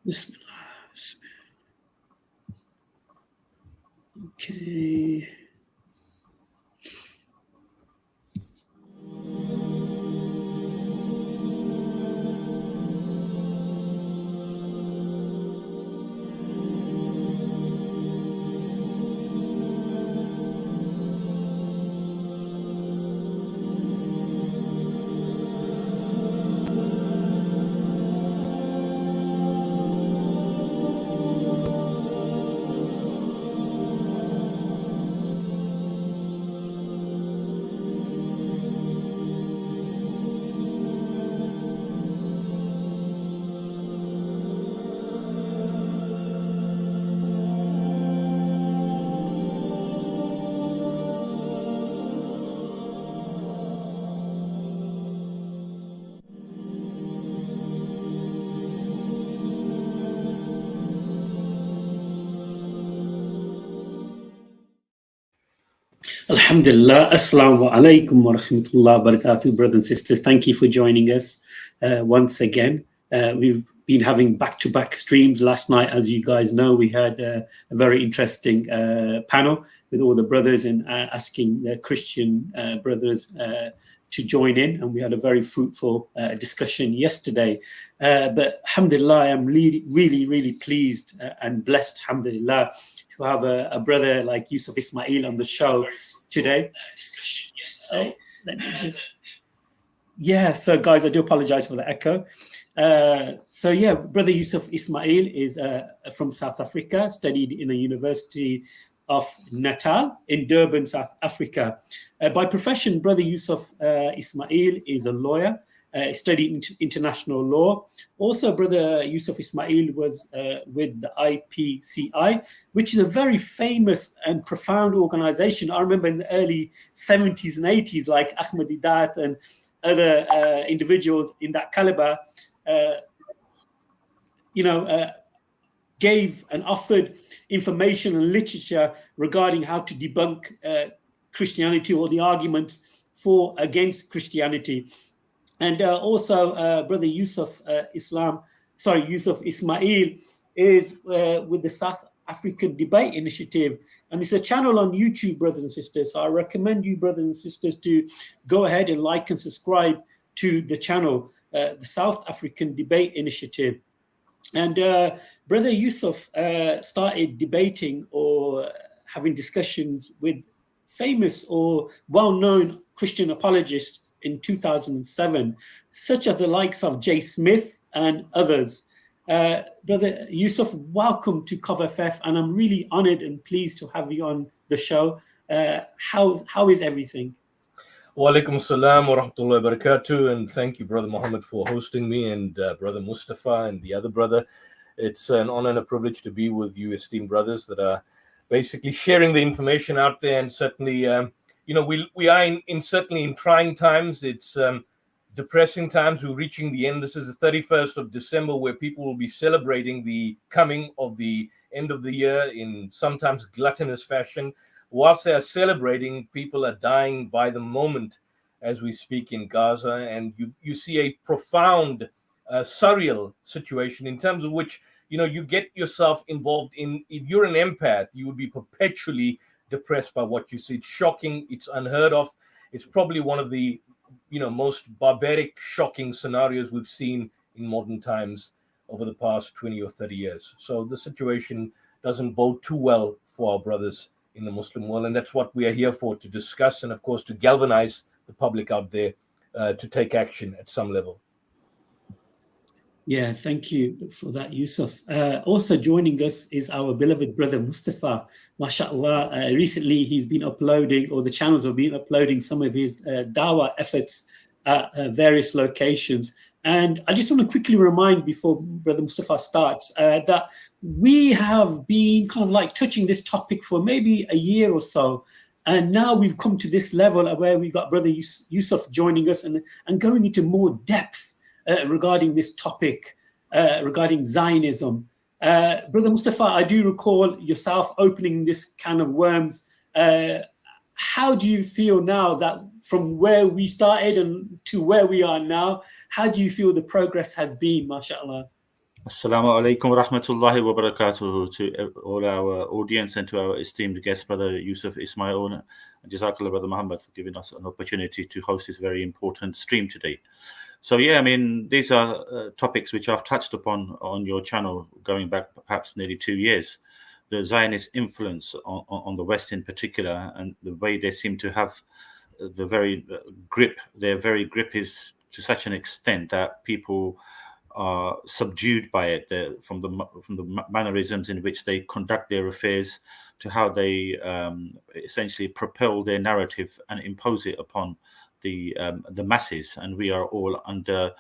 Bismillah. Okay. Alhamdulillah. Assalamu alaikum wa rahmatullahi wa barakatuh, brothers and sisters. Thank you for joining us once again. We've been having back-to-back streams. Last night, as you guys know, we had a very interesting panel with all the brothers and asking the Christian brothers to join in, and we had a very fruitful discussion yesterday. But alhamdulillah, I'm really pleased and blessed, alhamdulillah, to have a brother like Yusuf Ismail on the show today. Let me just... Yeah, so guys, I do apologize for the echo. So yeah, brother Yusuf Ismail is from South Africa, studied in the University of Natal in Durban, South Africa. By profession, brother Yusuf Ismail is a lawyer, studied international law. Also, brother Yusuf Ismail was with the IPCI, which is a very famous and profound organization. I remember in the early 70s and 80s, like Ahmed Didat and other individuals in that caliber, gave and offered information and literature regarding how to debunk Christianity or the arguments for against Christianity. And also, brother Yusuf Ismail is with the South African Debate Initiative, and it's a channel on YouTube, brothers and sisters. So I recommend you, brothers and sisters, to go ahead and like and subscribe to the channel, the South African Debate Initiative. And brother Yusuf started debating or having discussions with famous or well-known Christian apologists in 2007, such as the likes of J. Smith and others. Brother Yusuf, welcome to Cover FF, and I'm really honored and pleased to have you on the show. How is everything? Wa alaikum assalam wa rahmatullahi wa barakatuh, and thank you, Brother Muhammad, for hosting me, and Brother Mustafa and the other brother. It's an honor and a privilege to be with you, esteemed brothers, that are basically sharing the information out there. And certainly, we are certainly in trying times. It's depressing times. We're reaching the end. This is the 31st of December, where people will be celebrating the coming of the end of the year in sometimes gluttonous fashion. Whilst they are celebrating, people are dying by the moment as we speak in Gaza. And you see a profound, surreal situation in terms of which, you get yourself involved in. If you're an empath, you would be perpetually depressed by what you see. It's shocking. It's unheard of. It's probably one of the, most barbaric, shocking scenarios we've seen in modern times over the past 20 or 30 years. So the situation doesn't bode too well for our brothers in the Muslim world, and that's what we are here for, to discuss and, of course, to galvanize the public out there to take action at some level. Yeah, thank you for that, Yusuf. Also joining us is our beloved brother Mustafa. MashaAllah, recently he's been uploading, or the channels have been uploading, some of his dawah efforts at various locations. And I just want to quickly remind, before Brother Mustafa starts, that we have been kind of like touching this topic for maybe a year or so. And now we've come to this level where we've got Brother Yusuf joining us and going into more depth regarding this topic, regarding Zionism. Brother Mustafa, I do recall yourself opening this can of worms. How do you feel now that from where we started and to where we are now, how do you feel the progress has been, mashallah? Assalamu alaikum wa rahmatullahi wa barakatuhu to all our audience and to our esteemed guest, Brother Yusuf Ismail, and Jazakallah, Brother Muhammad, for giving us an opportunity to host this very important stream today. So, yeah, I mean, these are topics which I've touched upon on your channel going back perhaps nearly 2 years. The Zionist influence on the West in particular, and the way they seem to have the very grip, their very grip is to such an extent that people are subdued by it, from the mannerisms in which they conduct their affairs to how they essentially propel their narrative and impose it upon the masses. And we are all under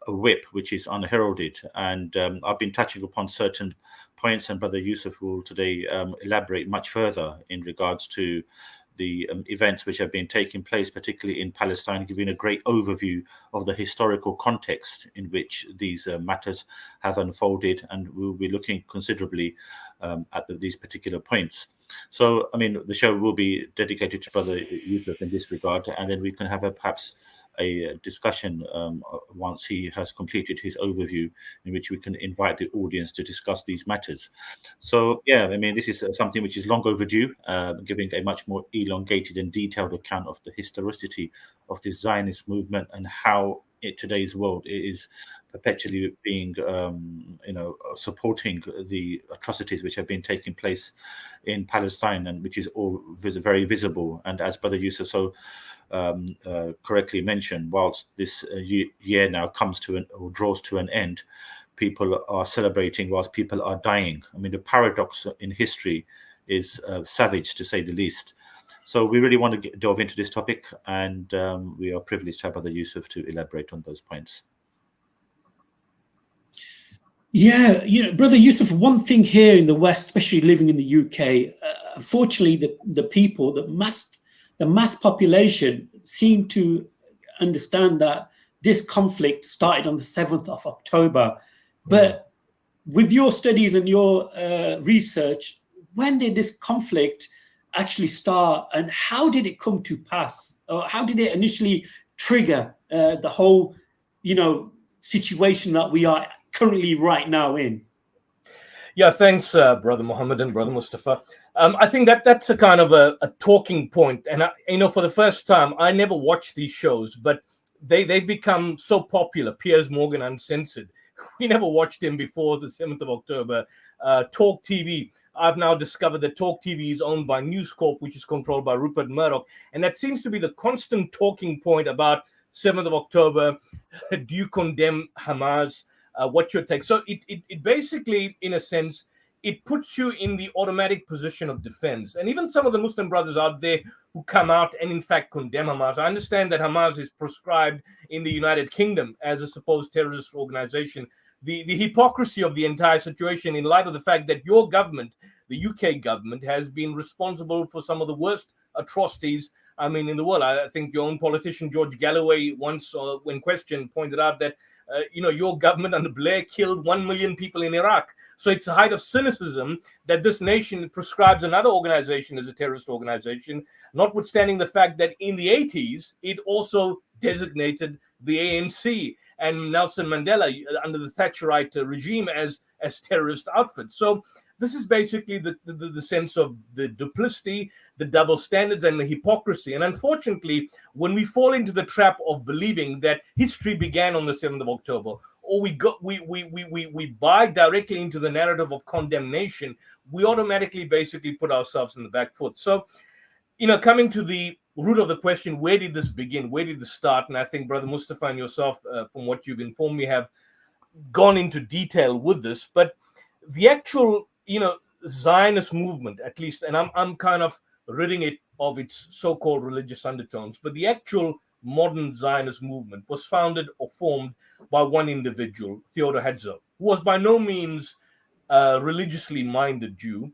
a whip which is unheralded. And I've been touching upon certain points, and Brother Yusuf will today elaborate much further in regards to the events which have been taking place, particularly in Palestine, giving a great overview of the historical context in which these matters have unfolded, and we'll be looking considerably at these particular points. So, I mean, the show will be dedicated to Brother Yusuf in this regard, and then we can have perhaps a discussion once he has completed his overview, in which we can invite the audience to discuss these matters. So, yeah, I mean, this is something which is long overdue, giving a much more elongated and detailed account of the historicity of this Zionist movement and how in today's world it is perpetually being, supporting the atrocities which have been taking place in Palestine, and which is all very visible. And as Brother Yusuf so correctly mentioned, whilst this year now comes to or draws to an end, people are celebrating whilst people are dying. I mean, the paradox in history is savage, to say the least. So we really want to delve into this topic, and we are privileged to have Brother Yusuf to elaborate on those points. Yeah, Brother Yusuf, one thing here in the West, especially living in the UK, unfortunately, the people, the mass population seem to understand that this conflict started on the 7th of October. But with your studies and your research, when did this conflict actually start, and how did it come to pass? Or how did it initially trigger the whole, situation that we are currently right now in? Yeah, thanks, Brother Muhammad and Brother Mustafa. I think that's a kind of a talking point. And, for the first time, I never watched these shows, but they've become so popular. Piers Morgan Uncensored. We never watched him before the 7th of October. Talk TV. I've now discovered that Talk TV is owned by News Corp, which is controlled by Rupert Murdoch. And that seems to be the constant talking point about 7th of October. Do you condemn Hamas? What's your take? So it basically, in a sense, it puts you in the automatic position of defense. And even some of the Muslim brothers out there who come out and in fact condemn Hamas. I understand that Hamas is proscribed in the United Kingdom as a supposed terrorist organization. The hypocrisy of the entire situation, in light of the fact that your government, the UK government, has been responsible for some of the worst atrocities, in the world. I think your own politician, George Galloway, once, when questioned, pointed out that your government under Blair killed 1 million people in Iraq. So it's a height of cynicism that this nation prescribes another organization as a terrorist organization, notwithstanding the fact that in the 80s, it also designated the ANC and Nelson Mandela under the Thatcherite regime as terrorist outfits. So this is basically the sense of the duplicity, the double standards, and the hypocrisy. And unfortunately, when we fall into the trap of believing that history began on the 7th of October, or we buy directly into the narrative of condemnation, we automatically basically put ourselves in the back foot. So, coming to the root of the question, where did this begin? Where did this start? And I think Brother Mustafa and yourself, from what you've informed me, have gone into detail with this. But the actual, Zionist movement, at least, and I'm kind of ridding it of its so-called religious undertones, but the actual modern Zionist movement was founded or formed by one individual, Theodor Herzl, who was by no means a religiously minded Jew.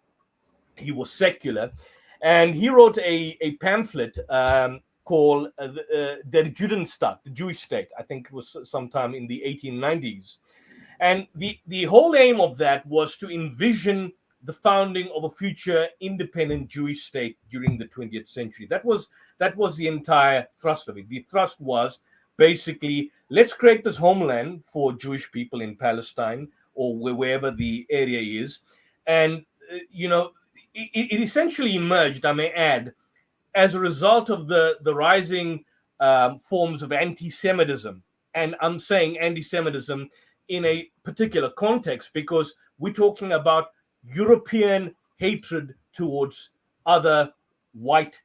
He was secular, and he wrote a pamphlet called Der Judenstaat, the Jewish state. I think it was sometime in the 1890s. And the whole aim of that was to envision the founding of a future independent Jewish state during the 20th century. That was the entire thrust of it. The thrust was basically, let's create this homeland for Jewish people in Palestine, or wherever the area is. And, it essentially emerged, I may add, as a result of the rising forms of anti-Semitism. And I'm saying anti-Semitism in a particular context because we're talking about European hatred towards other white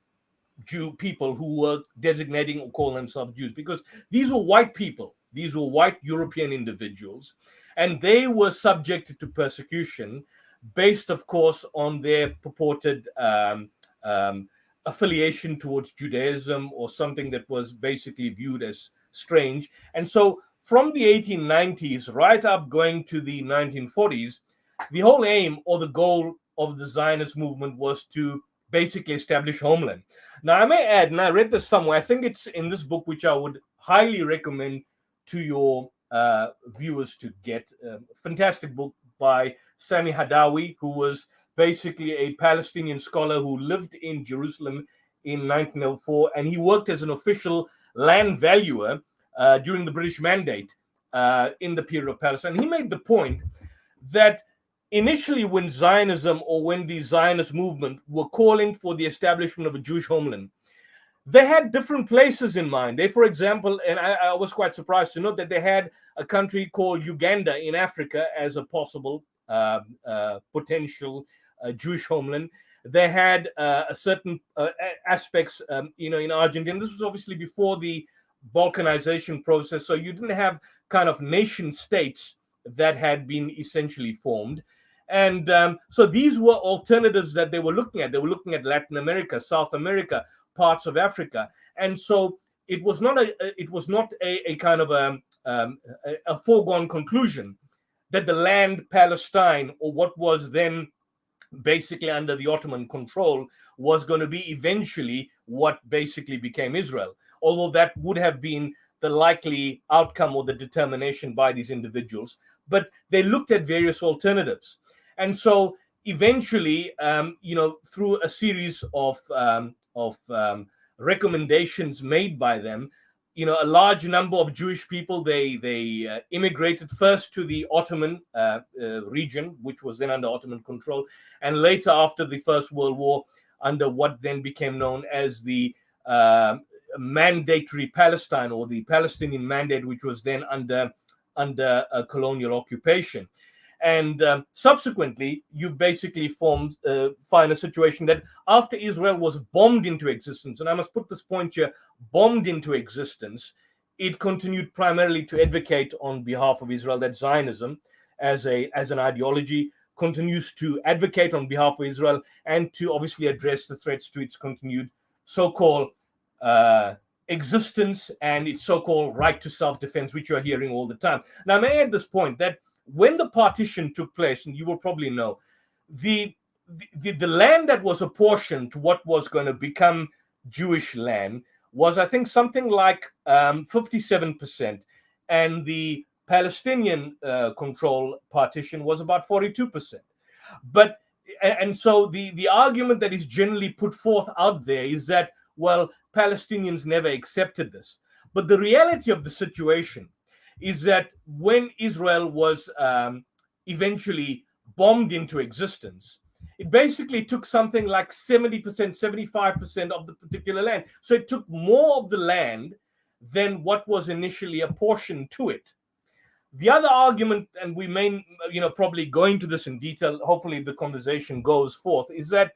Jew people who were designating or calling themselves Jews, because these were white people, these were white European individuals, and they were subjected to persecution based, of course, on their purported affiliation towards Judaism or something that was basically viewed as strange. And so from the 1890s right up going to the 1940s, the whole aim or the goal of the Zionist movement was to basically establish homeland. Now, I may add, and I read this somewhere, I think it's in this book, which I would highly recommend to your viewers to get, a fantastic book by Sami Hadawi, who was basically a Palestinian scholar who lived in Jerusalem in 1904, and he worked as an official land valuer during the British Mandate in the period of Palestine. He made the point that initially when Zionism or when the Zionist movement were calling for the establishment of a Jewish homeland, they had different places in mind. They, for example, and I was quite surprised to note that they had a country called Uganda in Africa as a possible potential Jewish homeland. They had a certain aspects, in Argentina. This was obviously before the Balkanization process, so you didn't have kind of nation states that had been essentially formed. And so these were alternatives that they were looking at. They were looking at Latin America, South America, parts of Africa. And so it was not a kind of a foregone conclusion that the land Palestine, or what was then basically under the Ottoman control, was going to be eventually what basically became Israel. Although that would have been the likely outcome or the determination by these individuals. But they looked at various alternatives. And so eventually, through a series of recommendations made by them, a large number of Jewish people, they immigrated first to the Ottoman region, which was then under Ottoman control, and later, after the First World War, under what then became known as the Mandatory Palestine, or the Palestinian Mandate, which was then under a colonial occupation. And subsequently, you basically find a situation that after Israel was bombed into existence, and I must put this point here, bombed into existence, it continued primarily to advocate on behalf of Israel that Zionism as an ideology continues to advocate on behalf of Israel and to obviously address the threats to its continued so-called existence and its so-called right to self-defense, which you're hearing all the time. Now, I may add this point that when the partition took place, and you will probably know, the land that was apportioned to what was going to become Jewish land was, I think, something like 57%, and the Palestinian control partition was about 42%. But and so the argument that is generally put forth out there is that, well, Palestinians never accepted this. But the reality of the situation is that when Israel was eventually bombed into existence, it basically took something like 70%, 75% of the particular land. So it took more of the land than what was initially apportioned to it. The other argument, and we may, probably go into this in detail, hopefully the conversation goes forth, is that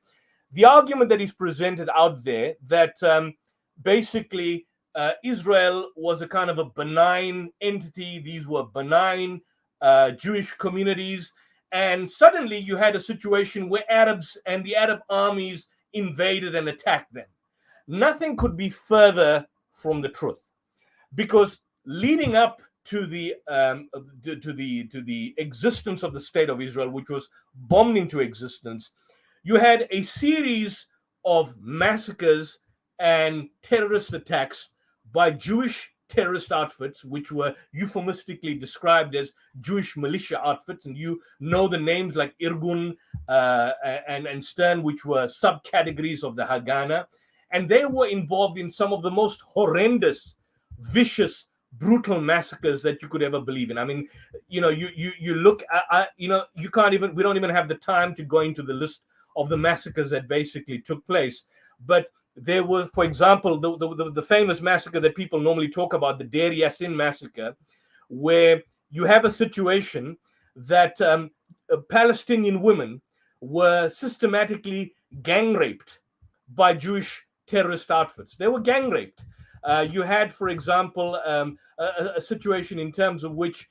the argument that is presented out there that basically Israel was a kind of a benign entity. These were benign Jewish communities. And suddenly you had a situation where Arabs and the Arab armies invaded and attacked them. Nothing could be further from the truth, because leading up to the existence of the state of Israel, which was bombed into existence, you had a series of massacres and terrorist attacks by Jewish terrorist outfits, which were euphemistically described as Jewish militia outfits. And you know the names like Irgun and Stern, which were subcategories of the Haganah. And they were involved in some of the most horrendous, vicious brutal massacres that you could ever believe in. I mean, you look at, you can't even, we don't even have the time to go into the list of the massacres that basically took place. But there were, for example, the famous massacre that people normally talk about, the Deir Yassin massacre, where you have a situation that Palestinian women were systematically gang raped by Jewish terrorist outfits. They were gang raped. You had, for example, a situation in terms of which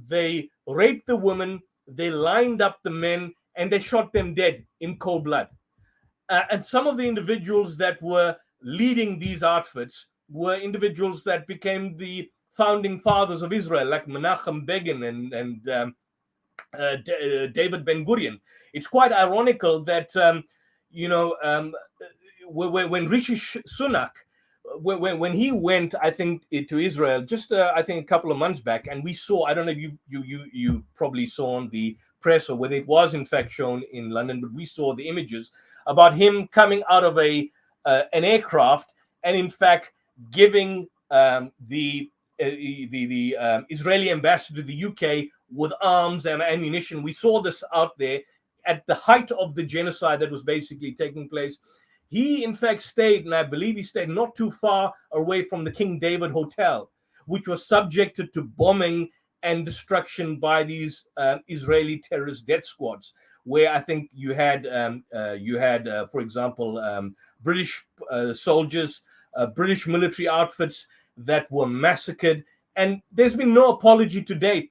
they raped the women, they lined up the men, and they shot them dead in cold blood. And some of the individuals that were leading these outfits were individuals that became the founding fathers of Israel, like Menachem Begin and David Ben Gurion. It's quite ironical that when Rishi Sunak, when he went, I think, to Israel just I think a couple of months back, and we saw, I don't know if you probably saw on the press or whether it was in fact shown in London, but we saw the images about him coming out of an aircraft and in fact giving the Israeli ambassador to the UK with arms and ammunition. We saw this out there at the height of the genocide that was basically taking place. He, in fact, stayed, and I believe he stayed not too far away from the King David Hotel, which was subjected to bombing and destruction by these Israeli terrorist death squads, where I think you had, for example, British soldiers, British military outfits that were massacred. And there's been no apology to date,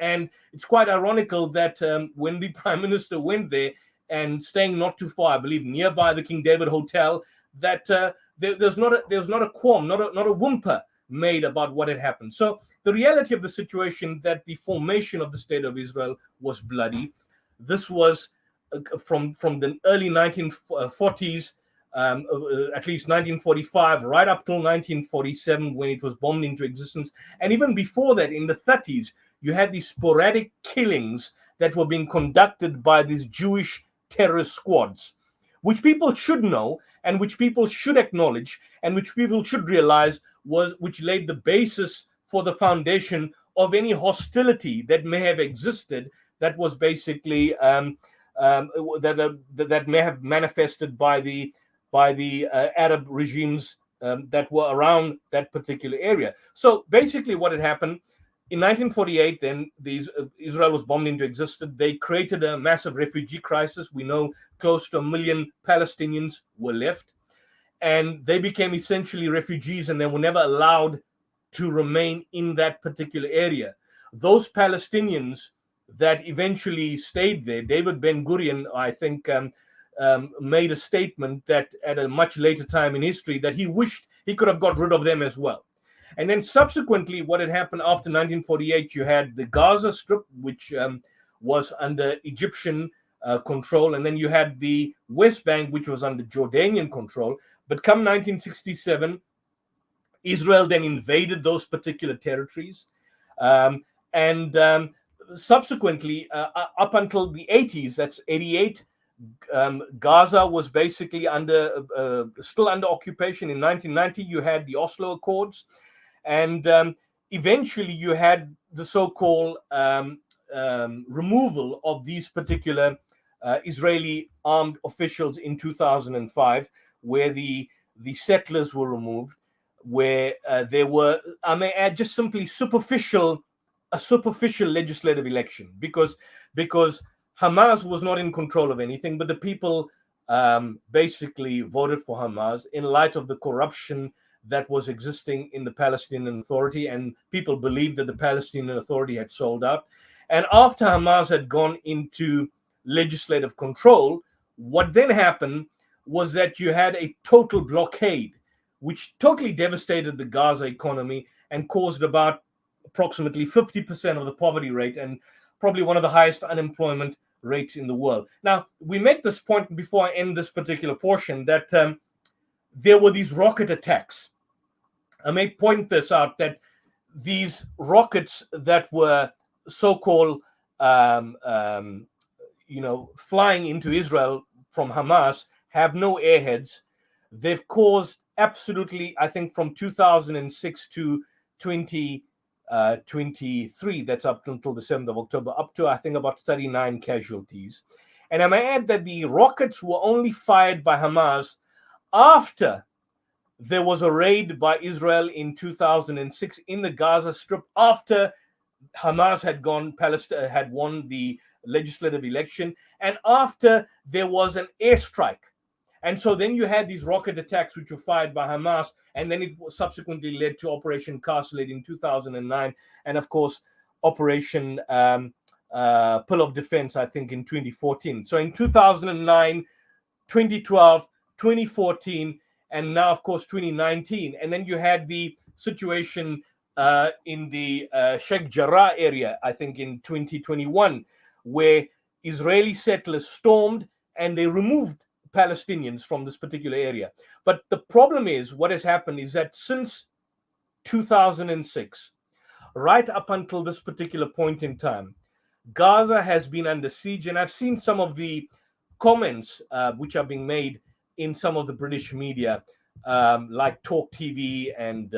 And it's quite ironical that when the Prime Minister went there and staying not too far, I believe nearby the King David Hotel, that there's not a qualm, not a whimper made about what had happened. So the reality of the situation, that the formation of the State of Israel was bloody. This was from the early 1940s, at least 1945, right up till 1947, when it was bombed into existence. And even before that, in the 30s, you had these sporadic killings that were being conducted by these Jewish terrorist squads, which people should know and which people should acknowledge and which people should realize which laid the basis for the foundation of any hostility that may have existed, that was basically that may have manifested by the Arab regimes that were around that particular area. So basically what had happened in 1948, then Israel was bombed into existence. They created a massive refugee crisis. We know close to 1 million Palestinians were left, and they became essentially refugees, and they were never allowed to remain in that particular area. Those Palestinians that eventually stayed there, David Ben Gurion, I think, made a statement that at a much later time in history that he wished he could have got rid of them as well. And then subsequently, what had happened after 1948, you had the Gaza Strip, which was under Egyptian control, and then you had the West Bank, which was under Jordanian control. But come 1967, Israel then invaded those particular territories. Subsequently, up until the 80s, that's 88, Gaza was basically still under occupation. In 1990, you had the Oslo Accords, and eventually you had the so-called removal of these particular Israeli armed officials in 2005, where the settlers were removed, where there were, I may add, just simply a superficial legislative election, because Hamas was not in control of anything, but the people basically voted for Hamas in light of the corruption that was existing in the Palestinian Authority, and people believed that the Palestinian Authority had sold out. And after Hamas had gone into legislative control, what then happened was that you had a total blockade, which totally devastated the Gaza economy and caused about approximately 50% of the poverty rate and probably one of the highest unemployment rates in the world. Now, we make this point before I end this particular portion, that there were these rocket attacks. I may point this out, that these rockets that were so-called flying into Israel from Hamas have no airheads. They've caused absolutely, I think from 2006 to 2023, that's up until the 7th of October, up to, I think, about 39 casualties. And I may add that the rockets were only fired by Hamas after there was a raid by Israel in 2006 in the Gaza Strip, after Hamas had won the legislative election, and after there was an airstrike. And so then you had these rocket attacks which were fired by Hamas, and then it subsequently led to Operation Castle in 2009, and of course Operation Pill of Defense, I think, in 2014. So in 2009, 2012, 2014, and now, of course, 2019. And then you had the situation in the Sheikh Jarrah area, I think, in 2021, where Israeli settlers stormed and they removed Palestinians from this particular area. But the problem is, what has happened is that since 2006, right up until this particular point in time, Gaza has been under siege. And I've seen some of the comments which are being made in some of the British media, like Talk TV and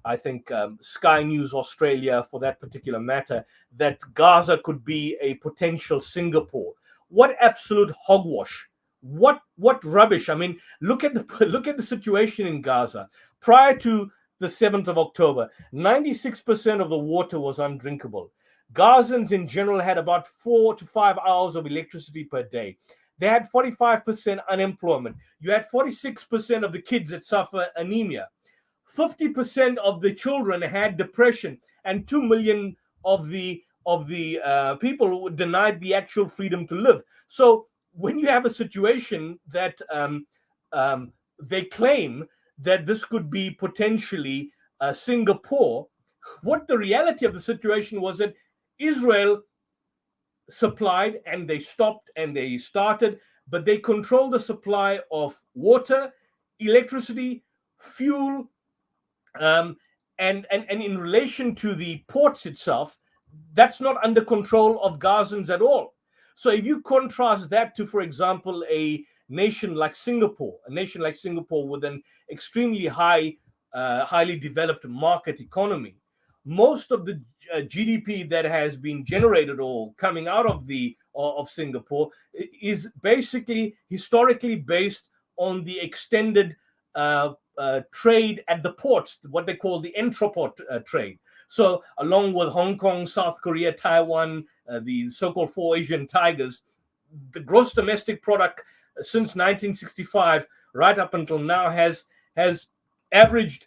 I think Sky News Australia, for that particular matter, that Gaza could be a potential Singapore. What absolute hogwash! What rubbish! I mean, look at the situation in Gaza. Prior to the 7th of October, 96% of the water was undrinkable. Gazans in general had about 4 to 5 hours of electricity per day. They had 45% unemployment. You had 46% of the kids that suffer anemia. 50% of the children had depression, and 2 million of the people were denied the actual freedom to live. So when you have a situation that they claim that this could be potentially Singapore, what the reality of the situation was that Israel supplied and they stopped and they started, but they control the supply of water, electricity, fuel, and in relation to the ports itself, that's not under control of Gazans at all. So if you contrast that to, for example, a nation like Singapore with an extremely highly developed market economy, most of the GDP that has been generated or coming out of Singapore is basically historically based on the extended trade at the ports, what they call the intraport trade. So along with Hong Kong, South Korea, Taiwan, the so-called four Asian tigers, the gross domestic product since 1965 right up until now has averaged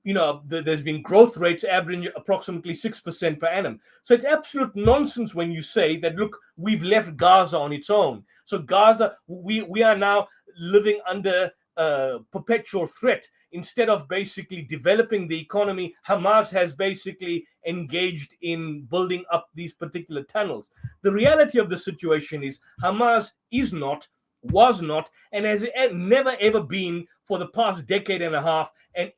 there's been growth rates averaging approximately 6% per annum. So it's absolute nonsense when you say that, look, we've left Gaza on its own. So Gaza, we are now living under perpetual threat. Instead of basically developing the economy, Hamas has basically engaged in building up these particular tunnels. The reality of the situation is Hamas was not, and has never ever been for the past decade and a half an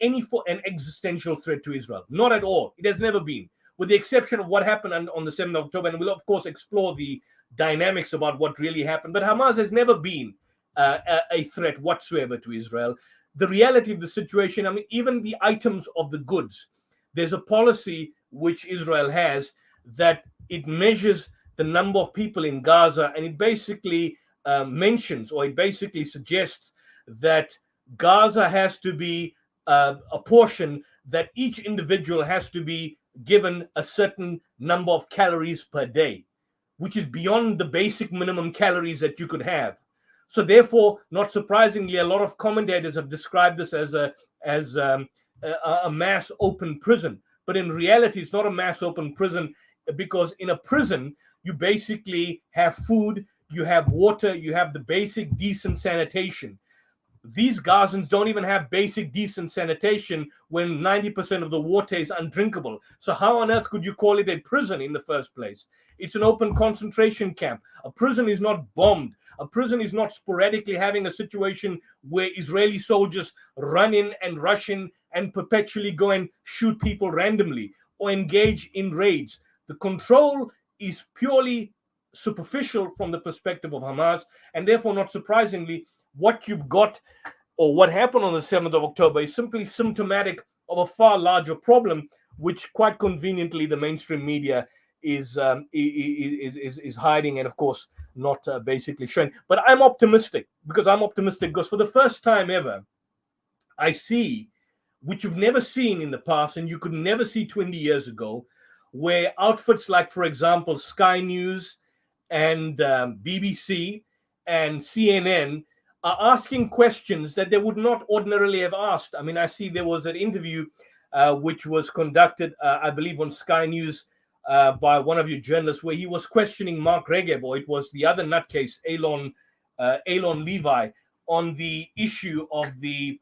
existential threat to Israel. Not at all. It has never been, with the exception of what happened on the 7th of October. And we'll, of course, explore the dynamics about what really happened. But Hamas has never been a threat whatsoever to Israel. The reality of the situation, I mean, even the items of the goods, there's a policy which Israel has that it measures the number of people in Gaza, and it basically mentions, or it basically suggests that Gaza has to be a portion that each individual has to be given a certain number of calories per day, which is beyond the basic minimum calories that you could have. So therefore, not surprisingly, a lot of commentators have described this as a mass open prison. But in reality, it's not a mass open prison, because in a prison, you basically have food, you have water, you have the basic decent sanitation. These Gazans don't even have basic decent sanitation when 90% of the water is undrinkable. So how on earth could you call it a prison in the first place? It's an open concentration camp. A prison is not bombed. A prison is not sporadically having a situation where Israeli soldiers run in and rush in and perpetually go and shoot people randomly or engage in raids. The control is purely superficial from the perspective of Hamas, and therefore, not surprisingly, what you've got, or what happened on the 7th of October, is simply symptomatic of a far larger problem, which quite conveniently the mainstream media is hiding and, of course, not basically showing. But I'm optimistic because for the first time ever, I see, which you've never seen in the past and you could never see 20 years ago, where outfits like, for example, Sky News and BBC and CNN are asking questions that they would not ordinarily have asked. I mean, I see there was an interview which was conducted, I believe, on Sky News by one of your journalists, where he was questioning Mark Regeb, or it was the other nutcase, Elon Levi, on the issue of the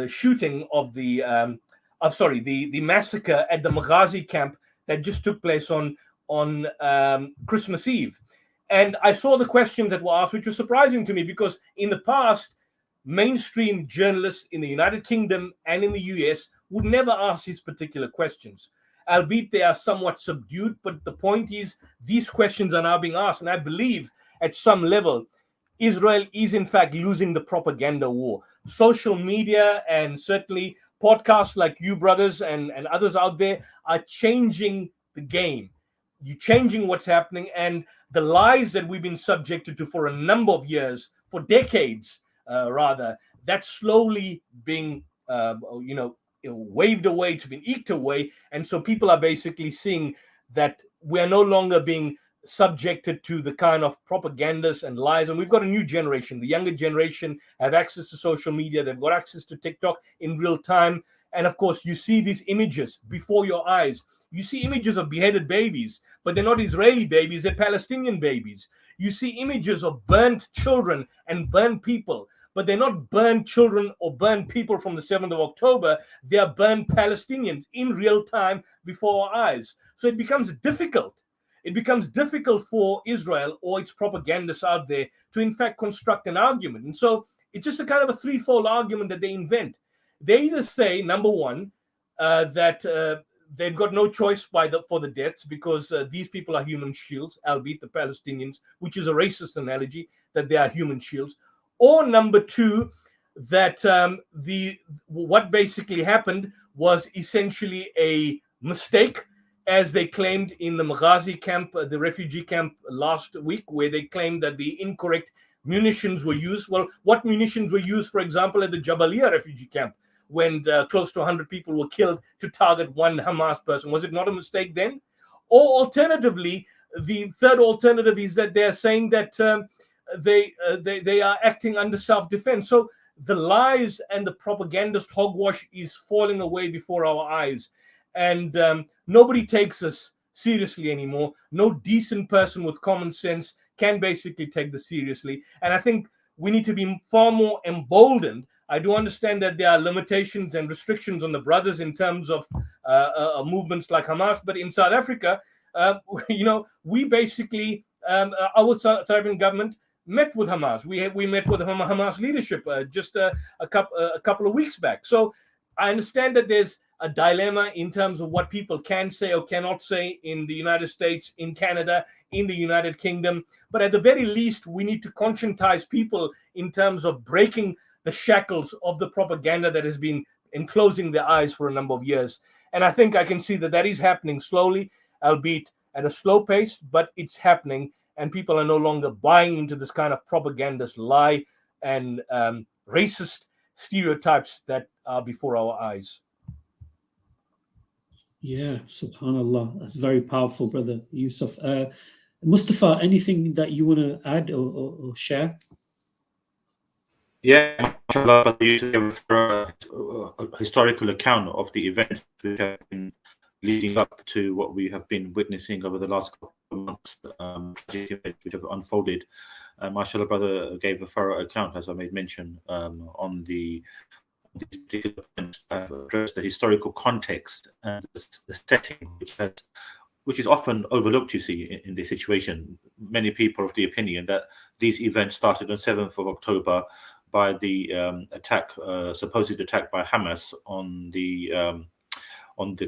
shooting of the massacre at the Maghazi camp that just took place on Christmas Eve. And I saw the questions that were asked, which was surprising to me, because in the past, mainstream journalists in the United Kingdom and in the US would never ask these particular questions, albeit they are somewhat subdued. But the point is, these questions are now being asked. And I believe at some level, Israel is in fact losing the propaganda war. Social media and certainly podcasts like you brothers and others out there are changing the game. You're changing what's happening, and the lies that we've been subjected to for a number of years, for decades rather, that's slowly being waved away, to be eked away. And so people are basically seeing that we are no longer being subjected to the kind of propagandas and lies. And we've got a new generation. The younger generation have access to social media. They've got access to TikTok in real time. And of course, you see these images before your eyes. You see images of beheaded babies, but they're not Israeli babies, they're Palestinian babies. You see images of burnt children and burnt people, but they're not burnt children or burnt people from the 7th of October. They are burnt Palestinians in real time before our eyes. So it becomes difficult. It becomes difficult for Israel or its propagandists out there to, in fact, construct an argument. And so it's just a kind of a threefold argument that they invent. They either say, number one, that they've got no choice for the deaths because these people are human shields, albeit the Palestinians, which is a racist analogy, that they are human shields. Or number two, that what basically happened was essentially a mistake, as they claimed in the Maghazi camp, the refugee camp last week, where they claimed that the incorrect munitions were used. Well, what munitions were used, for example, at the Jabalia refugee camp, when close to 100 people were killed to target one Hamas person? Was it not a mistake then? Or alternatively, the third alternative is that they're saying that they are acting under self-defense. So the lies and the propagandist hogwash is falling away before our eyes. And nobody takes us seriously anymore. No decent person with common sense can basically take this seriously. And I think we need to be far more emboldened. I do understand that there are limitations and restrictions on the brothers in terms of movements like Hamas, but in South Africa, we basically, our South African government met with Hamas. We met with Hamas leadership just a couple of weeks back. So I understand that there's a dilemma in terms of what people can say or cannot say in the United States, in Canada, in the United Kingdom. But at the very least, we need to conscientize people in terms of breaking the shackles of the propaganda that has been enclosing their eyes for a number of years. And I think I can see that is happening slowly, albeit at a slow pace, but it's happening. And people are no longer buying into this kind of propagandist lie and racist stereotypes that are before our eyes. Yeah, subhanallah. That's very powerful, brother Yusuf. Mustafa, anything that you want to add or share? Yeah, mashallah, you gave a historical account of the events which have been leading up to what we have been witnessing over the last couple of months, tragic events which have unfolded. Mashallah, brother gave a thorough account, as I made mention, on these particular events, address the historical context and the setting, which is often overlooked, you see, in this situation. Many people are of the opinion that these events started on 7th of October by the supposed attack by Hamas on the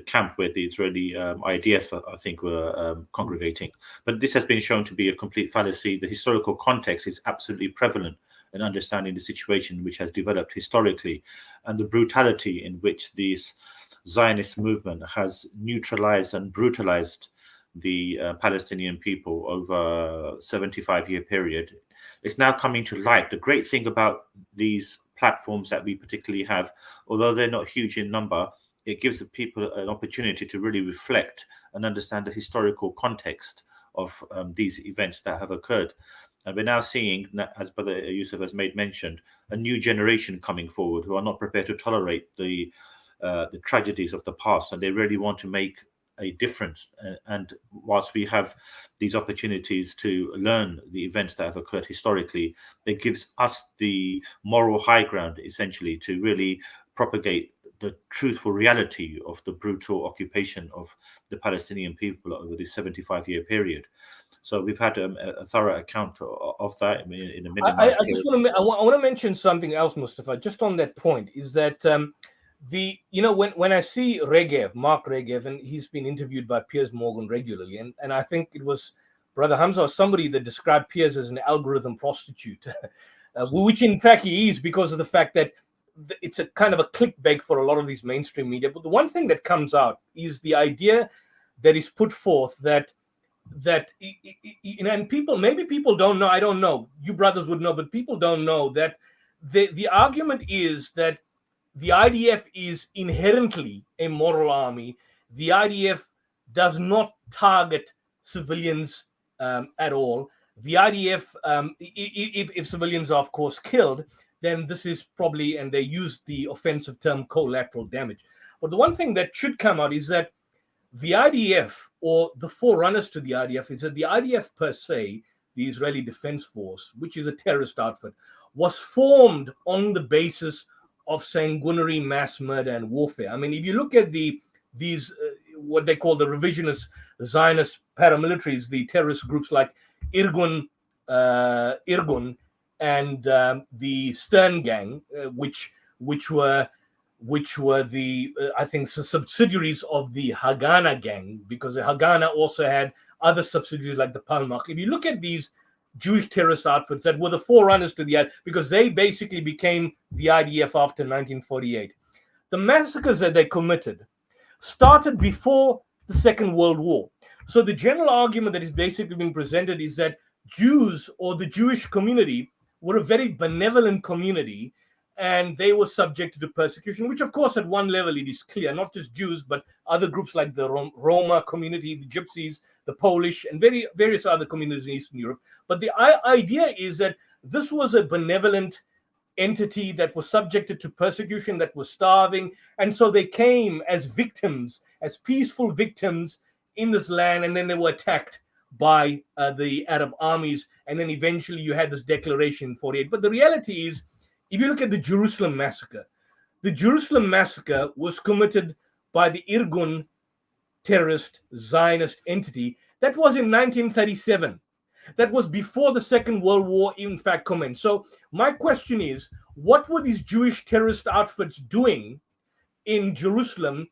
camp where the Israeli IDF, I think, were congregating. But this has been shown to be a complete fallacy. The historical context is absolutely prevalent and understanding the situation which has developed historically and the brutality in which this Zionist movement has neutralized and brutalized the Palestinian people over a 75-year period. It's now coming to light. The great thing about these platforms that we particularly have, although they're not huge in number, it gives the people an opportunity to really reflect and understand the historical context of these events that have occurred. And we're now seeing, as Brother Yusuf has made mention, a new generation coming forward who are not prepared to tolerate the tragedies of the past, and they really want to make a difference. And whilst we have these opportunities to learn the events that have occurred historically, it gives us the moral high ground, essentially, to really propagate the truthful reality of the brutal occupation of the Palestinian people over this 75-year period. So we've had a thorough account of that in a minute. I just want to mention something else, Mustafa, just on that point, is that when I see Mark Regev, and he's been interviewed by Piers Morgan regularly, and I think it was Brother Hamza or somebody that described Piers as an algorithm prostitute, which in fact he is, because of the fact that it's a kind of a clickbait for a lot of these mainstream media. But the one thing that comes out is the idea that is put forth that and people don't know, I don't know, you brothers would know, but people don't know that the argument is that the IDF is inherently a moral army. The IDF does not target civilians at all. The IDF, if civilians are, of course, killed, then this is probably, and they use the offensive term, collateral damage. But the one thing that should come out is that the IDF, or the forerunners to the IDF, is that the IDF per se, the Israeli Defense Force, which is a terrorist outfit, was formed on the basis of sanguinary mass murder and warfare. I mean, if you look at these what they call the revisionist Zionist paramilitaries, the terrorist groups like Irgun and the Stern Gang, which were the I think subsidiaries of the Haganah gang, because the Haganah also had other subsidiaries like the Palmach. If you look at these Jewish terrorist outfits that were the forerunners to the IDF, because they basically became the IDF after 1948. The massacres that they committed started before the Second World War. So the general argument that is basically being presented is that Jews, or the Jewish community, were a very benevolent community, and they were subjected to persecution, which of course at one level it is clear, not just Jews, but other groups like the Roma community, the Gypsies, the Polish, and various other communities in Eastern Europe. But the idea is that this was a benevolent entity that was subjected to persecution, that was starving, and so they came as victims, as peaceful victims in this land, and then they were attacked by the Arab armies, and then eventually you had this declaration in 48. But the reality is, if you look at the Jerusalem massacre was committed by the Irgun terrorist Zionist entity. That was in 1937. That was before the Second World War in fact commenced. So my question is, what were these Jewish terrorist outfits doing in Jerusalem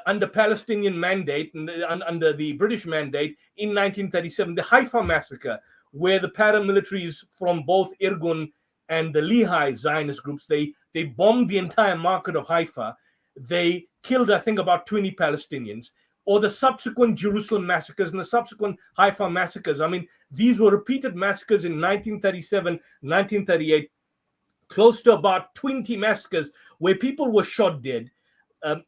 under Palestinian mandate and under the British mandate in 1937? The Haifa massacre, where the paramilitaries from both Irgun and the Lehi Zionist groups, they bombed the entire market of Haifa. They killed, I think, about 20 Palestinians. Or the subsequent Jerusalem massacres and the subsequent Haifa massacres. I mean, these were repeated massacres in 1937, 1938, close to about 20 massacres where people were shot dead.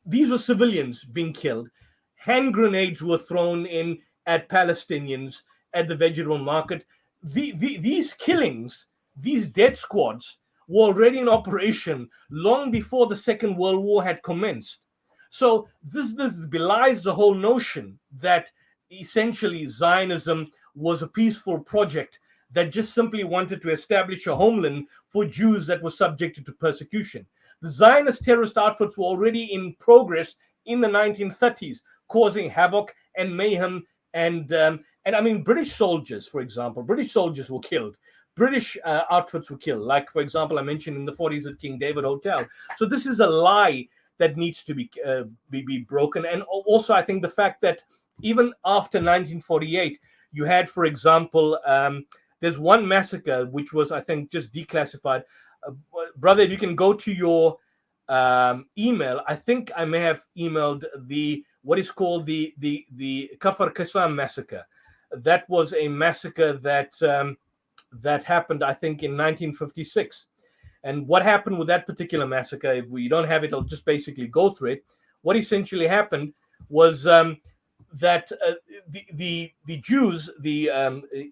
These were civilians being killed. Hand grenades were thrown in at Palestinians at the vegetable market. These killings, these death squads, were already in operation long before the Second World War had commenced. So this belies the whole notion that essentially Zionism was a peaceful project that just simply wanted to establish a homeland for Jews that were subjected to persecution. The Zionist terrorist outfits were already in progress in the 1930s, causing havoc and mayhem. And I mean, British soldiers, for example, British soldiers were killed. British outfits were killed. Like, for example, I mentioned in the 40s at King David Hotel. So this is a lie that needs to be broken. And also, I think the fact that even after 1948, you had, for example, there's one massacre which was, I think, just declassified. Brother, if you can go to your email, I think I may have emailed what is called the Kafr Qassam massacre. That was a massacre that happened, I think, in 1956. And what happened with that particular massacre, if we don't have it, I'll just basically go through it. What essentially happened was that the Jews, the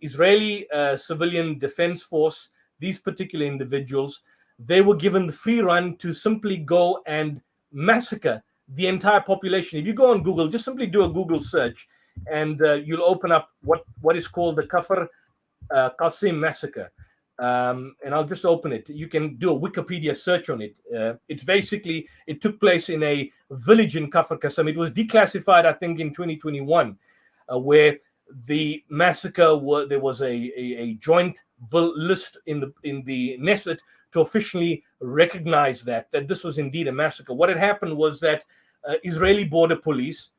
Israeli civilian defense force, these particular individuals, they were given the free run to simply go and massacre the entire population. If you go on Google, just simply do a Google search, and you'll open up what is called the Kafr Qasim massacre. And I'll just open it. You can do a Wikipedia search on it. It's basically, it took place in a village in Kafr Qasim. It was declassified, I think, in 2021, where the massacre there was a joint list in the Knesset to officially recognize that this was indeed a massacre. What had happened was that Israeli border police,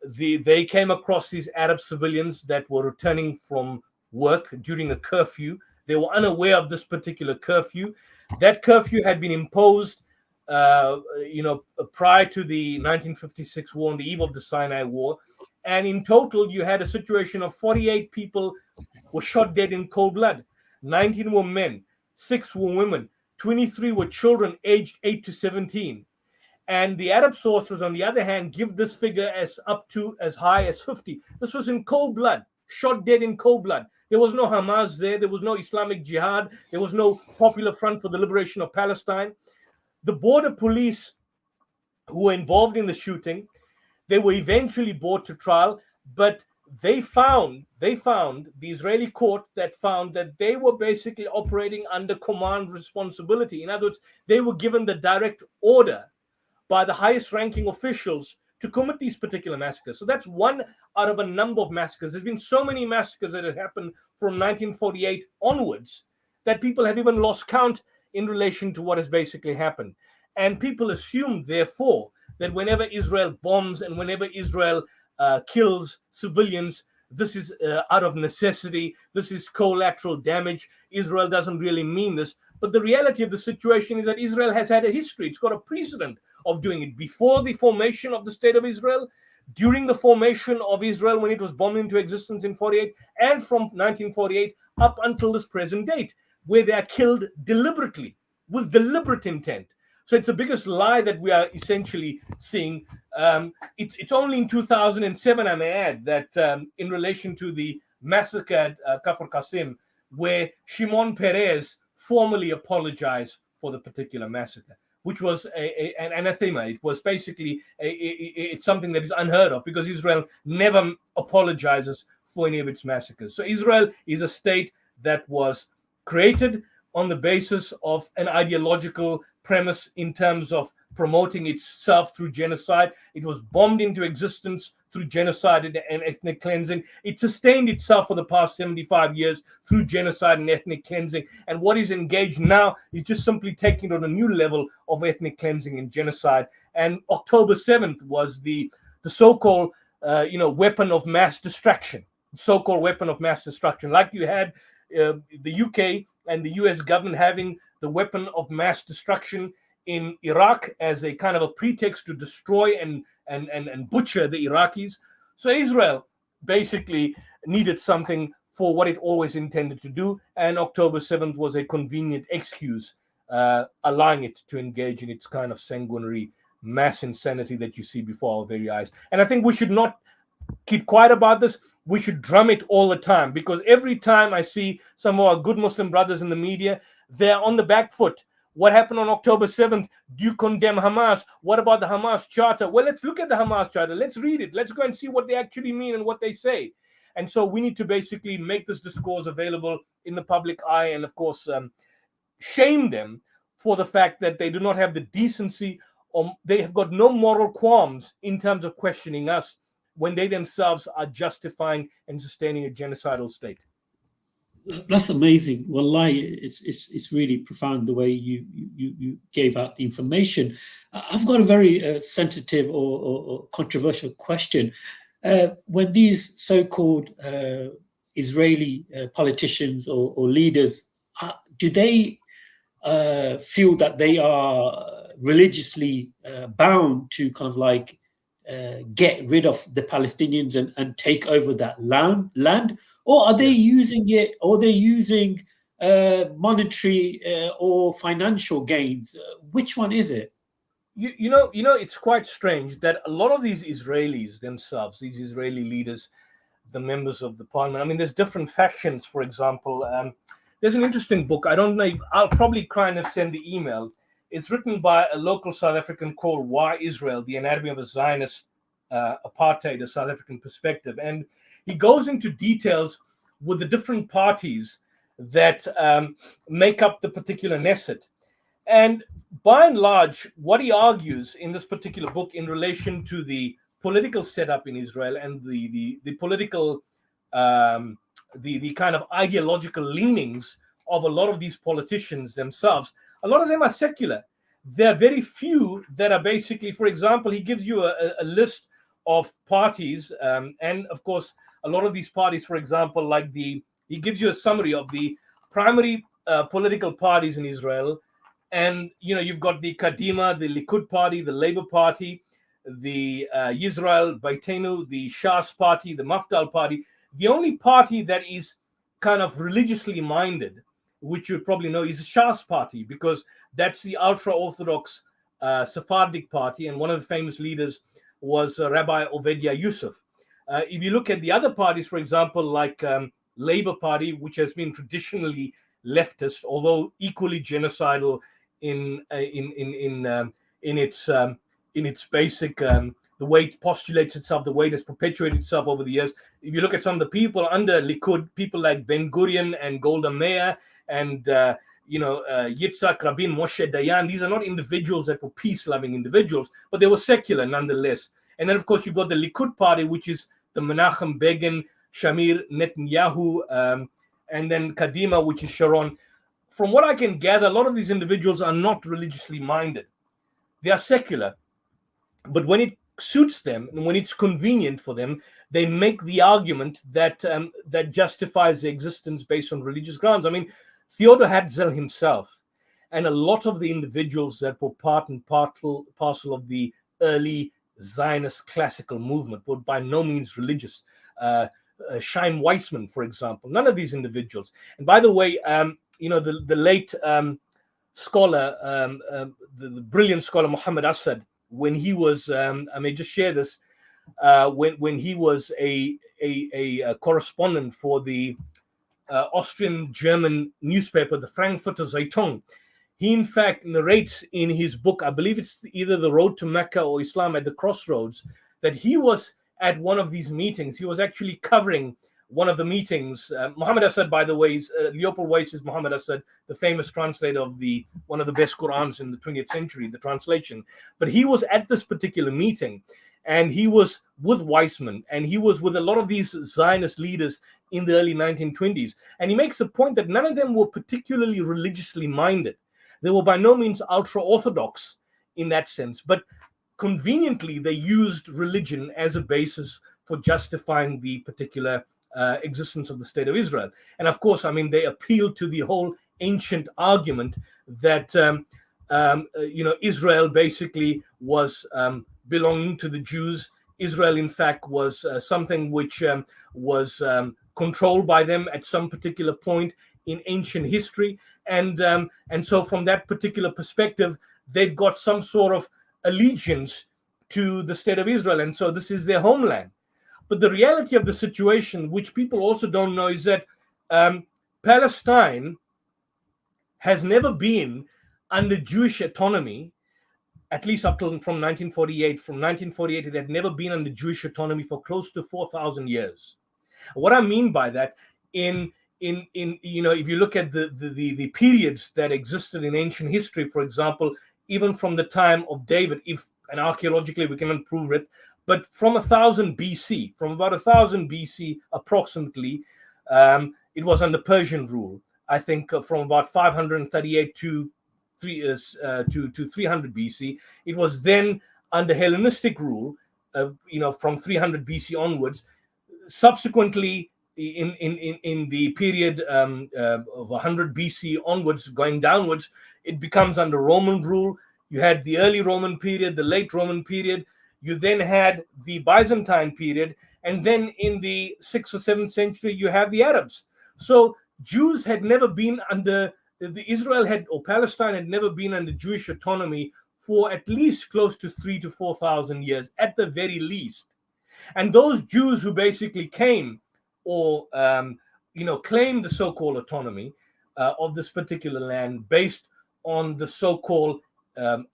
they came across these Arab civilians that were returning from work during a curfew. They were unaware of this particular curfew. That curfew had been imposed, prior to the 1956 war, on the eve of the Sinai War. And in total, you had a situation of 48 people were shot dead in cold blood. 19 were men, 6 were women, 23 were children aged 8 to 17. And the Arab sources, on the other hand, give this figure up to as high as 50. This was in cold blood, shot dead in cold blood. There was no Hamas there. There was no Islamic Jihad. There was no Popular Front for the Liberation of Palestine. The border police who were involved in the shooting, they were eventually brought to trial, but the Israeli court that found that they were basically operating under command responsibility. In other words, they were given the direct order by the highest ranking officials to commit these particular massacres. So that's one out of a number of massacres. There's been so many massacres that have happened from 1948 onwards that people have even lost count in relation to what has basically happened. And people assume, therefore, that whenever Israel bombs and whenever Israel kills civilians, this is out of necessity. This is collateral damage. Israel doesn't really mean this. But the reality of the situation is that Israel has had a history. It's got a precedent of doing it before the formation of the State of Israel, during the formation of Israel when it was bombed into existence in 48, and from 1948 up until this present date, where they are killed deliberately, with deliberate intent. So it's the biggest lie that we are essentially seeing. It's only in 2007, I may add, that in relation to the massacre at Kafr Qasim, where Shimon Peres formally apologized for the particular massacre, which was an anathema. It was basically it's something that is unheard of, because Israel never apologizes for any of its massacres. So Israel is a state that was created on the basis of an ideological premise in terms of promoting itself through genocide. It was bombed into existence through genocide and ethnic cleansing. It sustained itself for the past 75 years through genocide and ethnic cleansing. And what is engaged now is just simply taking it on a new level of ethnic cleansing and genocide. And October 7th was the so-called weapon of mass destruction. So-called weapon of mass destruction, like you had the UK and the US government having the weapon of mass destruction in Iraq as a kind of a pretext to destroy and butcher the Iraqis. So Israel basically needed something for what it always intended to do, and October 7th was a convenient excuse, allowing it to engage in its kind of sanguinary mass insanity that you see before our very eyes. And I think we should not keep quiet about this. We should drum it all the time, because every time I see some of our good Muslim brothers in the media, they're on the back foot. What happened on October 7th? Do you condemn Hamas? What about the Hamas Charter? Well, let's look at the Hamas Charter. Let's read it. Let's go and see what they actually mean and what they say. And so we need to basically make this discourse available in the public eye, and of course, shame them for the fact that they do not have the decency, or they have got no moral qualms in terms of questioning us when they themselves are justifying and sustaining a genocidal state. That's amazing. Wallahi, it's really profound the way you gave out the information. I've got a very sensitive or controversial question. When these so-called Israeli politicians or leaders, do they feel that they are religiously bound to kind of like get rid of the Palestinians and take over that land, or are they using it, or they're using monetary or financial gains? Which one is it? You know, it's quite strange that a lot of these Israelis themselves, these Israeli leaders, the members of the parliament, I mean, there's different factions. For example, there's an interesting book. I don't know. I'll probably kind of send the email. It's written by a local South African called Why Israel: The Anatomy of a Zionist Apartheid, a South African Perspective. And he goes into details with the different parties that make up the particular Knesset. And by and large, what he argues in this particular book in relation to the political setup in Israel and the political, the kind of ideological leanings of a lot of these politicians themselves, a lot of them are secular. There are very few that are basically, for example, he gives you a list of parties, and of course, a lot of these parties, for example, like he gives you a summary of the primary political parties in Israel. And, you know, you've got the Kadima, the Likud party, the Labour party, the Yisrael Beitenu, the Shas party, the Mafdal party. The only party that is kind of religiously minded, which you probably know, is the Shas party, because that's the ultra-Orthodox Sephardic party. And one of the famous leaders was Rabbi Ovedia Yusuf. If you look at the other parties, for example, like Labour Party, which has been traditionally leftist, although equally genocidal in its basic the way it postulates itself, the way it has perpetuated itself over the years. If you look at some of the people under Likud, people like Ben Gurion and Golda Meir and Yitzhak Rabin, Moshe Dayan, these are not individuals that were peace-loving individuals, but they were secular nonetheless. And then, of course, you've got the Likud party, which is the Menachem Begin, Shamir Netanyahu, and then Kadima, which is Sharon. From what I can gather, a lot of these individuals are not religiously minded. They are secular. But when it suits them and when it's convenient for them, they make the argument that that justifies their existence based on religious grounds. I mean, Theodor Herzl himself and a lot of the individuals that were part and parcel of the early Zionist classical movement were by no means religious. Chaim Weizmann, for example, none of these individuals. And by the way, the late scholar, the brilliant scholar Muhammad Asad, when he was, I may just share this, when he was a correspondent for the Austrian-German newspaper, the Frankfurter Zeitung, he in fact narrates in his book, I believe it's either The Road to Mecca or Islam at the Crossroads, that he was at one of these meetings. He was actually covering one of the meetings. Muhammad Asad, by the way, Leopold Weiss is Muhammad Asad, the famous translator of one of the best Qurans in the 20th century, the translation. But he was at this particular meeting, and he was with Weizmann, and he was with a lot of these Zionist leaders in the early 1920s. And he makes a point that none of them were particularly religiously minded. They were by no means ultra-Orthodox in that sense, but conveniently they used religion as a basis for justifying the particular existence of the state of Israel. And of course, I mean, they appealed to the whole ancient argument that Israel basically was belonging to the Jews. Israel, in fact, was something which was controlled by them at some particular point in ancient history. And so from that particular perspective, they've got some sort of allegiance to the state of Israel. And so this is their homeland. But the reality of the situation, which people also don't know, is that Palestine has never been under Jewish autonomy, at least up till from 1948. From 1948, it had never been under Jewish autonomy for close to 4,000 years. What I mean by that, if you look at the periods that existed in ancient history, for example, even from the time of David, and archaeologically we cannot prove it, but from 1000 BC, from about 1000 BC approximately, it was under Persian rule. I think from about 538 to 300 BC, it was then under Hellenistic rule, from 300 BC onwards. Subsequently, in the period of 100 BC onwards, going downwards, it becomes under Roman rule. You had the early Roman period, the late Roman period. You then had the Byzantine period, and then in the 6th or 7th century, you have the Arabs. So Jews had never been under Palestine had never been under Jewish autonomy for at least close to 3,000 to 4,000 years, at the very least. And those Jews who basically came or claimed the so-called autonomy of this particular land based on the so-called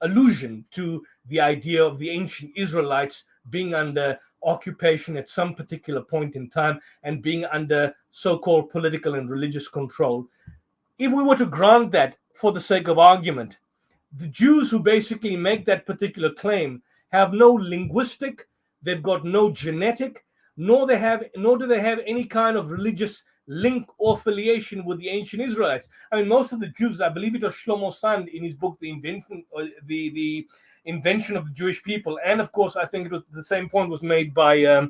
allusion to the idea of the ancient Israelites being under occupation at some particular point in time and being under so-called political and religious control. If we were to grant that for the sake of argument, the Jews who basically make that particular claim have no linguistic, they've got no genetic, nor do they have any kind of religious link or affiliation with the ancient Israelites. I mean, most of the Jews, I believe it was Shlomo Sand in his book, The Invention of the Jewish People, and of course, I think it was the same point was made by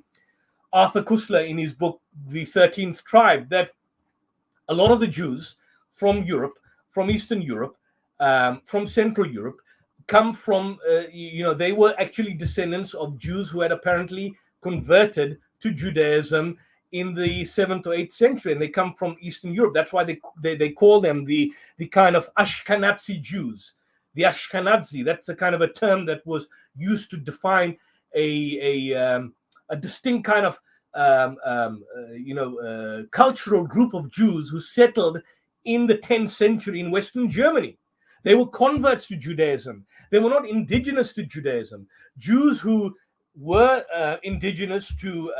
Arthur Koestler in his book, The 13th Tribe, that a lot of the Jews from Europe, from Eastern Europe, from Central Europe, come from, they were actually descendants of Jews who had apparently converted to Judaism in the 7th or 8th century, and they come from Eastern Europe. That's why they call them the kind of Ashkenazi Jews. The Ashkenazi, that's a kind of a term that was used to define a distinct kind of cultural group of Jews who settled in the 10th century in Western Germany. They were converts to Judaism. They were not indigenous to Judaism. Jews who were indigenous to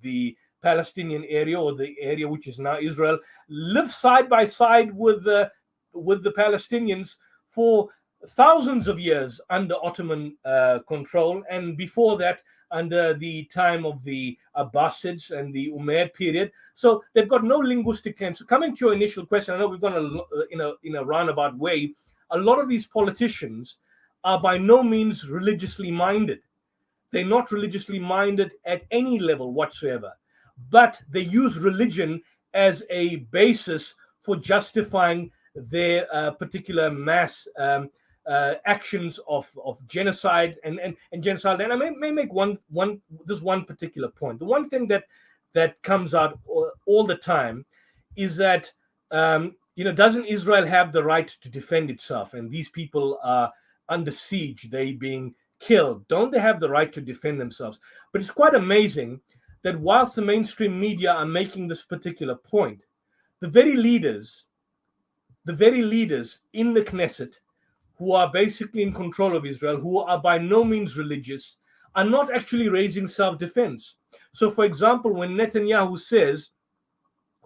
the Palestinian area, or the area which is now Israel, lived side by side with the Palestinians for thousands of years under Ottoman control, and before that under the time of the Abbasids and the Umayyad period. So they've got no linguistic claim. So coming to your initial question, I know we've gone in a roundabout way. A lot of these politicians are by no means religiously minded. They're not religiously minded at any level whatsoever, but they use religion as a basis for justifying their particular mass actions of genocide and genocide. And I may make one particular point. The one thing that comes out all the time is that doesn't Israel have the right to defend itself? And these people are under siege, they being killed. Don't they have the right to defend themselves? But it's quite amazing that whilst the mainstream media are making this particular point, the very leaders in the Knesset, who are basically in control of Israel, who are by no means religious, are not actually raising self-defense. So, for example, when Netanyahu says,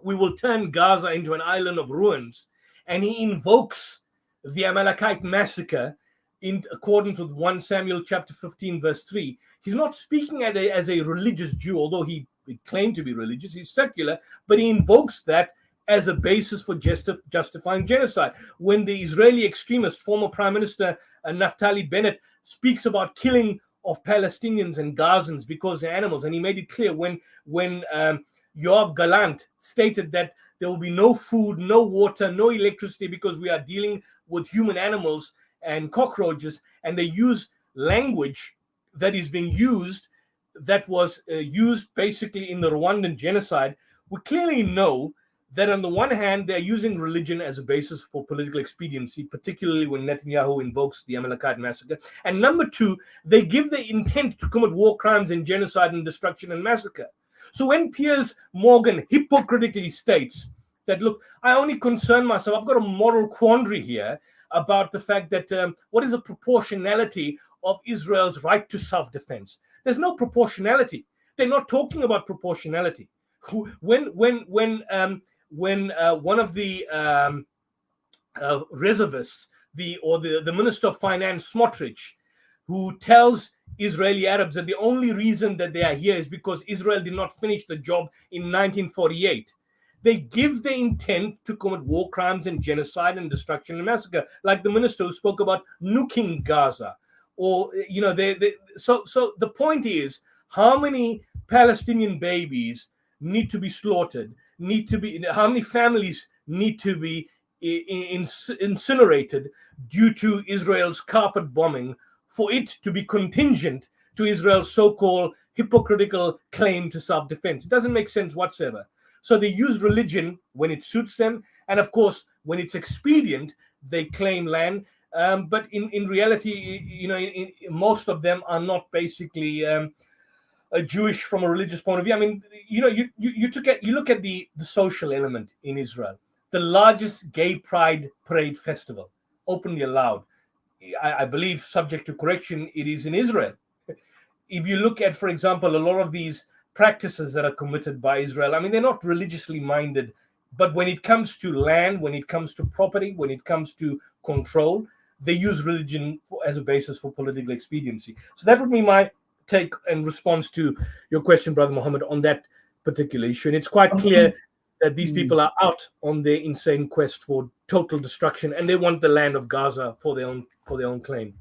we will turn Gaza into an island of ruins, and he invokes the Amalekite massacre in accordance with 1 Samuel chapter 15, verse 3, he's not speaking as a religious Jew, although he claimed to be religious. He's secular, but he invokes that as a basis for justifying genocide. When the Israeli extremist, former Prime Minister Naftali Bennett, speaks about killing of Palestinians and Gazans because they're animals, and he made it clear when Yoav Gallant stated that there will be no food, no water, no electricity because we are dealing with human animals and cockroaches, and they use language that is being used, that was used basically in the Rwandan genocide. We clearly know that on the one hand, they're using religion as a basis for political expediency, particularly when Netanyahu invokes the Amalekite massacre. And number two, they give the intent to commit war crimes and genocide and destruction and massacre. So when Piers Morgan hypocritically states that, look, I only concern myself, I've got a moral quandary here about the fact that what is the proportionality of Israel's right to self-defense? There's no proportionality. They're not talking about proportionality. When one of the reservists, the Minister of Finance, Smotrich, who tells Israeli Arabs that the only reason that they are here is because Israel did not finish the job in 1948. They give the intent to commit war crimes and genocide and destruction and massacre, like the minister who spoke about nuking Gaza. Or, so the point is, how many Palestinian babies need to be slaughtered, how many families need to be incinerated due to Israel's carpet bombing for it to be contingent to Israel's so-called hypocritical claim to self-defense. It doesn't make sense whatsoever. So they use religion when it suits them, and of course, when it's expedient, they claim land. But in reality, most of them are not basically Jewish from a religious point of view. I mean, you look at the social element in Israel. The largest gay pride parade festival, openly allowed. I believe, subject to correction, it is in Israel. If you look at, for example, a lot of these practices that are committed by Israel, I mean, they're not religiously minded, but when it comes to land, when it comes to property, when it comes to control, they use religion as a basis for political expediency. So that would be my take and response to your question, Brother Muhammad, on that particular issue. And it's quite clear that these people are out on their insane quest for total destruction, and they want the land of Gaza for their own claim.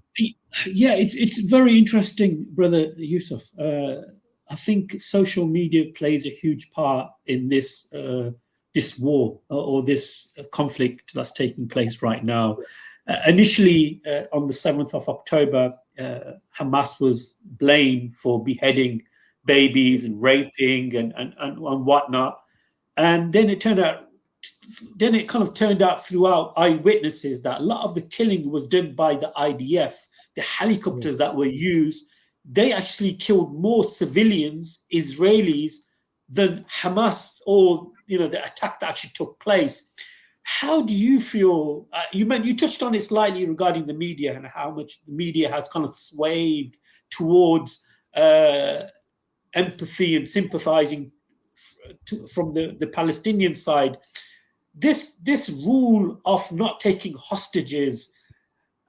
Yeah, it's very interesting, Brother Yusuf. I think social media plays a huge part in this war or this conflict that's taking place right now. Initially, on the 7th of October, Hamas was blamed for beheading babies and raping and whatnot. And then it kind of turned out throughout eyewitnesses that a lot of the killing was done by the IDF, the helicopters that were used. They actually killed more civilians, Israelis, than Hamas or the attack that actually took place. How do you feel? You touched on it slightly regarding the media and how much the media has kind of swayed towards empathy and sympathizing from the Palestinian side. This rule of not taking hostages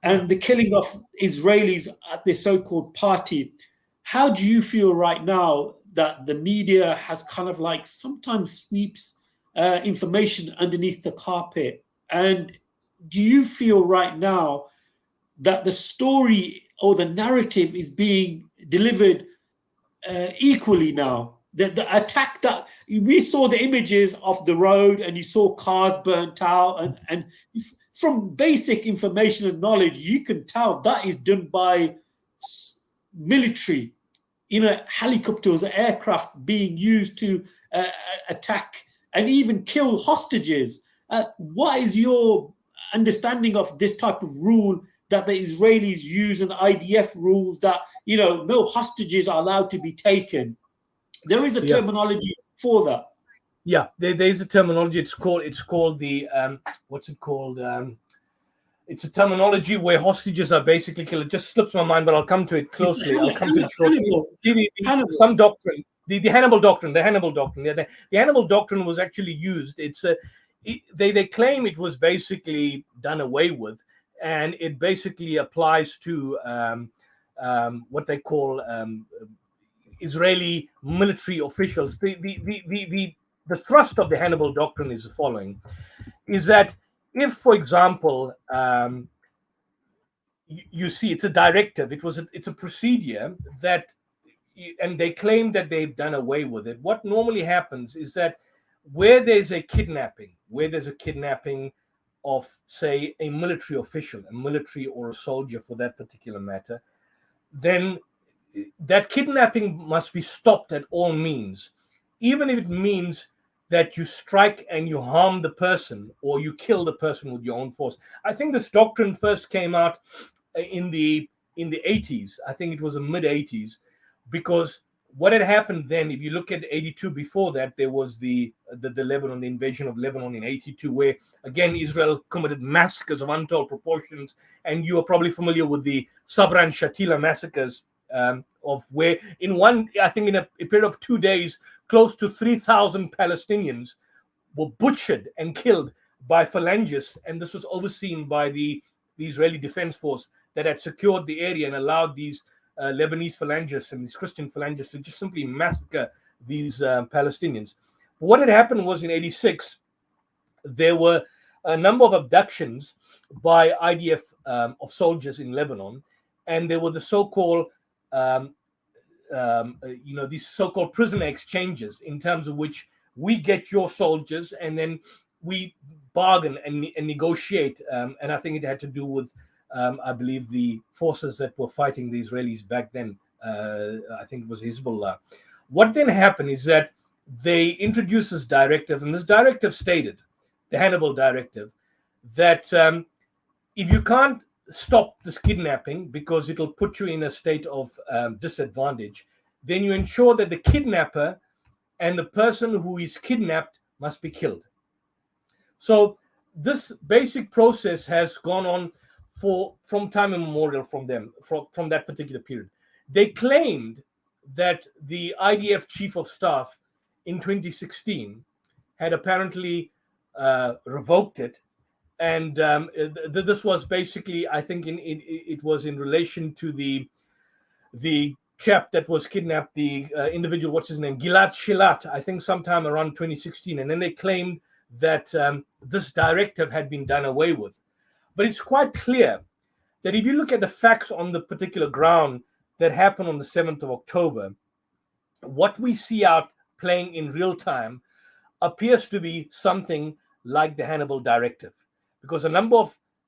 and the killing of Israelis at the so-called party, how do you feel right now that the media has kind of like sometimes sweeps information underneath the carpet? And do you feel right now that the story or the narrative is being delivered equally now? The attack that we saw, the images of the road, and you saw cars burnt out, and from basic information and knowledge, you can tell that is done by military, helicopters, aircraft being used to attack and even kill hostages. What is your understanding of this type of rule that the Israelis use and the IDF rules that no hostages are allowed to be taken? There is a terminology for that. Yeah, there is a terminology. It's called the what's it called? It's a terminology where hostages are basically killed. It just slips my mind, but I'll come to it closely. I'll come to it shortly. Some doctrine, the Hannibal doctrine, the Hannibal doctrine. The Hannibal doctrine was actually used. They claim it was basically done away with, and it basically applies to what they call Israeli military officials. The thrust of the Hannibal doctrine is the following: is that if, for example, you see it's a directive, it's a procedure that, and they claim that they've done away with it. What normally happens is that where there's a kidnapping of, say, a military official, a military or a soldier for that particular matter, then that kidnapping must be stopped at all means, even if it means that you strike and you harm the person or you kill the person with your own force. I think this doctrine first came out in the 80s. I think it was the mid 80s, because what had happened then, if you look at 82, before that, there was the Lebanon, the invasion of Lebanon in 82, where again Israel committed massacres of untold proportions, and you are probably familiar with the Sabra and Shatila massacres, of where in a period of 2 days, close to 3,000 Palestinians were butchered and killed by phalangists, and this was overseen by the Israeli Defense Force that had secured the area and allowed these Lebanese phalangists and these Christian phalangists to just simply massacre these Palestinians. What had happened was in 86, there were a number of abductions by IDF of soldiers in Lebanon, and there were the so-called these so-called prisoner exchanges, in terms of which we get your soldiers and then we bargain and negotiate. And I think it had to do with, I believe, the forces that were fighting the Israelis back then. I think it was Hezbollah. What then happened is that they introduced this directive, and this directive stated, the Hannibal Directive, that if you can't stop this kidnapping because it'll put you in a state of disadvantage, then you ensure that the kidnapper and the person who is kidnapped must be killed. So this basic process has gone on from time immemorial from that particular period. They claimed that the IDF chief of staff in 2016 had apparently revoked it, and this was basically, I think, it was in relation to the chap that was kidnapped, the individual, what's his name, Gilad Shalit, I think sometime around 2016, and then they claimed that this directive had been done away with. But it's quite clear that if you look at the facts on the particular ground that happened on the 7th of October, what we see out playing in real time appears to be something like the Hannibal Directive, because a number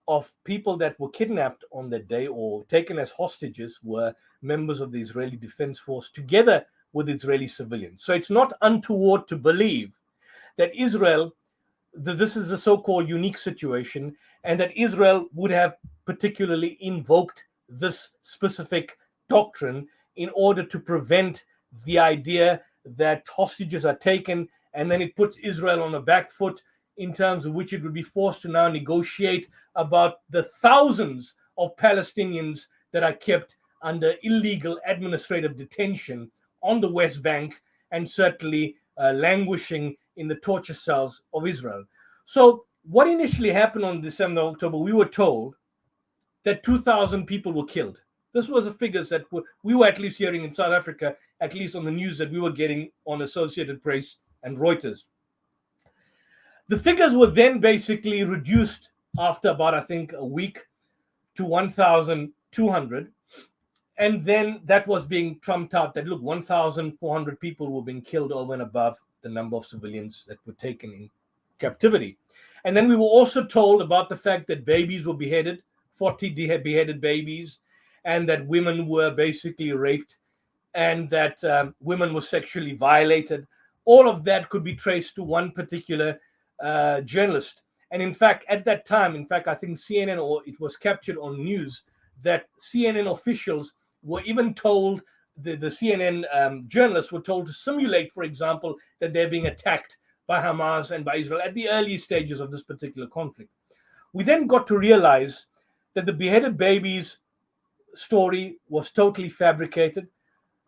of people that were kidnapped on that day or taken as hostages were members of the Israeli Defense Force together with Israeli civilians. So it's not untoward to believe that Israel, this is a so-called unique situation, and that Israel would have particularly invoked this specific doctrine in order to prevent the idea that hostages are taken, and then it puts Israel on a back foot in terms of which it would be forced to now negotiate about the thousands of Palestinians that are kept under illegal administrative detention on the West Bank and certainly languishing in the torture cells of Israel. So what initially happened on December, October, we were told that 2,000 people were killed. This was the figures that we were at least hearing in South Africa, at least on the news that we were getting on Associated Press and Reuters. The figures were then basically reduced after about, I think, a week to 1,200. And then that was being trumped out that, look, 1,400 people were being killed over and above the number of civilians that were taken in captivity. And then we were also told about the fact that babies were beheaded, 40 beheaded babies, and that women were basically raped, and that women were sexually violated. All of that could be traced to one particular journalist. And in fact, at that time, I think CNN, or it was captured on news, that CNN officials were even told, the CNN journalists were told to simulate, for example, that they're being attacked by Hamas and by Israel at the early stages of this particular conflict. We then got to realize that the beheaded babies story was totally fabricated.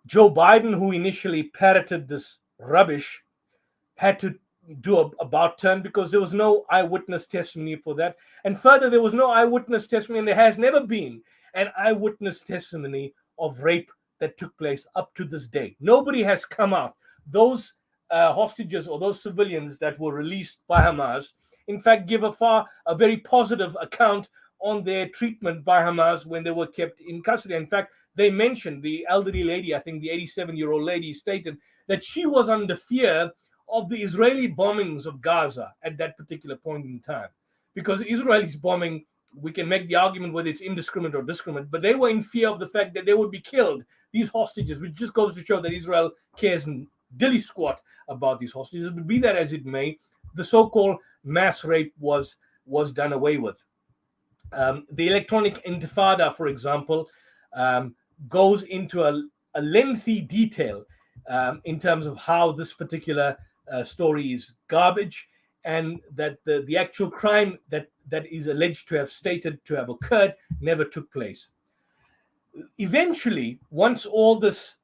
Joe Biden, who initially parroted this rubbish, had to do a about turn because there was no eyewitness testimony for that. And further, there was no eyewitness testimony, and there has never been an eyewitness testimony of rape that took place up to this day. Nobody has come out. Those hostages or those civilians that were released by Hamas, in fact, give a very positive account on their treatment by Hamas when they were kept in custody. In fact, they mentioned, the elderly lady, I think the 87-year-old lady, stated that she was under fear of the Israeli bombings of Gaza at that particular point in time. Because Israel's bombing, we can make the argument whether it's indiscriminate or discriminate, but they were in fear of the fact that they would be killed, these hostages, which just goes to show that Israel cares dilly squat about these hostages. But be that as it may, the so-called mass rape was done away with. The electronic intifada, for example, goes into a lengthy detail in terms of how this particular story is garbage, and that the actual crime that is alleged to have stated to have occurred never took place. Eventually, once all this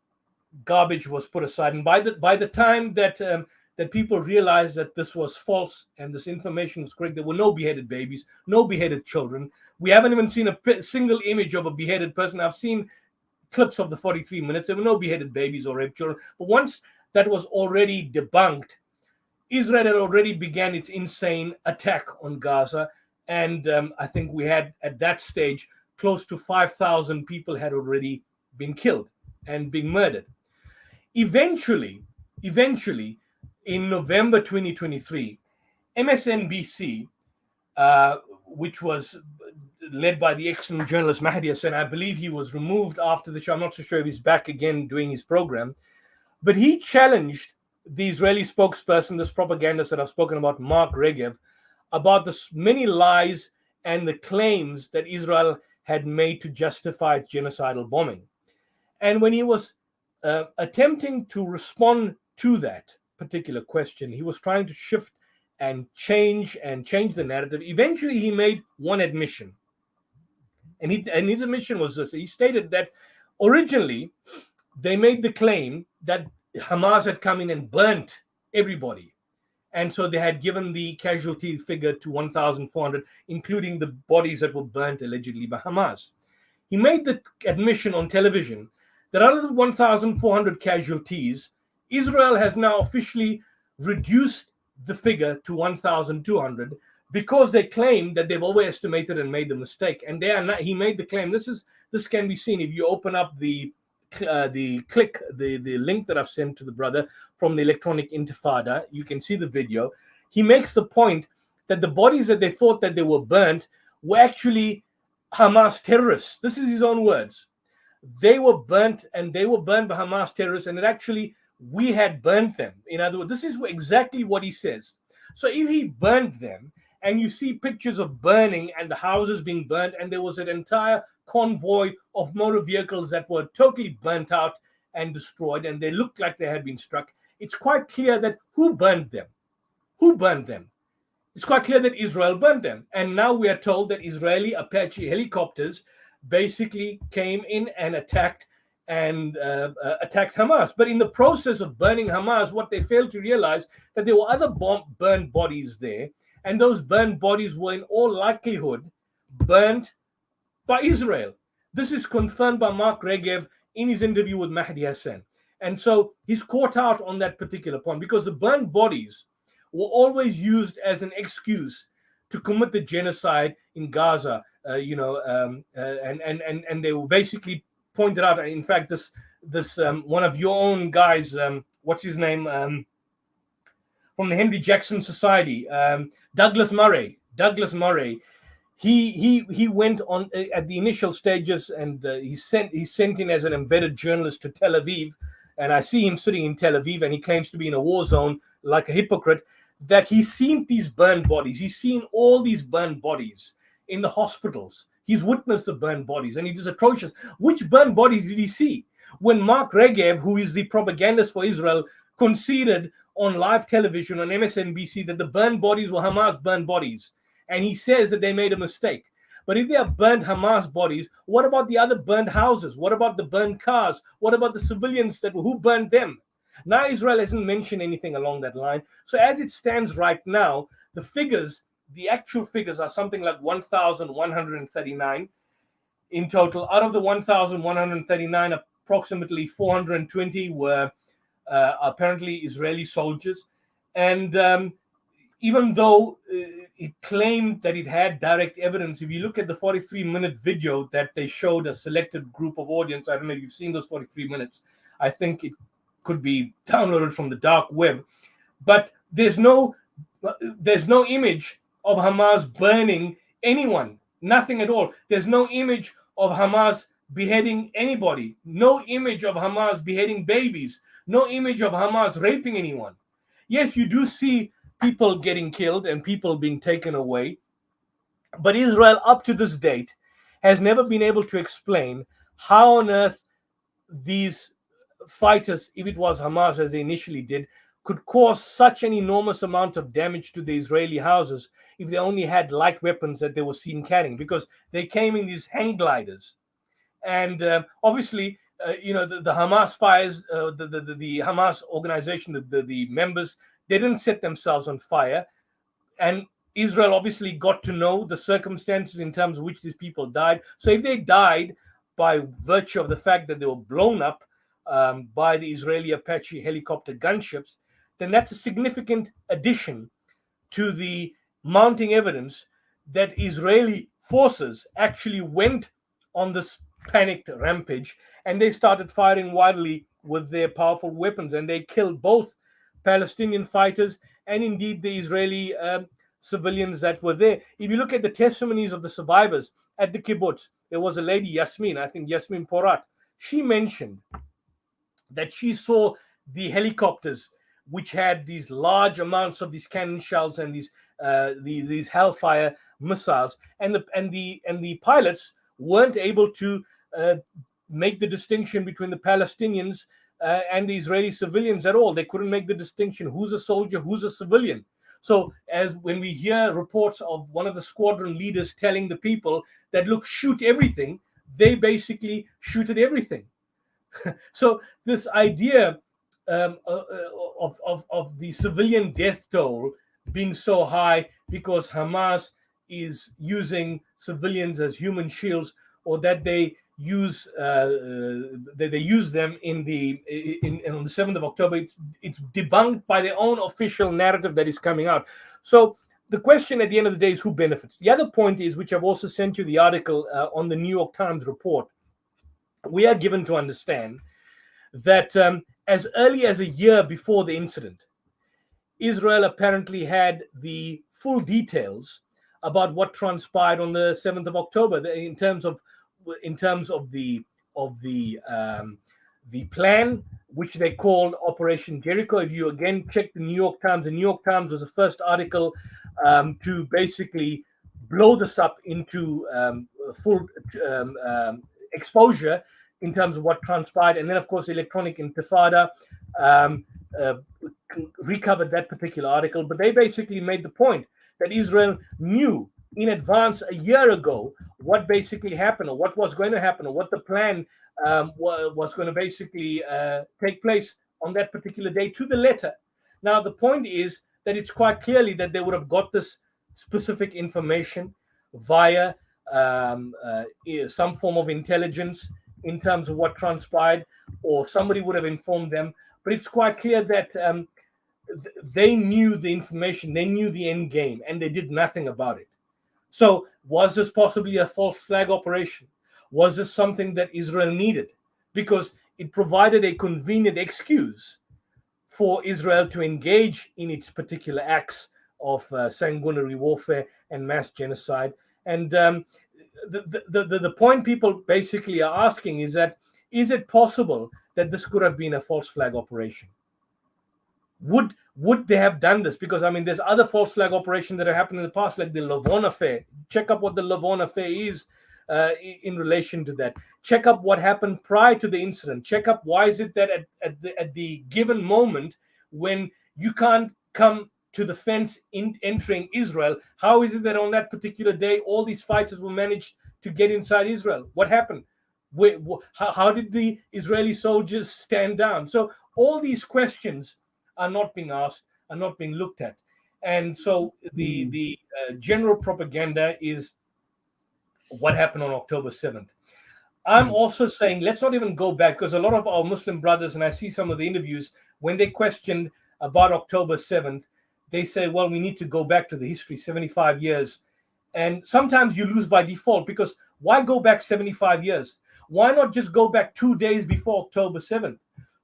garbage was put aside, and by the time that people realized that this was false and this information was correct, there were no beheaded babies, no beheaded children. We haven't even seen a single image of a beheaded person. I've seen clips of the 43 minutes. There were no beheaded babies or raped children. But once that was already debunked, Israel had already began its insane attack on Gaza. And I think we had, at that stage, close to 5,000 people had already been killed and being murdered. Eventually, in November 2023, MSNBC, which was led by the excellent journalist Mahdi Hassan, I believe he was removed after the show. I'm not so sure if he's back again doing his program, but he challenged the Israeli spokesperson, this propagandist that I've spoken about, Mark Regev, about the many lies and the claims that Israel had made to justify its genocidal bombing. And when he was attempting to respond to that particular question, he was trying to shift and change the narrative. Eventually, he made one admission. And his admission was this. He stated that originally, they made the claim that Hamas had come in and burnt everybody. And so they had given the casualty figure to 1,400, including the bodies that were burnt allegedly by Hamas. He made the admission on television that out of the 1,400 casualties, Israel has now officially reduced the figure to 1,200 because they claim that they've overestimated and made the mistake. And they are not, he made the claim. This can be seen if you open up the link that I've sent to the brother from the Electronic Intifada. You can see the video. He makes the point that the bodies that they thought that they were burnt were actually Hamas terrorists. This is his own words. They were burnt, and they were burnt by Hamas terrorists, and it actually, we had burnt them. In other words, this is exactly what he says. So if he burnt them, and you see pictures of burning and the houses being burnt, and there was an entire convoy of motor vehicles that were totally burnt out and destroyed, and they looked like they had been struck, it's quite clear that who burned them? Who burned them? It's quite clear that Israel burned them. And now we are told that Israeli Apache helicopters basically came in and attacked Hamas. But in the process of burning Hamas, what they failed to realize that there were other burned bodies there, and those burned bodies were in all likelihood burnt by Israel. This is confirmed by Mark Regev in his interview with Mahdi Hassan. And so he's caught out on that particular point, because the burned bodies were always used as an excuse to commit the genocide in Gaza, and they were basically pointed out. In fact, this one of your own guys, what's his name, from the Henry Jackson Society, Douglas Murray. He went on at the initial stages, and he's sent in as an embedded journalist to Tel Aviv, and I see him sitting in Tel Aviv, and he claims to be in a war zone like a hypocrite, that he's seen these burned bodies. He's seen all these burned bodies in the hospitals. He's witnessed the burned bodies, and it is atrocious. Which burned bodies did he see? When Mark Regev, who is the propagandist for Israel, conceded on live television on MSNBC that the burned bodies were Hamas burned bodies, and he says that they made a mistake. But if they are burned Hamas bodies, what about the other burned houses? What about the burned cars? What about the civilians who burned them? Now Israel hasn't mentioned anything along that line. So as it stands right now, the actual figures are something like 1,139 in total. Out of the 1,139, approximately 420 were apparently Israeli soldiers. And even though it claimed that it had direct evidence, if you look at the 43-minute video that they showed a selected group of audience, I don't know if you've seen those 43 minutes, I think it could be downloaded from the dark web, but there's no image of Hamas burning anyone, nothing at all. There's no image of Hamas beheading anybody, no image of Hamas beheading babies, no image of Hamas raping anyone. Yes, you do see people getting killed and people being taken away, but Israel up to this date has never been able to explain how on earth these fighters, if it was Hamas as they initially did, could cause such an enormous amount of damage to the Israeli houses if they only had light weapons that they were seen carrying, because they came in these hang gliders. And obviously, the Hamas fires, the Hamas organization, the members, they didn't set themselves on fire. And Israel obviously got to know the circumstances in terms of which these people died. So if they died by virtue of the fact that they were blown up by the Israeli Apache helicopter gunships, then that's a significant addition to the mounting evidence that Israeli forces actually went on this panicked rampage, and they started firing wildly with their powerful weapons, and they killed both Palestinian fighters and indeed the Israeli civilians that were there. If you look at the testimonies of the survivors at the kibbutz, there was a lady, Yasmin, I think Yasmin Porat. She mentioned that she saw the helicopters which had these large amounts of these cannon shells and these Hellfire missiles, and the pilots weren't able to make the distinction between the Palestinians and the Israeli civilians at all. They couldn't make the distinction who's a soldier, who's a civilian. So as when we hear reports of one of the squadron leaders telling the people that, look, shoot everything, they basically shoot at everything. So this idea of the civilian death toll being so high because Hamas is using civilians as human shields, or that they use them on the 7th of October, it's debunked by their own official narrative that is coming out. So the question at the end of the day is who benefits. The other point is, which I've also sent you the article on the New York Times report, we are given to understand that as early as a year before the incident, Israel apparently had the full details about what transpired on the 7th of October in terms of the plan, which they called Operation Jericho. If you again check the New York Times was the first article to basically blow this up into full exposure in terms of what transpired. And then, of course, Electronic Intifada recovered that particular article. But they basically made the point that Israel knew in advance a year ago what basically happened, or what was going to happen, or what the plan was going to basically take place on that particular day to the letter. Now, the point is that it's quite clearly that they would have got this specific information via some form of intelligence in terms of what transpired, or somebody would have informed them. But it's quite clear that they knew the information, they knew the end game, and they did nothing about it. So was this possibly a false flag operation? Was this something that Israel needed? Because it provided a convenient excuse for Israel to engage in its particular acts of sanguinary warfare and mass genocide. And the point people basically are asking is that, is it possible that this could have been a false flag operation? Would they have done this? Because, I mean, there's other false flag operations that have happened in the past, like the Lavon affair. Check up what the Lavon affair is in relation to that. Check up what happened prior to the incident. Check up why is it that at the given moment when you can't come to the fence entering Israel, how is it that on that particular day all these fighters were managed to get inside Israel? What happened? How did the Israeli soldiers stand down? So all these questions are not being asked, are not being looked at. And so the general propaganda is what happened on October 7th. I'm also saying, let's not even go back, because a lot of our Muslim brothers, and I see some of the interviews, when they questioned about October 7th, they say, well, we need to go back to the history, 75 years. And sometimes you lose by default, because why go back 75 years? Why not just go back 2 days before October 7th?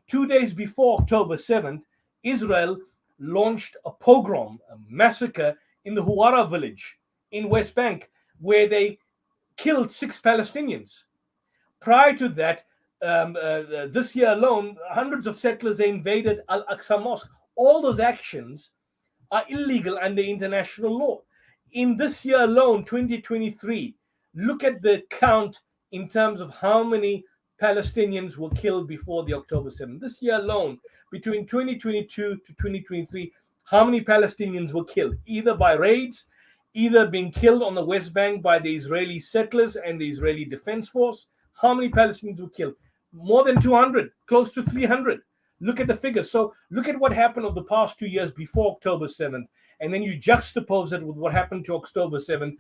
2 days before October 7th, Israel launched a pogrom, a massacre in the Huwara village in West Bank, where they killed 6 Palestinians. Prior to that, this year alone, hundreds of settlers, they invaded Al-Aqsa Mosque. All those actions are illegal under international law. In this year alone, 2023, look at the count in terms of how many Palestinians were killed before the October 7th. This year alone, between 2022 to 2023, how many Palestinians were killed, either by raids, either being killed on the West Bank by the Israeli settlers and the Israeli Defense Force? How many Palestinians were killed? More than 200, close to 300. Look at the figures. So look at what happened over the past 2 years before October 7th, and then you juxtapose it with what happened to October 7th.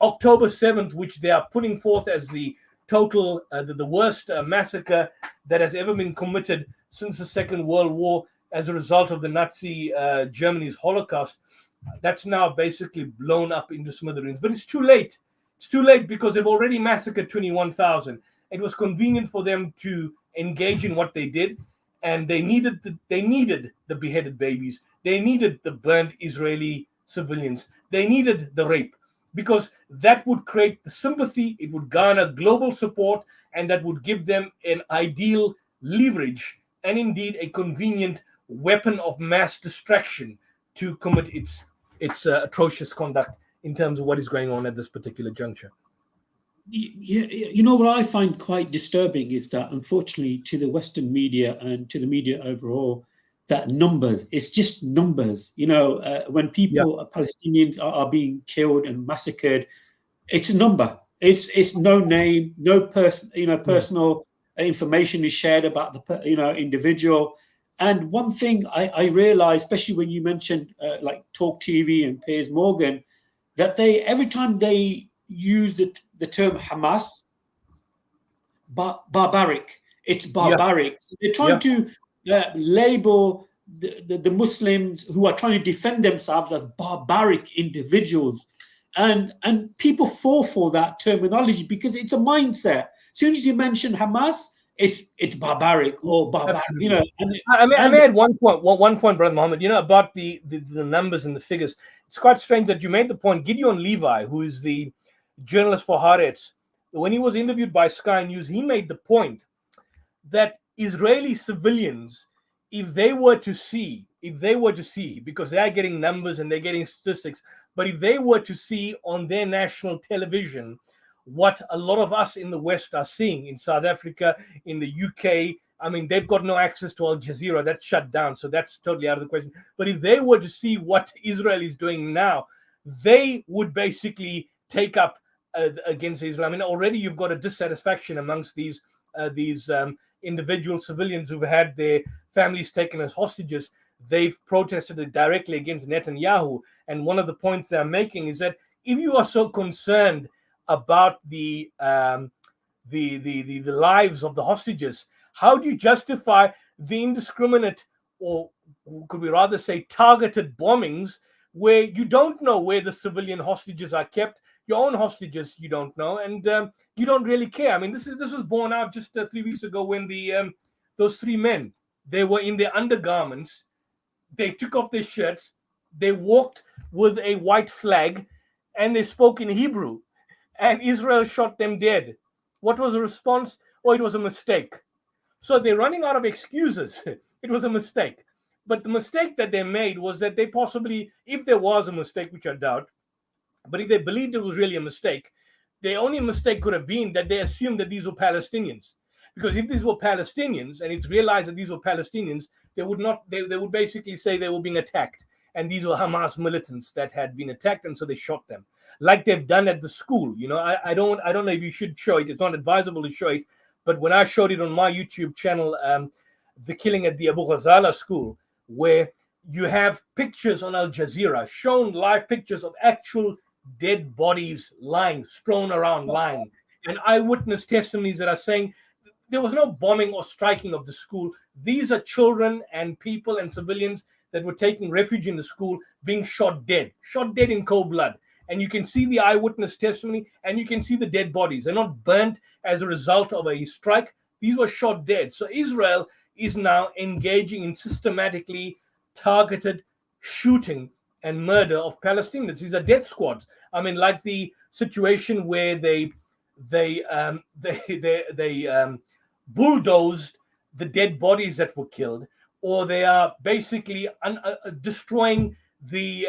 October 7th, which they are putting forth as the total, the worst massacre that has ever been committed since the Second World War as a result of the Nazi Germany's Holocaust. That's now basically blown up into smithereens. But it's too late. It's too late because they've already massacred 21,000. It was convenient for them to engage in what they did, and they needed the beheaded babies, they needed the burnt Israeli civilians, they needed the rape, because that would create the sympathy, it would garner global support, and that would give them an ideal leverage and indeed a convenient weapon of mass distraction to commit its atrocious conduct in terms of what is going on at this particular juncture. Yeah, you know what I find quite disturbing is that, unfortunately, to the Western media and to the media overall, that numbers, it's just numbers. When people, Palestinians are being killed and massacred, it's a number. It's no name, no person, personal information is shared about the individual. And one thing I realized, especially when you mentioned like Talk TV and Piers Morgan, that every time they use the term Hamas, barbaric. It's barbaric. So they're trying to label the Muslims who are trying to defend themselves as barbaric individuals. And people fall for that terminology because it's a mindset. As soon as you mention Hamas, it's barbaric or barbaric. I made one point, Brother Muhammad, about the numbers and the figures. It's quite strange that you made the point. Gideon Levi, who is the journalist for Haaretz, when he was interviewed by Sky News, he made the point that Israeli civilians, if they were to see, because they are getting numbers and they're getting statistics, but if they were to see on their national television what a lot of us in the West are seeing in South Africa, in the UK, I mean, they've got no access to Al Jazeera, that's shut down, so that's totally out of the question. But if they were to see what Israel is doing now, they would basically take up against Israel. I mean, already you've got a dissatisfaction amongst these individual civilians who've had their families taken as hostages. They've protested it directly against Netanyahu. And one of the points they're making is that if you are so concerned about the lives of the hostages, how do you justify the indiscriminate, or could we rather say targeted bombings, where you don't know where the civilian hostages are kept? Your own hostages you don't know, and you don't really care. I mean, this was borne out just 3 weeks ago when those three men, they were in their undergarments, they took off their shirts, they walked with a white flag, and they spoke in Hebrew, and Israel shot them dead. What was the response? Oh, it was a mistake. So they're running out of excuses. It was a mistake. But the mistake that they made was that they possibly, if there was a mistake, which I doubt, but if they believed it was really a mistake, the only mistake could have been that they assumed that these were Palestinians. Because if these were Palestinians, and it's realized that these were Palestinians, they would basically say they were being attacked. And these were Hamas militants that had been attacked, and so they shot them. Like they've done at the school. I don't know if you should show it. It's not advisable to show it. But when I showed it on my YouTube channel, the killing at the Abu Ghazala school, where you have pictures on Al Jazeera, shown live pictures of actual dead bodies strewn around, and eyewitness testimonies that are saying there was no bombing or striking of the school. These are children and people and civilians that were taking refuge in the school being shot dead in cold blood. And you can see the eyewitness testimony, and you can see the dead bodies. They're not burnt as a result of a strike. These were shot dead. So Israel is now engaging in systematically targeted shooting and murder of Palestinians. These are death squads. I mean, like the situation where they bulldozed the dead bodies that were killed, or they are basically destroying the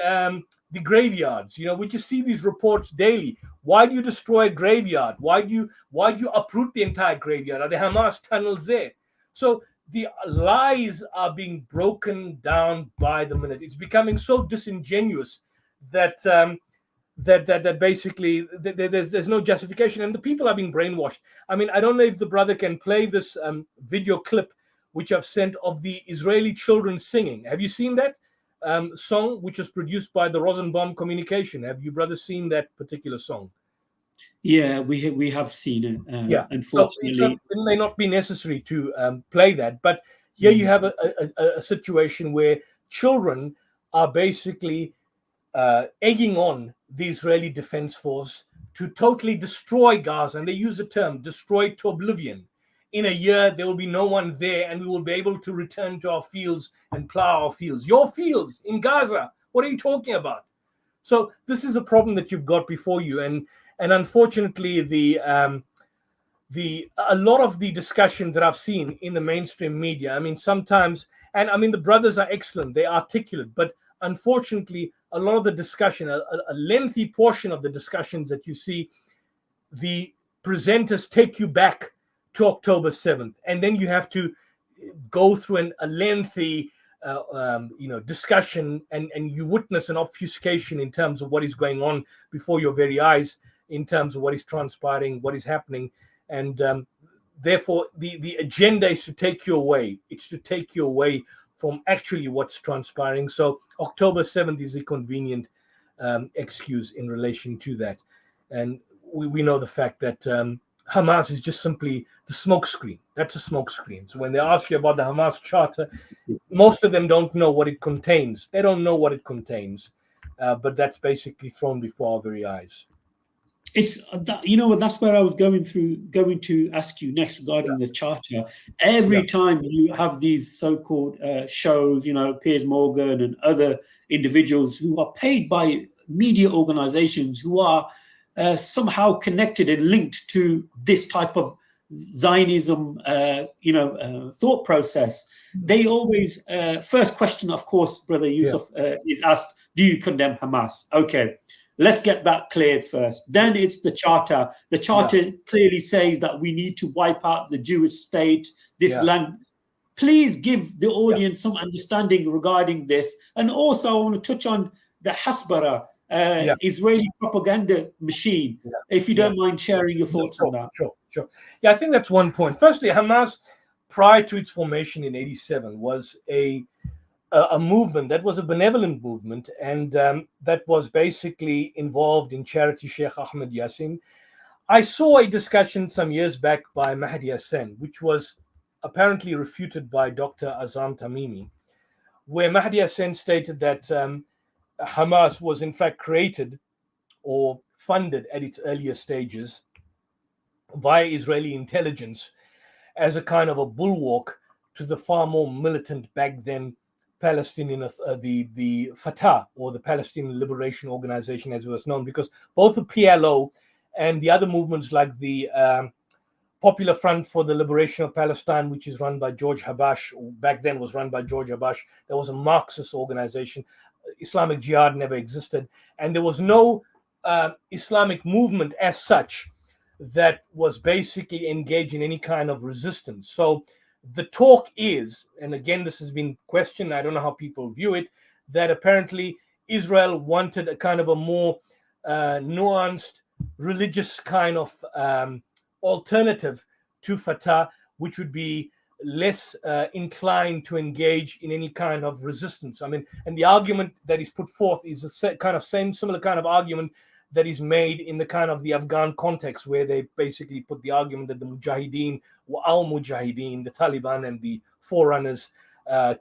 graveyards. We just see these reports daily. Why do you destroy a graveyard? Why do you uproot the entire graveyard? Are there Hamas tunnels there? So the lies are being broken down by the minute. It's becoming so disingenuous that that basically there's no justification, and the people are being brainwashed. I mean, I don't know if the brother can play this video clip which I've sent of the Israeli children singing. Have you seen that song, which was produced by the Rosenbaum Communication? Have you brothers seen that particular song? Yeah, we have seen it. Yeah, unfortunately, so it may not be necessary to play that, but here you have a situation where children are basically egging on the Israeli Defense Force to totally destroy Gaza, and they use the term "destroy to oblivion." in a year there will be no one there and we will be able to return to our fields and plow our fields. Your fields in Gaza, what are you talking about? So this is a problem that you've got before you, and unfortunately a lot of the discussions that I've seen in the mainstream media, I mean, sometimes, and I mean, the brothers are excellent, they're articulate, but unfortunately, a lot of the discussion, a lengthy portion of the discussions that you see, the presenters take you back to October 7th, and then you have to go through a lengthy discussion, and you witness an obfuscation in terms of what is going on before your very eyes, in terms of what is transpiring, what is happening. And therefore, the agenda is to take you away. It's to take you away from actually what's transpiring. So October 7th is a convenient excuse in relation to that. And we know the fact that Hamas is just simply the smokescreen. That's a smokescreen. So when they ask you about the Hamas charter, most of them don't know what it contains. They don't know what it contains, but that's basically thrown before our very eyes. It's that, you know what, that's where I was going to ask you next regarding the charter. Every time you have these so-called shows, you know, Piers Morgan and other individuals who are paid by media organizations who are somehow connected and linked to this type of Zionism, thought process, they always first question, of course, Brother Yusuf, is asked, do you condemn Hamas? Okay. Let's get that cleared first. Then it's the charter. The charter clearly says that we need to wipe out the Jewish state, this land. Please give the audience some understanding regarding this. And also, I want to touch on the Hasbara, Israeli propaganda machine, if you don't mind sharing your thoughts on that. Sure. Yeah, I think that's one point. Firstly, Hamas, prior to its formation in 1987, was a movement that was a benevolent movement, and that was basically involved in charity Sheikh Ahmed Yassin. I saw a discussion some years back by Mahdi Hassan, which was apparently refuted by Dr. Azam Tamimi, where Mahdi Hassan stated that Hamas was in fact created or funded at its earlier stages via Israeli intelligence as a kind of a bulwark to the far more militant back then Palestinian, the Fatah, or the Palestinian Liberation Organization, as it was known, because both the PLO and the other movements like the Popular Front for the Liberation of Palestine, which is run by George Habash, back then was run by George Habash. There was a Marxist organization. Islamic Jihad never existed. And there was no Islamic movement as such that was basically engaged in any kind of resistance. So the talk is, and again, this has been questioned, I don't know how people view it, that apparently Israel wanted a kind of a more nuanced, religious kind of alternative to Fatah, which would be less inclined to engage in any kind of resistance. I mean, and the argument that is put forth is a kind of similar kind of argument that is made in the kind of the Afghan context, where they basically put the argument that the Mujahideen, or al-Mujahideen, the Taliban and the forerunners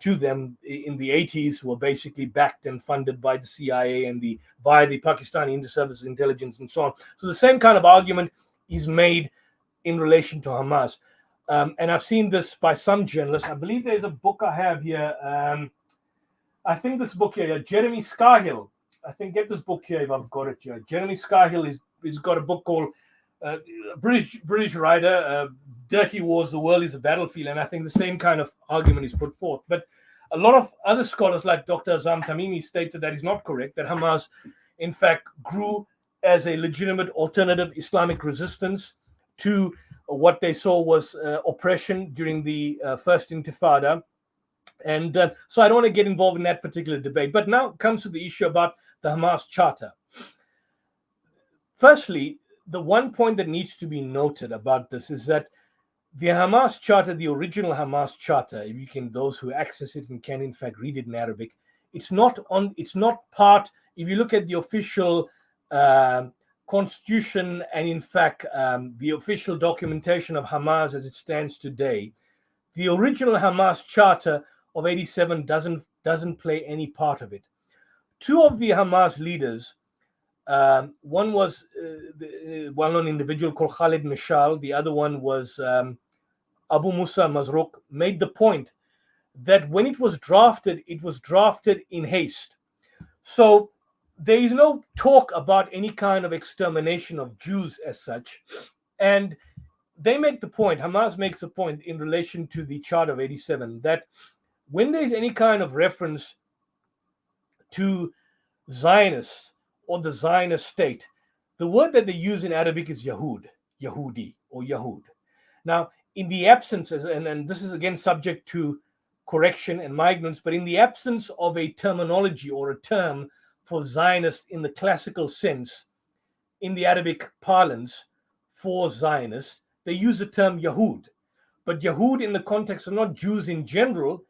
to them in the 80s, were basically backed and funded by the CIA and via the Pakistani Inter-Services Intelligence and so on. So the same kind of argument is made in relation to Hamas. And I've seen this by some journalists. I believe there's a book I have here. I think this book here, Jeremy Scahill. I think get this book here if I've got it here. Jeremy Scahill he's got a book called British writer, Dirty Wars, The World is a Battlefield. And I think the same kind of argument is put forth. But a lot of other scholars like Dr. Azam Tamimi stated that is not correct, that Hamas, in fact, grew as a legitimate alternative Islamic resistance to what they saw was oppression during the First Intifada. And so I don't want to get involved in that particular debate. But now it comes to the issue about the Hamas Charter. Firstly, the one point that needs to be noted about this is that the Hamas Charter, the original Hamas Charter, if you can, those who access it and can in fact read it in Arabic, it's not part, if you look at the official constitution and in fact the official documentation of Hamas as it stands today, the original Hamas Charter of 87 doesn't play any part of it. Two of the Hamas leaders, one was a well-known individual called Khalid Mishal, the other one was Abu Musa Mazruk, made the point that when it was drafted in haste. So there is no talk about any kind of extermination of Jews as such. And they make the point, Hamas makes the point in relation to the Charter of 87, that when there's any kind of reference to Zionists or the Zionist state, the word that they use in Arabic is Yahud, Yahudi, or Yahud. Now, in the absence, and this is again subject to correction and my ignorance, but in the absence of a terminology or a term for Zionist in the classical sense, in the Arabic parlance for Zionists, they use the term Yahud. But Yahud in the context of not Jews in general,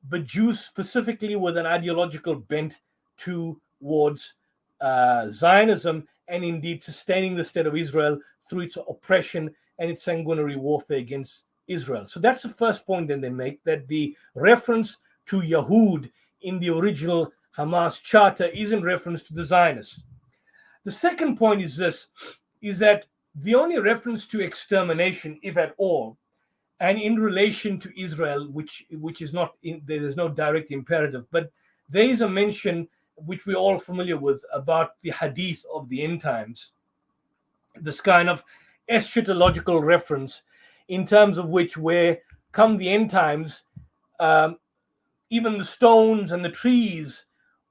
but Jews specifically with an ideological bent towards Zionism and indeed sustaining the state of Israel through its oppression and its sanguinary warfare against Israel. So that's the first point that they make, that the reference to Yahud in the original Hamas charter is in reference to the Zionists. The second point is this, is that the only reference to extermination, if at all, and in relation to Israel, which is not, there is no direct imperative, but there is a mention which we're all familiar with about the hadith of the end times, this kind of eschatological reference in terms of which, where come the end times, even the stones and the trees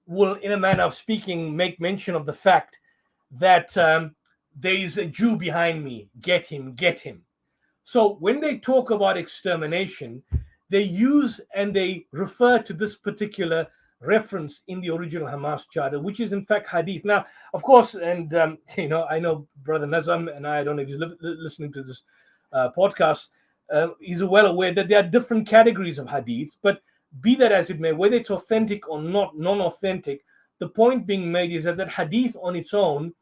will, in a manner of speaking, make mention of the fact that there is a Jew behind me, get him, get him. So when they talk about extermination, they use and they refer to this particular reference in the original Hamas charter, which is in fact hadith. Now, of course, and I know Brother Nazam, and I don't know if he's listening to this podcast, he's well aware that there are different categories of hadith, but be that as it may, whether it's authentic or not non-authentic, the point being made is that hadith on its own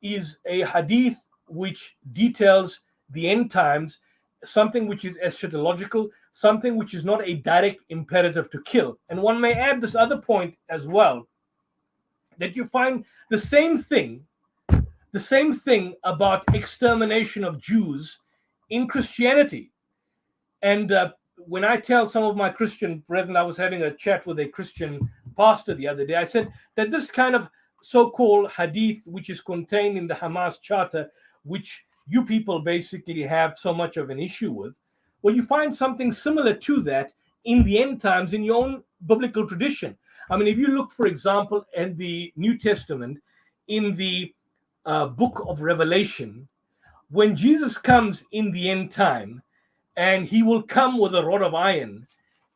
is a hadith which details the end times, something which is eschatological, something which is not a direct imperative to kill. And one may add this other point as well, that you find the same thing about extermination of Jews in Christianity. And when I tell some of my Christian brethren, I was having a chat with a Christian pastor the other day, I said that this kind of so-called hadith, which is contained in the Hamas charter, which you people basically have so much of an issue with, well, you find something similar to that in the end times in your own biblical tradition. I mean, if you look, for example, in the New Testament, in the book of Revelation, when Jesus comes in the end time, and he will come with a rod of iron,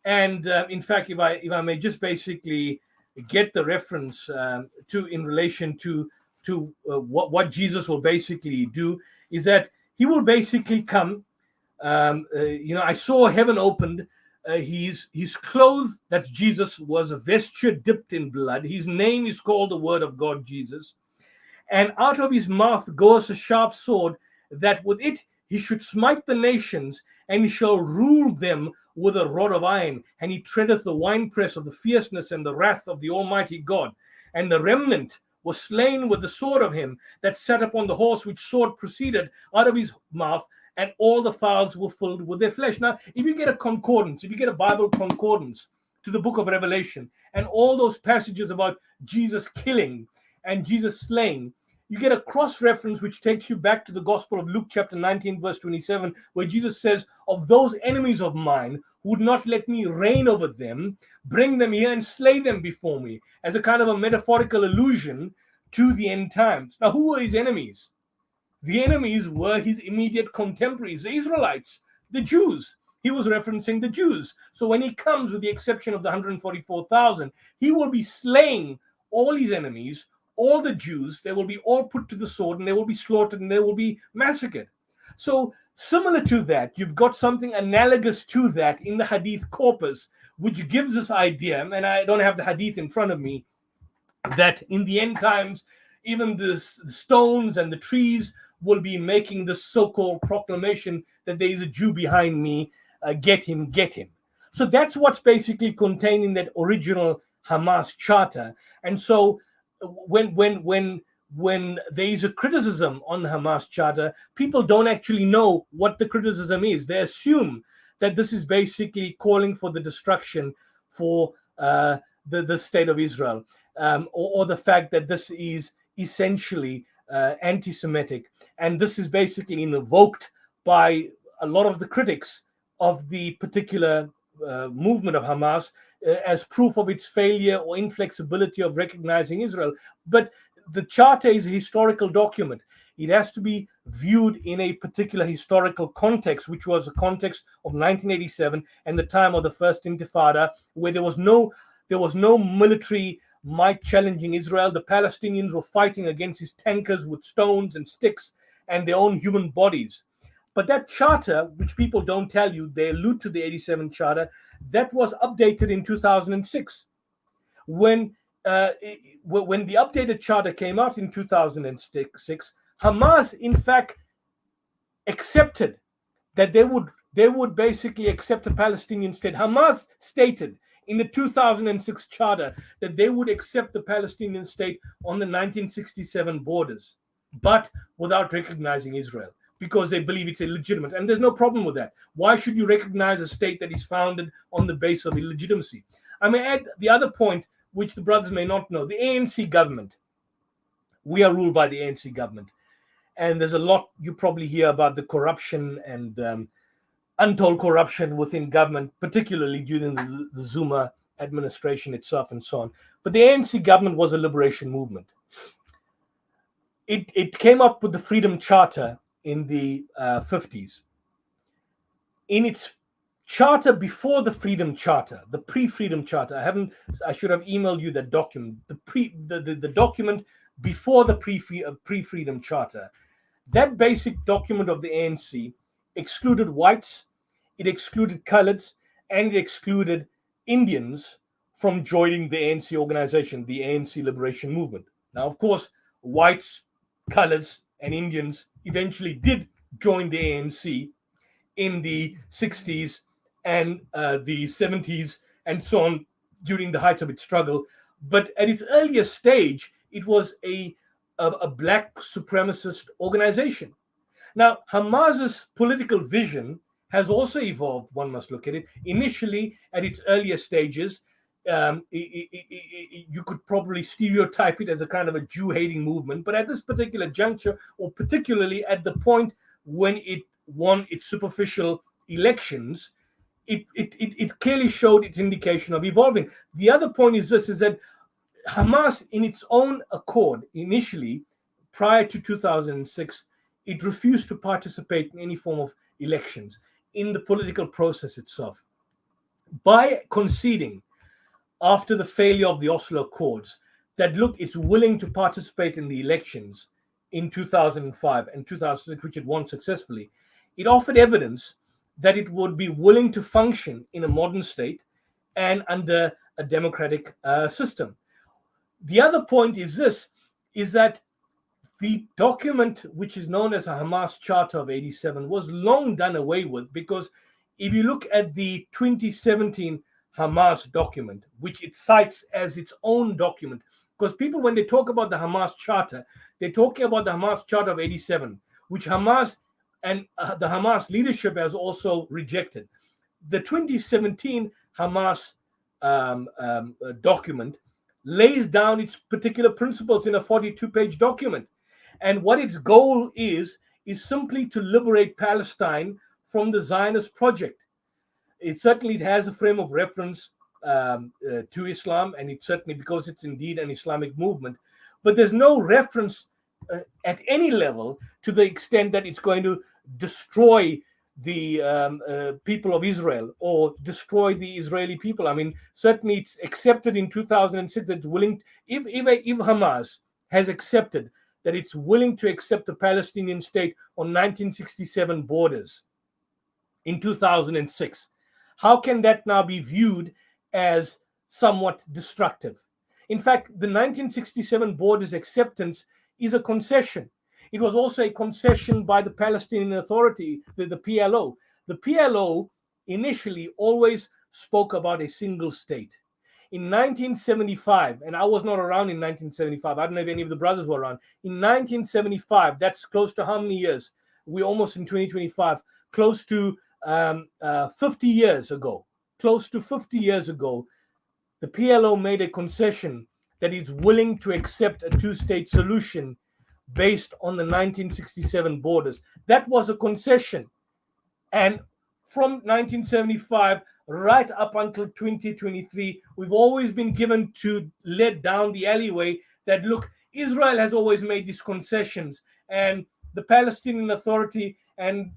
and in fact, if I may just basically get the reference to in relation to what Jesus will basically do, is that he will basically come. I saw heaven opened. His clothes, that's Jesus, was a vesture dipped in blood. His name is called the Word of God, Jesus. And out of his mouth goes a sharp sword, that with it he should smite the nations, and he shall rule them with a rod of iron. And he treadeth the winepress of the fierceness and the wrath of the Almighty God. And the remnant was slain with the sword of him that sat upon the horse, which sword proceeded out of his mouth, and all the fowls were filled with their flesh. Now, if you get a concordance, if you get a Bible concordance to the book of Revelation, and all those passages about Jesus killing and Jesus slaying, you get a cross-reference which takes you back to the Gospel of Luke chapter 19, verse 27, where Jesus says, of those enemies of mine who would not let me reign over them, bring them here and slay them before me, as a kind of a metaphorical allusion to the end times. Now, who were his enemies? The enemies were his immediate contemporaries, the Israelites, the Jews. He was referencing the Jews. So when he comes, with the exception of the 144,000, he will be slaying all his enemies, all the Jews. They will be all put to the sword, and they will be slaughtered, and they will be massacred. So similar to that, you've got something analogous to that in the Hadith corpus, which gives this idea, and I don't have the Hadith in front of me, that in the end times, even the stones and the trees will be making this so-called proclamation that there is a Jew behind me, get him, get him. So that's what's basically contained in that original Hamas charter. And so when there is a criticism on the Hamas charter, people don't actually know what the criticism is. They assume that this is basically calling for the destruction for the state of Israel, or the fact that this is essentially anti-Semitic. And this is basically invoked by a lot of the critics of the particular movement of Hamas as proof of its failure or inflexibility of recognizing Israel. But the charter is a historical document. It has to be viewed in a particular historical context, which was the context of 1987 and the time of the First Intifada, where there was no military might challenging Israel. The Palestinians were fighting against his tankers with stones and sticks and their own human bodies. But that charter, which people don't tell you, they allude to the 87 charter, that was updated in 2006. When the updated charter came out in 2006, Hamas, in fact, accepted that they would basically accept a Palestinian state. Hamas stated in the 2006 charter that they would accept the Palestinian state on the 1967 borders, but without recognizing Israel, because they believe it's illegitimate. And there's no problem with that. Why should you recognize a state that is founded on the base of illegitimacy? I may add the other point, which the brothers may not know. The ANC government, we are ruled by the ANC government. And there's a lot you probably hear about the corruption and untold corruption within government, particularly during the Zuma administration itself and so on. But the ANC government was a liberation movement. It came up with the Freedom Charter in the 50s. In its charter before the Freedom Charter, the pre-Freedom Charter, I should have emailed you that document, the document before the pre-Freedom Charter. That basic document of the ANC excluded whites, it excluded coloreds, and it excluded Indians from joining the ANC organization, the ANC Liberation Movement. Now, of course, whites, coloreds, and Indians eventually did join the ANC in the 60s and the 70s and so on during the height of its struggle. But at its earliest stage, it was a black supremacist organization. Now, Hamas's political vision has also evolved, one must look at it. Initially, at its earlier stages, you could probably stereotype it as a kind of a Jew-hating movement. But at this particular juncture, or particularly at the point when it won its superficial elections, it clearly showed its indication of evolving. The other point is this, is that Hamas, in its own accord, initially, prior to 2006, it refused to participate in any form of elections in the political process itself. By conceding, after the failure of the Oslo Accords, that look, it's willing to participate in the elections in 2005 and 2006, which it won successfully, it offered evidence that it would be willing to function in a modern state and under a democratic system. The other point is this, is that the document, which is known as a Hamas Charter of 87, was long done away with, because if you look at the 2017 Hamas document, which it cites as its own document, because people, when they talk about the Hamas Charter, they're talking about the Hamas Charter of 87, which Hamas and the Hamas leadership has also rejected. The 2017 Hamas document lays down its particular principles in a 42-page document. And what its goal is simply to liberate Palestine from the Zionist project. It certainly has a frame of reference to Islam, and it certainly, because it's indeed an Islamic movement, but there's no reference at any level to the extent that it's going to destroy the people of Israel or destroy the Israeli people. I mean, certainly it's accepted in 2006 that it's willing, if Hamas has accepted that it's willing to accept a Palestinian state on 1967 borders in 2006, how can that now be viewed as somewhat destructive? In fact, the 1967 borders acceptance is a concession. It was also a concession by the Palestinian Authority, the PLO. The PLO initially always spoke about a single state. In 1975, and I was not around in 1975, I don't know if any of the brothers were around. In 1975, that's close to how many years? We're almost in 2025, close to 50 years ago, close to 50 years ago, the PLO made a concession that it's willing to accept a two-state solution based on the 1967 borders. That was a concession. And from 1975 right up until 2023, we've always been given to let down the alleyway that, look, Israel has always made these concessions and the Palestinian Authority and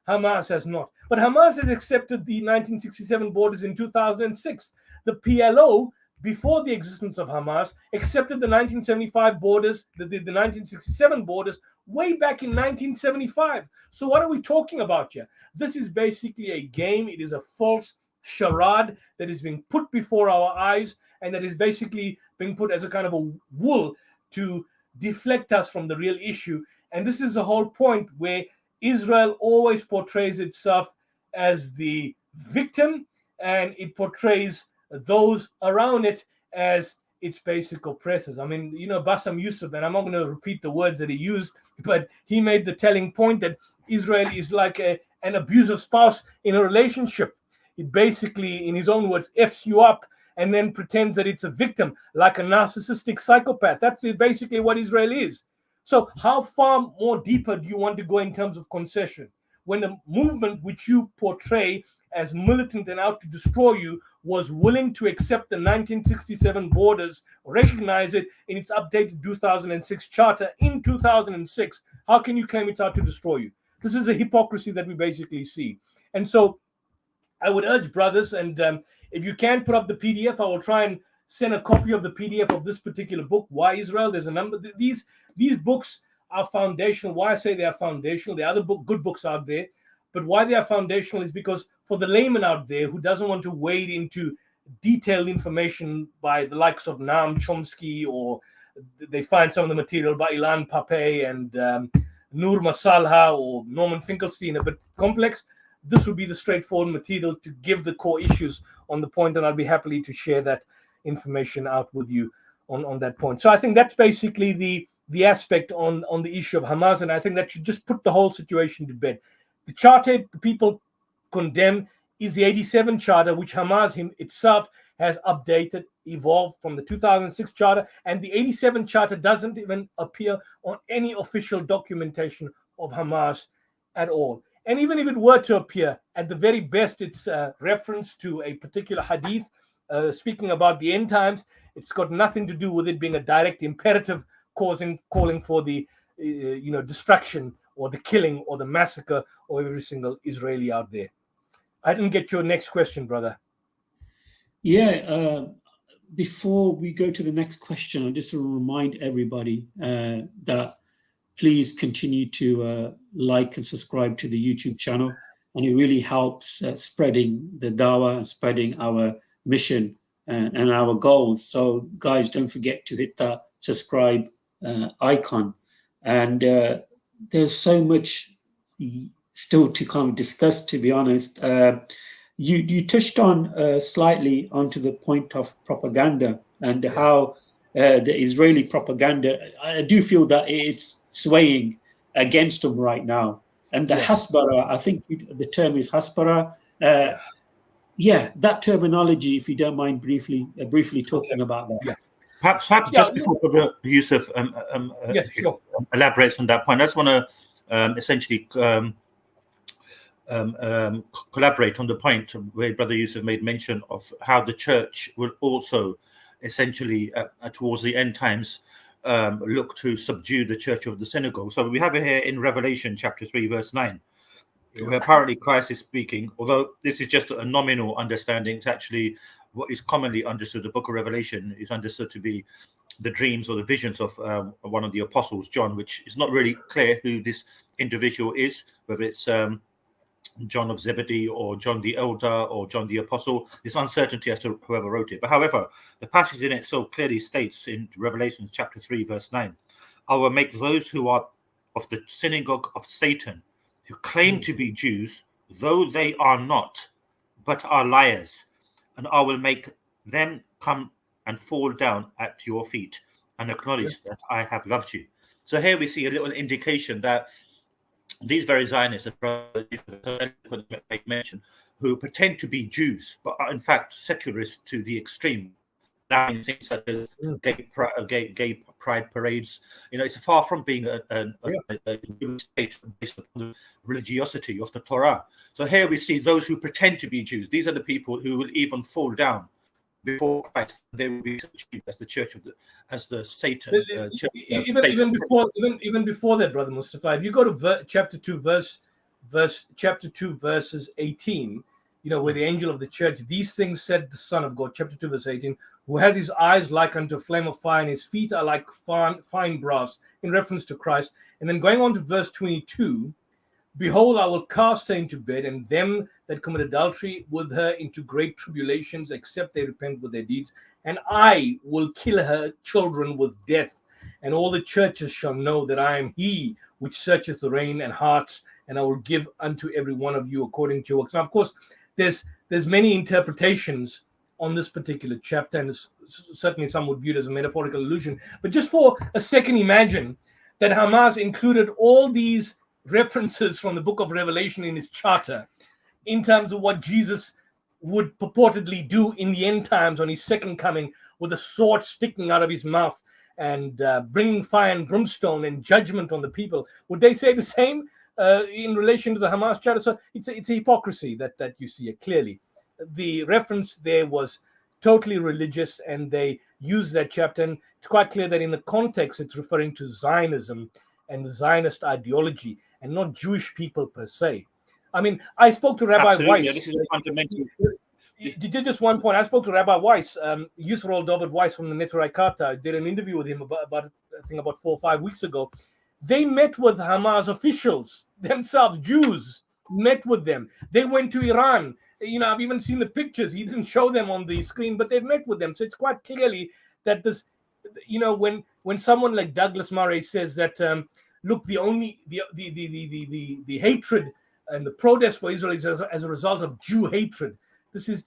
Hamas has not. But Hamas has accepted the 1967 borders in 2006. The PLO, before the existence of Hamas, accepted the 1975 borders, the 1967 borders, way back in 1975. So what are we talking about here? This is basically a game. It is a false charade that is being put before our eyes, and that is basically being put as a kind of a wool to deflect us from the real issue. And this is the whole point, where Israel always portrays itself as the victim, and it portrays those around it as its basic oppressors. I mean, Bassam Yusuf, and I'm not going to repeat the words that he used, but he made the telling point that Israel is like an abusive spouse in a relationship. It basically, in his own words, F's you up and then pretends that it's a victim, like a narcissistic psychopath. That's basically what Israel is. So how far more deeper do you want to go in terms of concession? When the movement which you portray as militant and out to destroy you was willing to accept the 1967 borders, recognize it in its updated 2006 charter in 2006, how can you claim it's out to destroy you? This is a hypocrisy that we basically see. And so I would urge brothers, and if you can put up the PDF, I will try and send a copy of the PDF of this particular book, Why Israel. There's a number. These books are foundational. Why I say they are foundational, there are other good books out there, but why they are foundational is because for the layman out there who doesn't want to wade into detailed information by the likes of Noam Chomsky, or they find some of the material by Ilan Pape and Noor Masalha or Norman Finkelstein a bit complex, this would be the straightforward material to give the core issues on the point, and I'll be happy to share that information out with you on that point. So I think that's basically the aspect on the issue of Hamas, and I think that should just put the whole situation to bed. The charter people condemn is the 87 charter, which Hamas itself has updated, evolved from the 2006 charter, and the 87 charter doesn't even appear on any official documentation of Hamas at all. And even if it were to appear, at the very best, it's a reference to a particular hadith speaking about the end times. It's got nothing to do with it being a direct imperative calling for the destruction or the killing or the massacre of every single Israeli out there. I didn't get your next question, brother. Yeah, before we go to the next question, I just want to remind everybody that please continue to like and subscribe to the YouTube channel, and it really helps spreading the dawah and spreading our mission and our goals. So guys, don't forget to hit that subscribe icon. And there's so much still to come discuss, to be honest. You touched on slightly onto the point of propaganda and how the Israeli propaganda, I do feel that it's swaying against them right now. And the Hasbara, I think the term is Hasbara. That terminology, if you don't mind briefly talking about that. Yeah. Perhaps just before Brother Yusuf elaborates on that point, I just want to essentially collaborate on the point where Brother Yusuf made mention of how the church will also essentially towards the end times look to subdue the church of the synagogue. So we have it here in Revelation chapter 3 verse 9, where apparently Christ is speaking, although this is just a nominal understanding. It's actually what is commonly understood. The book of Revelation is understood to be the dreams or the visions of one of the apostles, John, which is not really clear who this individual is, whether it's John of Zebedee or John the Elder or John the Apostle. There's uncertainty as to whoever wrote it. But however, the passage in it so clearly states in Revelation chapter 3 verse 9, I will make those who are of the synagogue of Satan, who claim to be Jews, though they are not, but are liars, and I will make them come and fall down at your feet and acknowledge that I have loved you. So here we see a little indication that these very Zionists, mentioned, who pretend to be Jews, but are in fact secularists to the extreme, allowing things such as gay pride parades. It's far from being a Jewish state based on the religiosity of the Torah. So here we see those who pretend to be Jews. These are the people who will even fall down before Christ. They will be as the church of as the Satan. Even before that, Brother Mustafa, if you go to chapter 2, verses 18, where the angel of the church, these things said the Son of God, chapter 2, verse 18, who had his eyes like unto a flame of fire, and his feet are like fine brass, in reference to Christ. And then going on to verse 22, behold, I will cast her into bed, and them that commit adultery with her into great tribulations, except they repent with their deeds. And I will kill her children with death. And all the churches shall know that I am he which searcheth the rein and hearts, and I will give unto every one of you according to your works. Now, of course, there's many interpretations on this particular chapter, and certainly some would view it as a metaphorical allusion. But just for a second, imagine that Hamas included all these references from the book of Revelation in his charter in terms of what Jesus would purportedly do in the end times on his second coming, with a sword sticking out of his mouth and bringing fire and brimstone and judgment on the people. Would they say the same in relation to the Hamas charter? So it's a hypocrisy that you see clearly. The reference there was totally religious, and they used that chapter, and it's quite clear that in the context it's referring to Zionism and the Zionist ideology, and not Jewish people per se. I mean, I spoke to Rabbi Weiss. Yeah, this is a fundamental. Just one point. I spoke to Rabbi Weiss, Yisrael David Weiss from the Netzorah Karta. I did an interview with him about 4 or 5 weeks ago. They met with Hamas officials themselves, Jews, met with them. They went to Iran. I've even seen the pictures. He didn't show them on the screen, but they've met with them. So it's quite clearly that this, when someone like Douglas Murray says that, look, the hatred and the protest for Israel is as a result of Jew hatred. This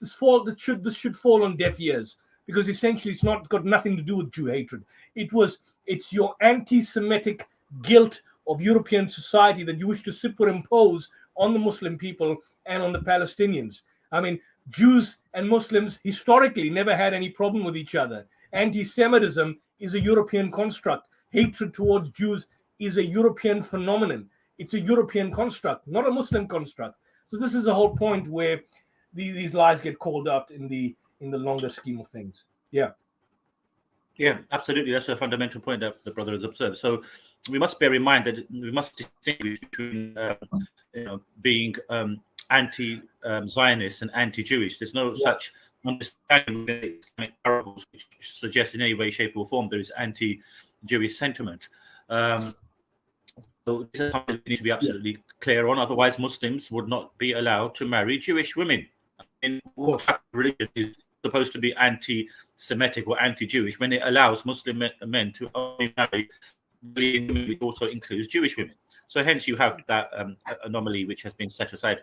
should fall on deaf ears, because essentially it's not got nothing to do with Jew hatred. It's your anti-Semitic guilt of European society that you wish to superimpose on the Muslim people and on the Palestinians. I mean, Jews and Muslims historically never had any problem with each other. Anti-Semitism is a European construct. Hatred towards Jews is a European phenomenon. It's a European construct, not a Muslim construct. So this is a whole point where these lies get called out in the longer scheme of things. Yeah. Yeah, absolutely. That's a fundamental point that the brother has observed. So we must bear in mind that we must distinguish between being anti-Zionist and anti-Jewish. There's no such understanding within Islamic parables which suggests in any way, shape, or form there is anti-Jewish sentiment. So this is something we need to be absolutely clear on. Otherwise, Muslims would not be allowed to marry Jewish women. In what type of religion is supposed to be anti-Semitic or anti-Jewish when it allows Muslim men to only marry women, which also includes Jewish women? So hence you have that anomaly which has been set aside.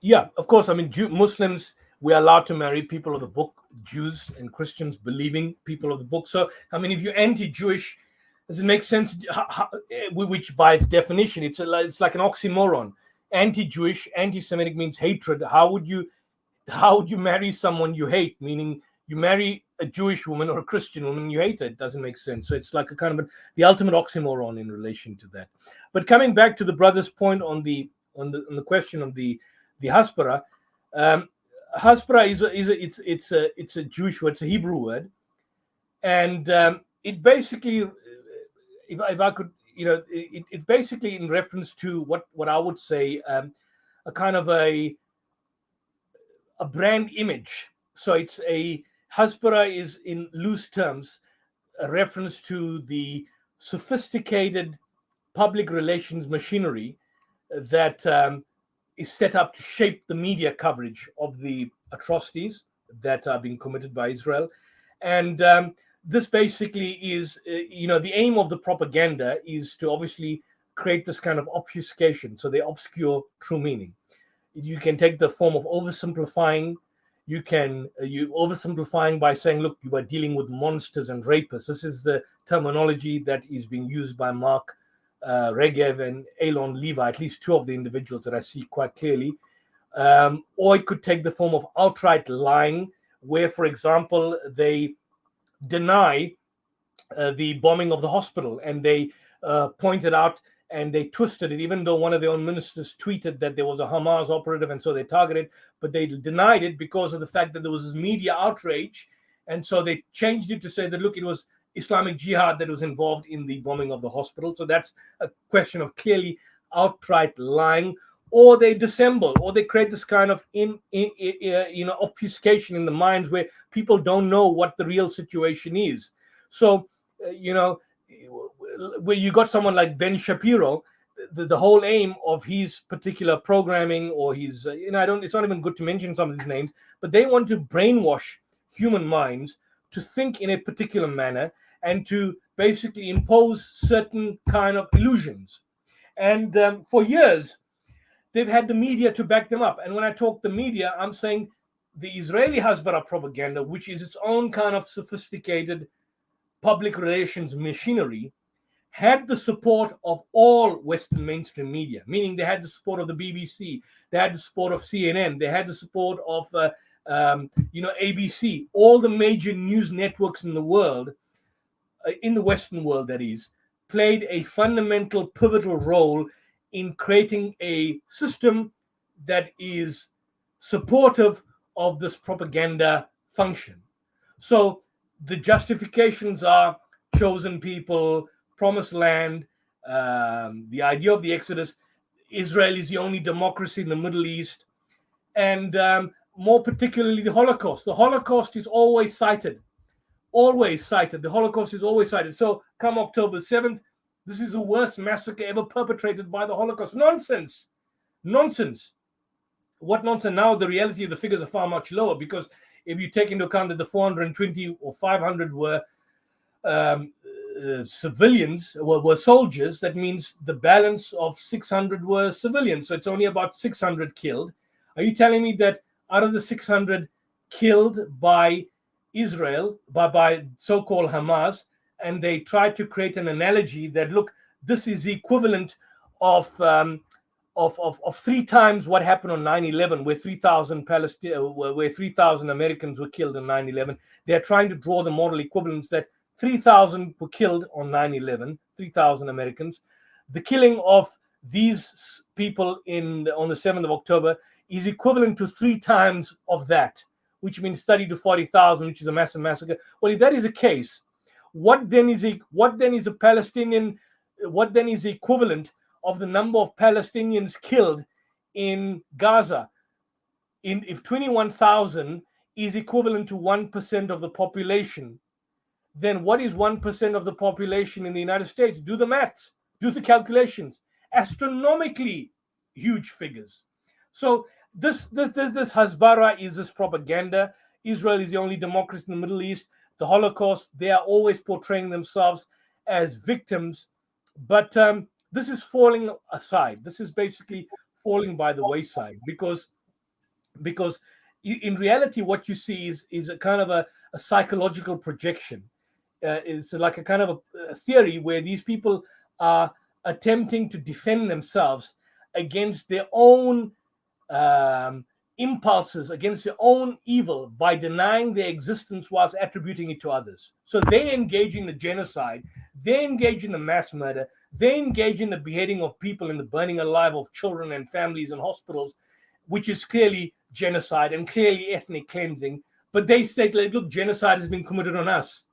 Yeah, of course. I mean, Muslims, we are allowed to marry people of the book, Jews and Christians believing people of the book. So, I mean, if you're anti-Jewish, does it make sense? Which by its definition, it's like an oxymoron. Anti-Jewish, anti-Semitic means hatred. How would you marry someone you hate? Meaning you marry a Jewish woman or a Christian woman, you hate her. It doesn't make sense. So it's like a kind of the ultimate oxymoron in relation to that. But coming back to the brother's point on the question of the Hasbara, Hasbara is a Jewish word. It's a Hebrew word, and it basically, if I could, it basically in reference to what I would say a kind of a brand image. So it's Hasbara is in loose terms a reference to the sophisticated public relations machinery that is set up to shape the media coverage of the atrocities that are being committed by Israel. And this basically is, the aim of the propaganda is to obviously create this kind of obfuscation. So they obscure true meaning. You can take the form of oversimplifying. You oversimplifying by saying, look, you are dealing with monsters and rapists. This is the terminology that is being used by Mark Regev and Elon Levi, at least two of the individuals that I see quite clearly. Or it could take the form of outright lying, where, for example, they deny the bombing of the hospital, and they pointed out and they twisted it, even though one of their own ministers tweeted that there was a Hamas operative and so they targeted, but they denied it because of the fact that there was this media outrage. And so they changed it to say that, look, it was Islamic Jihad that was involved in the bombing of the hospital. So that's a question of clearly outright lying. Or they dissemble, or they create this kind of obfuscation in the minds where people don't know what the real situation is. So, where you got someone like Ben Shapiro, the whole aim of his particular programming, or his, it's not even good to mention some of these names, but they want to brainwash human minds to think in a particular manner and to basically impose certain kind of illusions. And for years, they've had the media to back them up. And when I talk the media, I'm saying the Israeli Hasbara propaganda, which is its own kind of sophisticated public relations machinery, had the support of all Western mainstream media, meaning they had the support of the BBC, they had the support of CNN, they had the support of ABC, all the major news networks in the world, in the Western world that is, played a fundamental, pivotal role in creating a system that is supportive of this propaganda function. So the justifications are chosen people, promised land, the idea of the Exodus. Israel is the only democracy in the Middle East, and more particularly the Holocaust. The Holocaust is always cited. Always cited. The Holocaust is always cited. So come October 7th, this is the worst massacre ever perpetrated by the Holocaust. Nonsense. Nonsense. What nonsense? Now the reality of the figures are far much lower, because if you take into account that the 420 or 500 were civilians, were soldiers, that means the balance of 600 were civilians. So it's only about 600 killed. Are you telling me that out of the 600 killed by Israel, by so-called Hamas, and they tried to create an analogy that, look, this is the equivalent of 3 times what happened on 9/11, where 3,000 where 3,000 Americans were killed on 9/11. They are trying to draw the model equivalence that 3,000 were killed on 9/11, 3,000 Americans. The killing of these people on the 7th of October is equivalent to 3 times of that, which means 30 to 40,000, which is a massive massacre. Well, if that is the case, what then is the equivalent of the number of Palestinians killed in Gaza? If 21,000 is equivalent to 1% of the population, then what is 1% of the population in the United States? Do the maths, do the calculations. Astronomically huge figures. So this Hasbara is this propaganda. Israel is the only democracy in the Middle East. The Holocaust, they are always portraying themselves as victims, but this is falling aside. This is basically falling by the wayside, because in reality, what you see is a kind of a psychological projection. It's like a kind of a theory where these people are attempting to defend themselves against their own impulses, against their own evil, by denying their existence whilst attributing it to others. So they engage in the genocide, they engage in the mass murder, they engage in the beheading of people and the burning alive of children and families and hospitals, which is clearly genocide and clearly ethnic cleansing. But they state, like, look, genocide has been committed on us.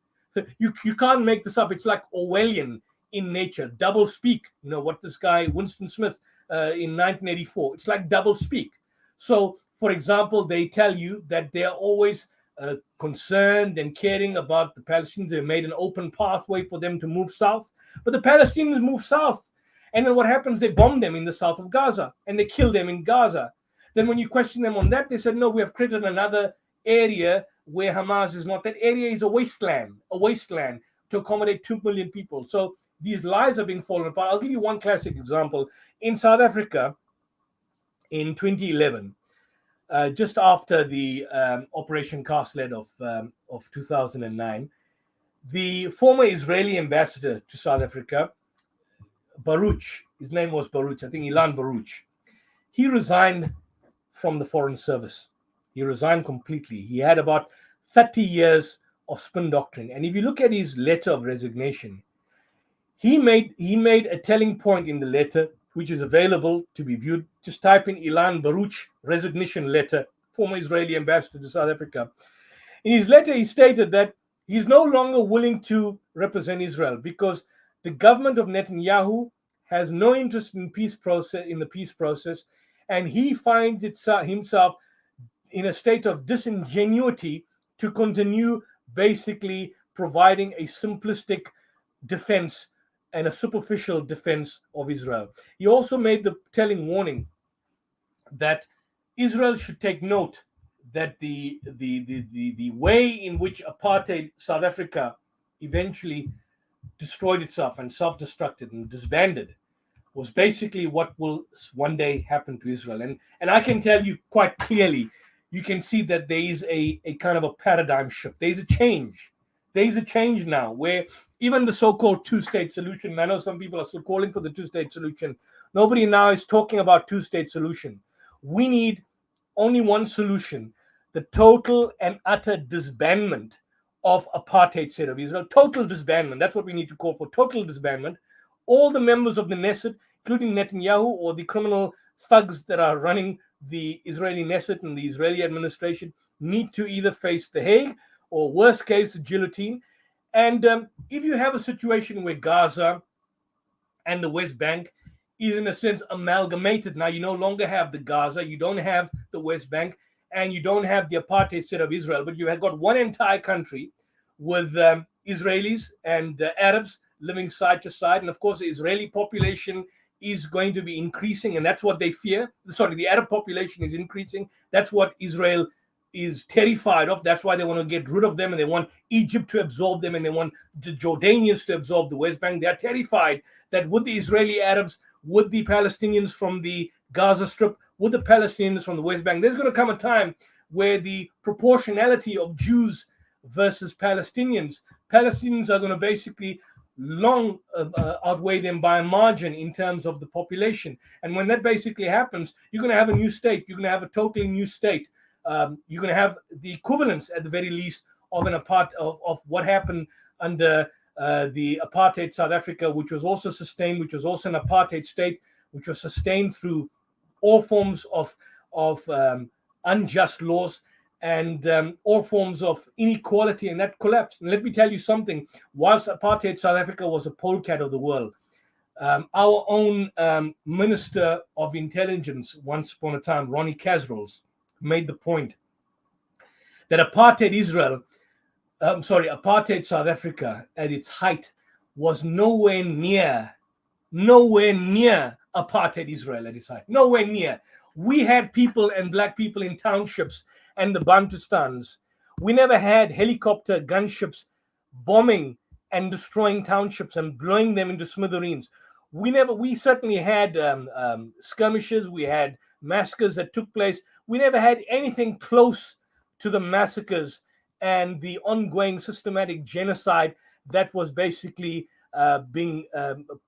You can't make this up. It's like Orwellian in nature, double speak. You know what this guy Winston Smith in 1984. It's like double speak. So, for example, they tell you that they are always concerned and caring about the Palestinians. They made an open pathway for them to move south, but the Palestinians move south, and then what happens? They bomb them in the south of Gaza and they kill them in Gaza. Then when you question them on that, they said, no, we have created another area where Hamas is not. That area is a wasteland to accommodate 2 million people. So these lies are being fallen apart. I'll give you one classic example. In South Africa, in 2011, just after the Operation Cast Lead of 2009, the former Israeli ambassador to South Africa Baruch, his name was Baruch, I think Ilan Baruch, he resigned from the Foreign Service. He resigned completely. He had about 30 years of spin doctrine. And if you look at his letter of resignation, he made a telling point in the letter, which is available to be viewed. Just type in Ilan Baruch resignation letter, former Israeli ambassador to South Africa. In his letter, he stated that he's no longer willing to represent Israel because the government of Netanyahu has no interest in the peace process, and he finds himself in a state of disingenuity to continue basically providing a simplistic defense and a superficial defense of Israel. He also made the telling warning that Israel should take note that the way in which apartheid South Africa eventually destroyed itself and self-destructed and disbanded was basically what will one day happen to Israel. And I can tell you quite clearly, you can see that there is a kind of a paradigm shift. There's a change. There's a change now where even the so-called two-state solution, and I know some people are still calling for the two-state solution. Nobody now is talking about two-state solution. We need only one solution: the total and utter disbandment of apartheid state of Israel. Total disbandment. That's what we need to call for. Total disbandment. All the members of the Knesset, including Netanyahu or the criminal thugs that are running the Israeli Knesset and the Israeli administration, need to either face the Hague or, worst case, the guillotine. And if you have a situation where Gaza and the West Bank is in a sense amalgamated, now you no longer have the Gaza, you don't have the West Bank, and you don't have the apartheid state of Israel, but you have got one entire country with Israelis and Arabs living side to side. And of course, the Israeli population is going to be increasing, and that's what they fear. Sorry, the Arab population is increasing. That's what Israel is terrified of. That's why they want to get rid of them, and they want Egypt to absorb them, and they want the Jordanians to absorb the West Bank. They are terrified that with the Israeli Arabs, with the Palestinians from the Gaza Strip, with the Palestinians from the West Bank, there's going to come a time where the proportionality of Jews versus Palestinians are going to basically long outweigh them by a margin in terms of the population. And when that basically happens, you're going to have a new state. You're going to have a totally new state. You're going to have the equivalence, at the very least, of of what happened under the apartheid South Africa, which was also sustained, which was also an apartheid state, which was sustained through all forms of unjust laws and all forms of inequality, and that collapsed. And let me tell you something: whilst apartheid South Africa was a polecat of the world, our own Minister of Intelligence, once upon a time, Ronnie Kasrils, made the point that apartheid South Africa at its height was nowhere near apartheid Israel at its height. Nowhere near. We had people and black people in townships and the Bantustans. We never had helicopter gunships bombing and destroying townships and blowing them into smithereens. We certainly had skirmishes. We had massacres that took place. We never had anything close to the massacres and the ongoing systematic genocide that was basically being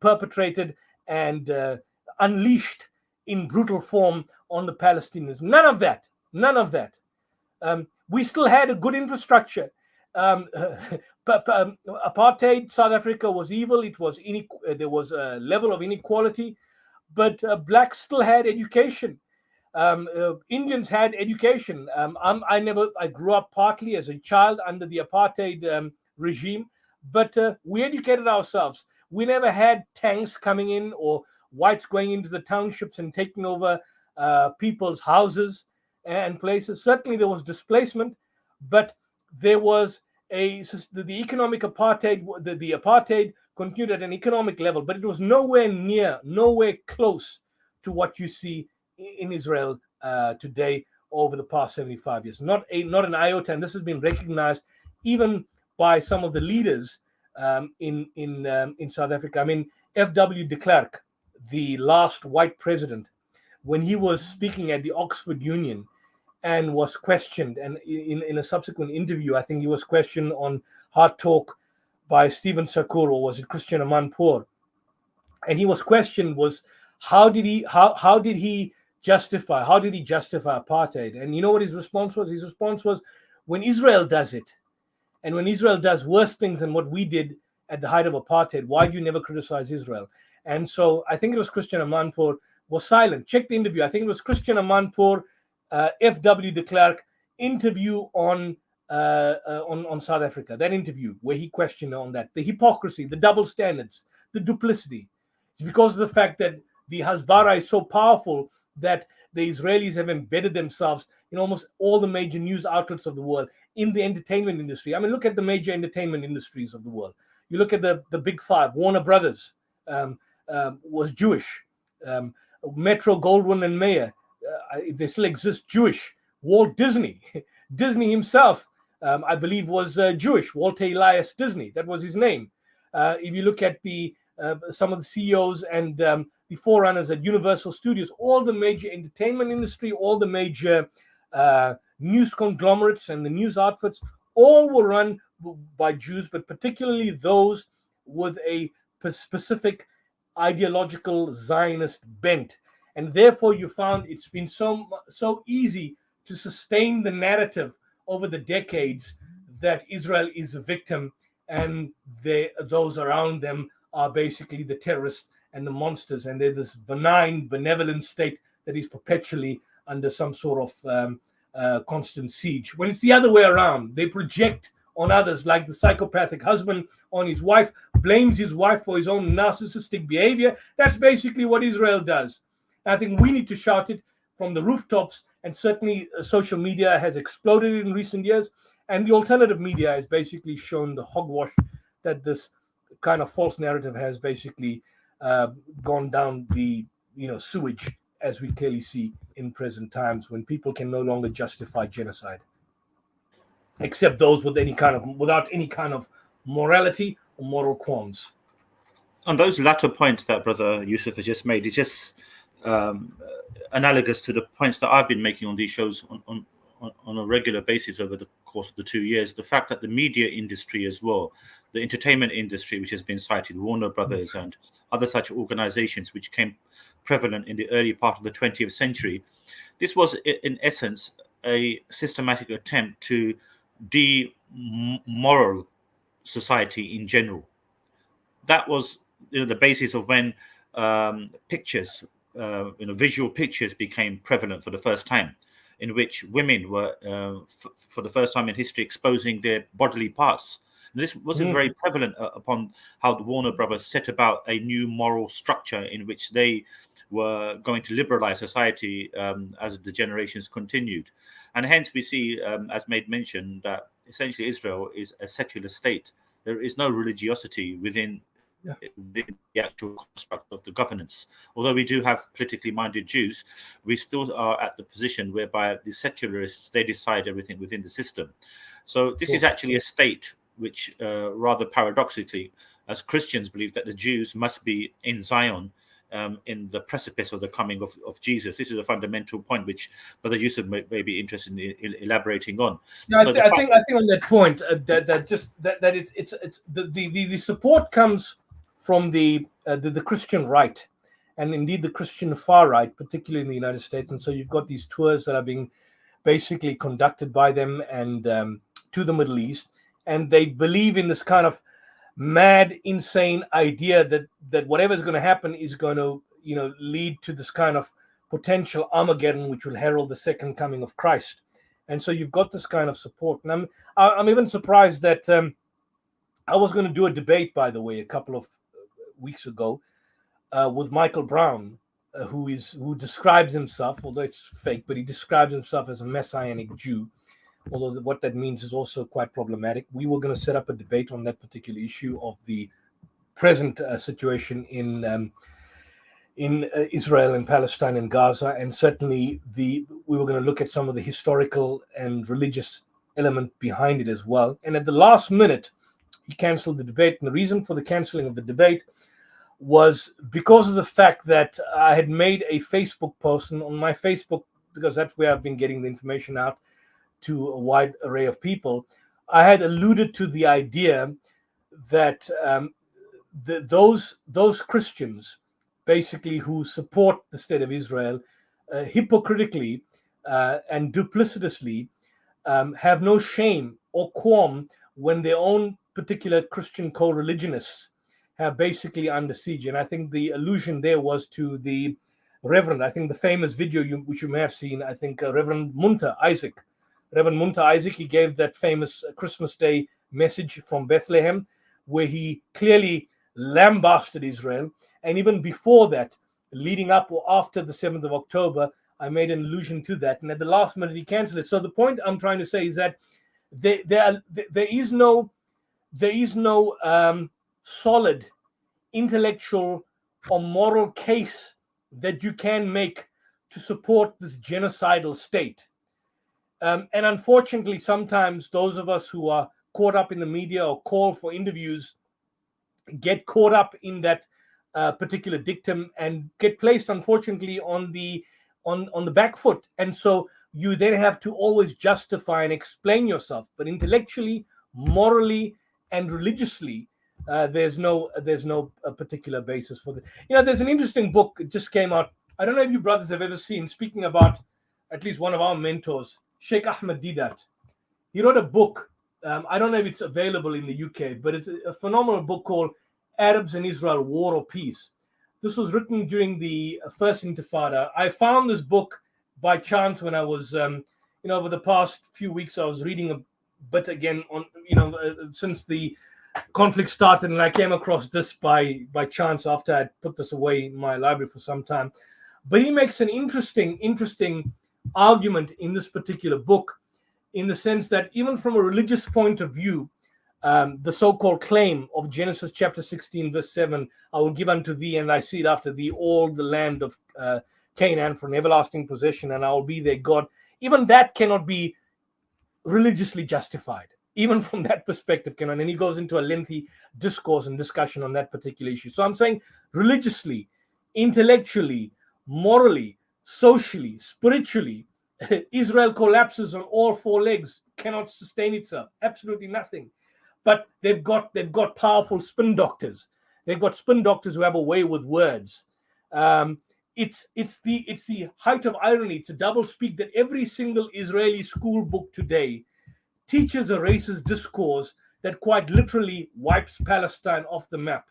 perpetrated and unleashed in brutal form on the Palestinians. None of that. We still had a good infrastructure. Apartheid South Africa was evil. It was there was a level of inequality, but blacks still had education. Indians had education. I grew up partly as a child under the apartheid regime, but we educated ourselves. We never had tanks coming in or whites going into the townships and taking over people's houses and places. Certainly there was displacement, but there was the economic apartheid. The apartheid continued at an economic level, but it was nowhere close to what you see in Israel today over the past 75 years. Not an iota, and this has been recognized even by some of the leaders in South Africa. I mean, F.W. de Klerk, the last white president, when he was speaking at the Oxford Union and was questioned, and in a subsequent interview, I think he was questioned on Hard Talk by Stephen Sakur, or was it Christian Amanpour? and he was questioned was how did he justify apartheid? And you know what his response was? His response was, when Israel does it, and when Israel does worse things than what we did at the height of apartheid, why do you never criticize Israel? And so I think it was Christian Amanpour was silent. Check the interview. I think it was Christian Amanpour, F.W. de Klerk interview on South Africa. That interview where he questioned on that, the hypocrisy, the double standards, the duplicity. It's because of the fact that the Hasbara is so powerful that the Israelis have embedded themselves in almost all the major news outlets of the world, in the entertainment industry. I mean, look at the major entertainment industries of the world. You look at the big five. Warner Brothers was Jewish. Metro Goldwyn and Mayer, if they still exist, Jewish. Walt Disney, Disney himself, I believe, was Jewish. Walter Elias Disney, that was his name. If you look at some of the CEOs and the forerunners at Universal Studios, all the major entertainment industry, all the major news conglomerates and the news outfits, all were run by Jews, but particularly those with a specific ideological Zionist bent. And therefore you found it's been so easy to sustain the narrative over the decades that Israel is a victim and those around them are basically the terrorists and the monsters, and they're this benign, benevolent state that is perpetually under some sort of constant siege. When it's the other way around, they project on others, like the psychopathic husband on his wife, blames his wife for his own narcissistic behavior. That's basically what Israel does. And I think we need to shout it from the rooftops, and certainly social media has exploded in recent years, and the alternative media has basically shown the hogwash that this kind of false narrative has basically gone down the sewage, as we clearly see in present times, when people can no longer justify genocide, except those without any kind of morality or moral qualms. On those latter points that Brother Yusuf has just made, it's just analogous to the points that I've been making on these shows on a regular basis over the course of the 2 years. The fact that the media industry as well, the entertainment industry, which has been cited, Warner Brothers and other such organizations which came prevalent in the early part of the 20th century, this was in essence a systematic attempt to demoral society in general. That was the basis of when pictures, visual pictures became prevalent for the first time, in which women were, for the first time in history, exposing their bodily parts. And this wasn't very prevalent upon how the Warner Brothers set about a new moral structure in which they were going to liberalize society as the generations continued. And hence we see, as made mention, that essentially Israel is a secular state. There is no religiosity within the actual construct of the governance. Although we do have politically minded Jews, we still are at the position whereby the secularists, they decide everything within the system. So this is actually a state which, rather paradoxically, as Christians believe that the Jews must be in Zion in the precipice of the coming of Jesus. This is a fundamental point which Brother Yusuf may be interested in elaborating on. No, so I think on that point that it's the support comes from the Christian right, and indeed the Christian far right, particularly in the United States. And so you've got these tours that are being basically conducted by them and to the Middle East, and they believe in this kind of mad, insane idea that whatever is going to happen is going to lead to this kind of potential Armageddon, which will herald the second coming of Christ. And so you've got this kind of support. And I'm even surprised that I was going to do a debate, by the way, a couple of weeks ago with Michael Brown, who describes himself, although it's fake, but he describes himself as a Messianic Jew, although what that means is also quite problematic. We were going to set up a debate on that particular issue of the present situation in Israel and Palestine and Gaza, and certainly we were going to look at some of the historical and religious element behind it as well. And at the last minute, he canceled the debate, and the reason for the canceling of the debate was because of the fact that I had made a Facebook post, and on my Facebook, because that's where I've been getting the information out to a wide array of people, I had alluded to the idea that those Christians basically who support the state of Israel hypocritically and duplicitously have no shame or qualm when their own particular Christian co-religionists have basically under siege. And I think the allusion there was to the Reverend, I think the famous video which you may have seen, I think Reverend Munter Isaac. Reverend Munter Isaac, he gave that famous Christmas Day message from Bethlehem, where he clearly lambasted Israel. And even before that, leading up or after the 7th of October, I made an allusion to that. And at the last minute, he canceled it. So the point I'm trying to say is that there is no solid intellectual or moral case that you can make to support this genocidal state. And unfortunately, sometimes those of us who are caught up in the media or call for interviews get caught up in that particular dictum and get placed, unfortunately, on the back foot. And so you then have to always justify and explain yourself. But intellectually, morally, and religiously, there's no particular basis for that. There's an interesting book. It just came out. I don't know if you brothers have ever seen, speaking about at least one of our mentors, Sheikh Ahmed Didat. He wrote a book. I don't know if it's available in the UK, but it's a phenomenal book called Arabs and Israel, War or Peace. This was written during the First Intifada. I found this book by chance when I was, over the past few weeks, I was reading a bit again on, since the conflict started, and I came across this by chance after I'd put this away in my library for some time. But he makes an interesting argument in this particular book, in the sense that even from a religious point of view, the so-called claim of Genesis chapter 16, verse 7, I will give unto thee, and I seed after thee, all the land of Canaan for an everlasting possession, and I will be their God. Even that cannot be religiously justified, even from that perspective, cannot. And he goes into a lengthy discourse and discussion on that particular issue. So I'm saying religiously, intellectually, morally, socially, spiritually, Israel collapses on all four legs, cannot sustain itself, absolutely nothing. But they've got powerful spin doctors. They've got spin doctors who have a way with words. It's the height of irony. It's a double speak that every single Israeli school book today teaches a racist discourse that quite literally wipes Palestine off the map.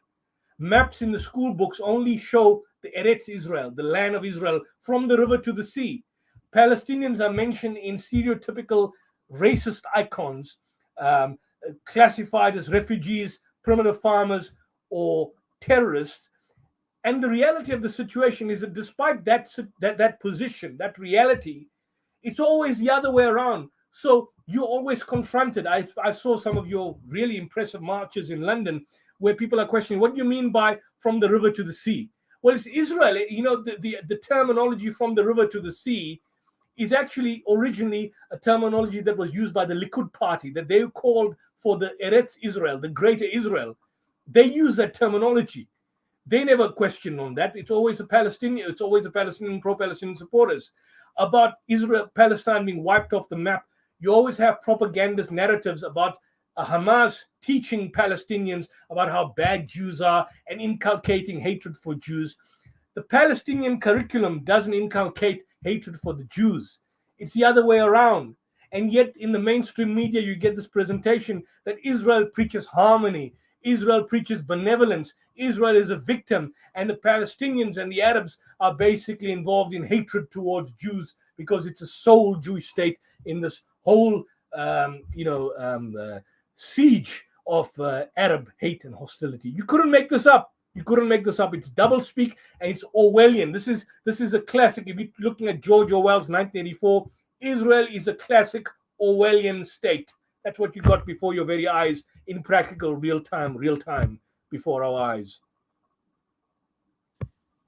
Maps in the school books only show the Eretz Israel, the land of Israel, from the river to the sea. Palestinians are mentioned in stereotypical racist icons, classified as refugees, primitive farmers, or terrorists. And the reality of the situation is that despite that position, that reality, it's always the other way around. So you're always confronted. I saw some of your really impressive marches in London where people are questioning, what do you mean by from the river to the sea? Well, it's Israel. The terminology from the river to the sea is actually originally a terminology that was used by the Likud party, that they called for the Eretz Israel, the greater Israel. They use that terminology. They never question on that. It's always a Palestinian pro-Palestinian supporters. About Israel, Palestine being wiped off the map, you always have propagandist narratives about Hamas teaching Palestinians about how bad Jews are and inculcating hatred for Jews. The Palestinian curriculum doesn't inculcate hatred for the Jews. It's the other way around. And yet in the mainstream media, you get this presentation that Israel preaches harmony. Israel preaches benevolence. Israel is a victim. And the Palestinians and the Arabs are basically involved in hatred towards Jews because it's a sole Jewish state in this whole, siege of Arab hate and hostility. You couldn't make this up. It's doublespeak and it's Orwellian. This is a classic. If you're looking at George Orwell's 1984, Israel is a classic Orwellian state. That's what you got before your very eyes in practical real time before our eyes.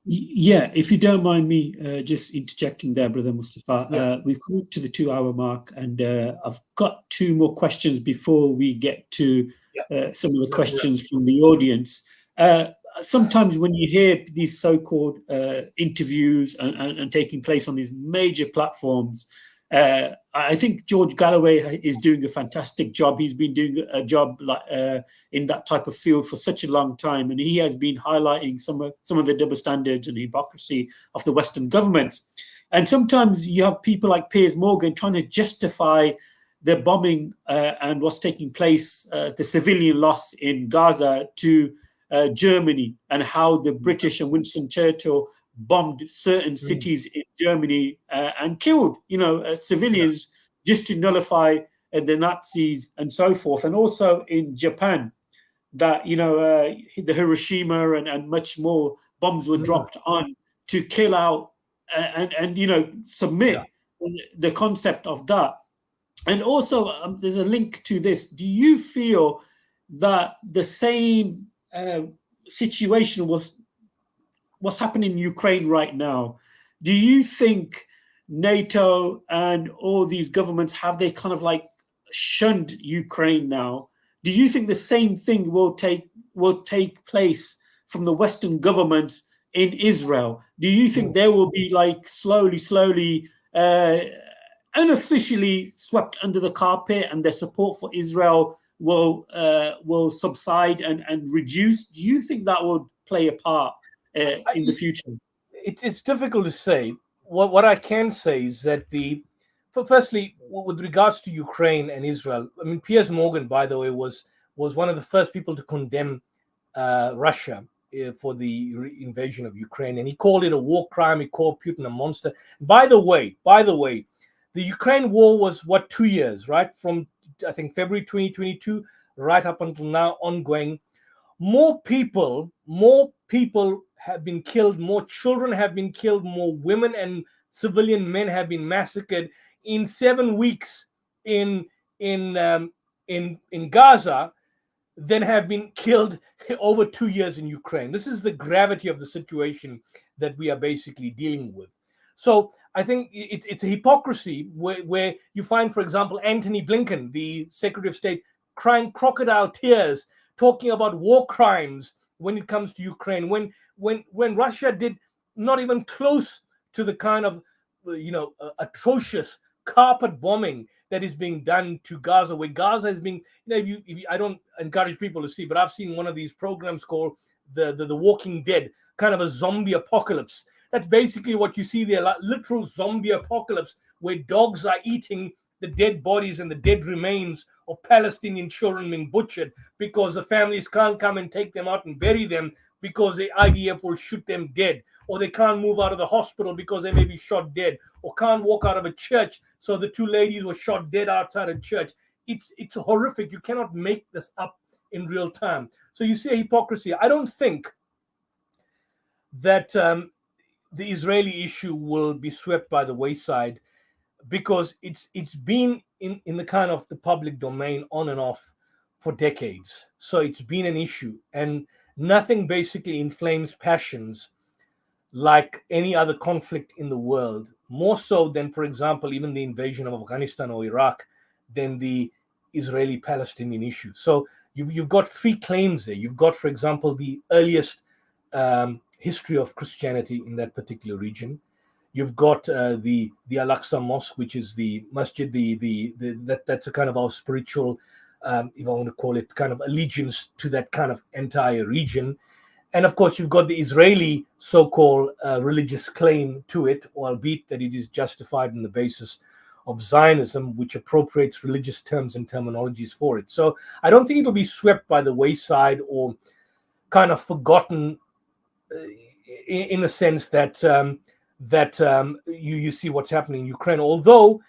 Yeah, if you don't mind me just interjecting there, Brother Mustafa, we've come to the 2-hour mark, and I've got 2 more questions before we get to some of the questions from the audience. Sometimes when you hear these so-called interviews and taking place on these major platforms, I think George Galloway is doing a fantastic job. He's been doing a job in that type of field for such a long time, and he has been highlighting some of the double standards and hypocrisy of the Western government. And sometimes you have people like Piers Morgan trying to justify the bombing and what's taking place, the civilian loss in Gaza, to Germany, and how the British and Winston Churchill bombed certain cities in Germany and killed, civilians just to nullify the Nazis and so forth. And also in Japan, that the Hiroshima and much more bombs were dropped on to kill out and submit the concept of that. And also, there's a link to this. Do you feel that the same situation what's happening in Ukraine right now? Do you think NATO and all these governments have they kind of like shunned Ukraine now? Do you think the same thing will take place from the Western governments in Israel? Do you think they will be like slowly, unofficially swept under the carpet, and their support for Israel will subside and reduce? Do you think that will play a part in the future? It's difficult to say. What I can say is that firstly, with regards to Ukraine and Israel, I mean, Piers Morgan, by the way, was one of the first people to condemn Russia for the invasion of Ukraine, and he called it a war crime. He called Putin a monster. By the way, the Ukraine war was 2 years, right? From I think February 2022 right up until now, ongoing. More people have been killed, more children have been killed, more women and civilian men have been massacred in 7 weeks in Gaza than have been killed over 2 years in Ukraine. This is the gravity of the situation that we are basically dealing with. So I think it's a hypocrisy where you find, for example, Antony Blinken, the Secretary of State, crying crocodile tears, talking about war crimes when it comes to Ukraine, when Russia did not even close to the kind of atrocious carpet bombing that is being done to Gaza, where Gaza is being, I don't encourage people to see, but I've seen one of these programs called the Walking Dead, kind of a zombie apocalypse. That's basically what you see there, like literal zombie apocalypse, where dogs are eating the dead bodies and the dead remains of Palestinian children being butchered because the families can't come and take them out and bury them because the IDF will shoot them dead, or they can't move out of the hospital because they may be shot dead, or can't walk out of a church, so the 2 ladies were shot dead outside a church. It's horrific. You cannot make this up in real time. So you see a hypocrisy. I don't think that the Israeli issue will be swept by the wayside, because it's been in the kind of the public domain on and off for decades. So it's been an issue, and nothing basically inflames passions like any other conflict in the world, more so than, for example, even the invasion of Afghanistan or Iraq, than the Israeli-Palestinian issue. So you've got 3 claims there. You've got, for example, the earliest history of Christianity in that particular region. You've got the Al-Aqsa Mosque, which is the masjid, that's a kind of our spiritual, if I want to call it, kind of allegiance to that kind of entire region. And of course, you've got the Israeli so-called religious claim to it, albeit that it is justified on the basis of Zionism, which appropriates religious terms and terminologies for it. So I don't think it'll be swept by the wayside or kind of forgotten in the sense that you see what's happening in Ukraine. Although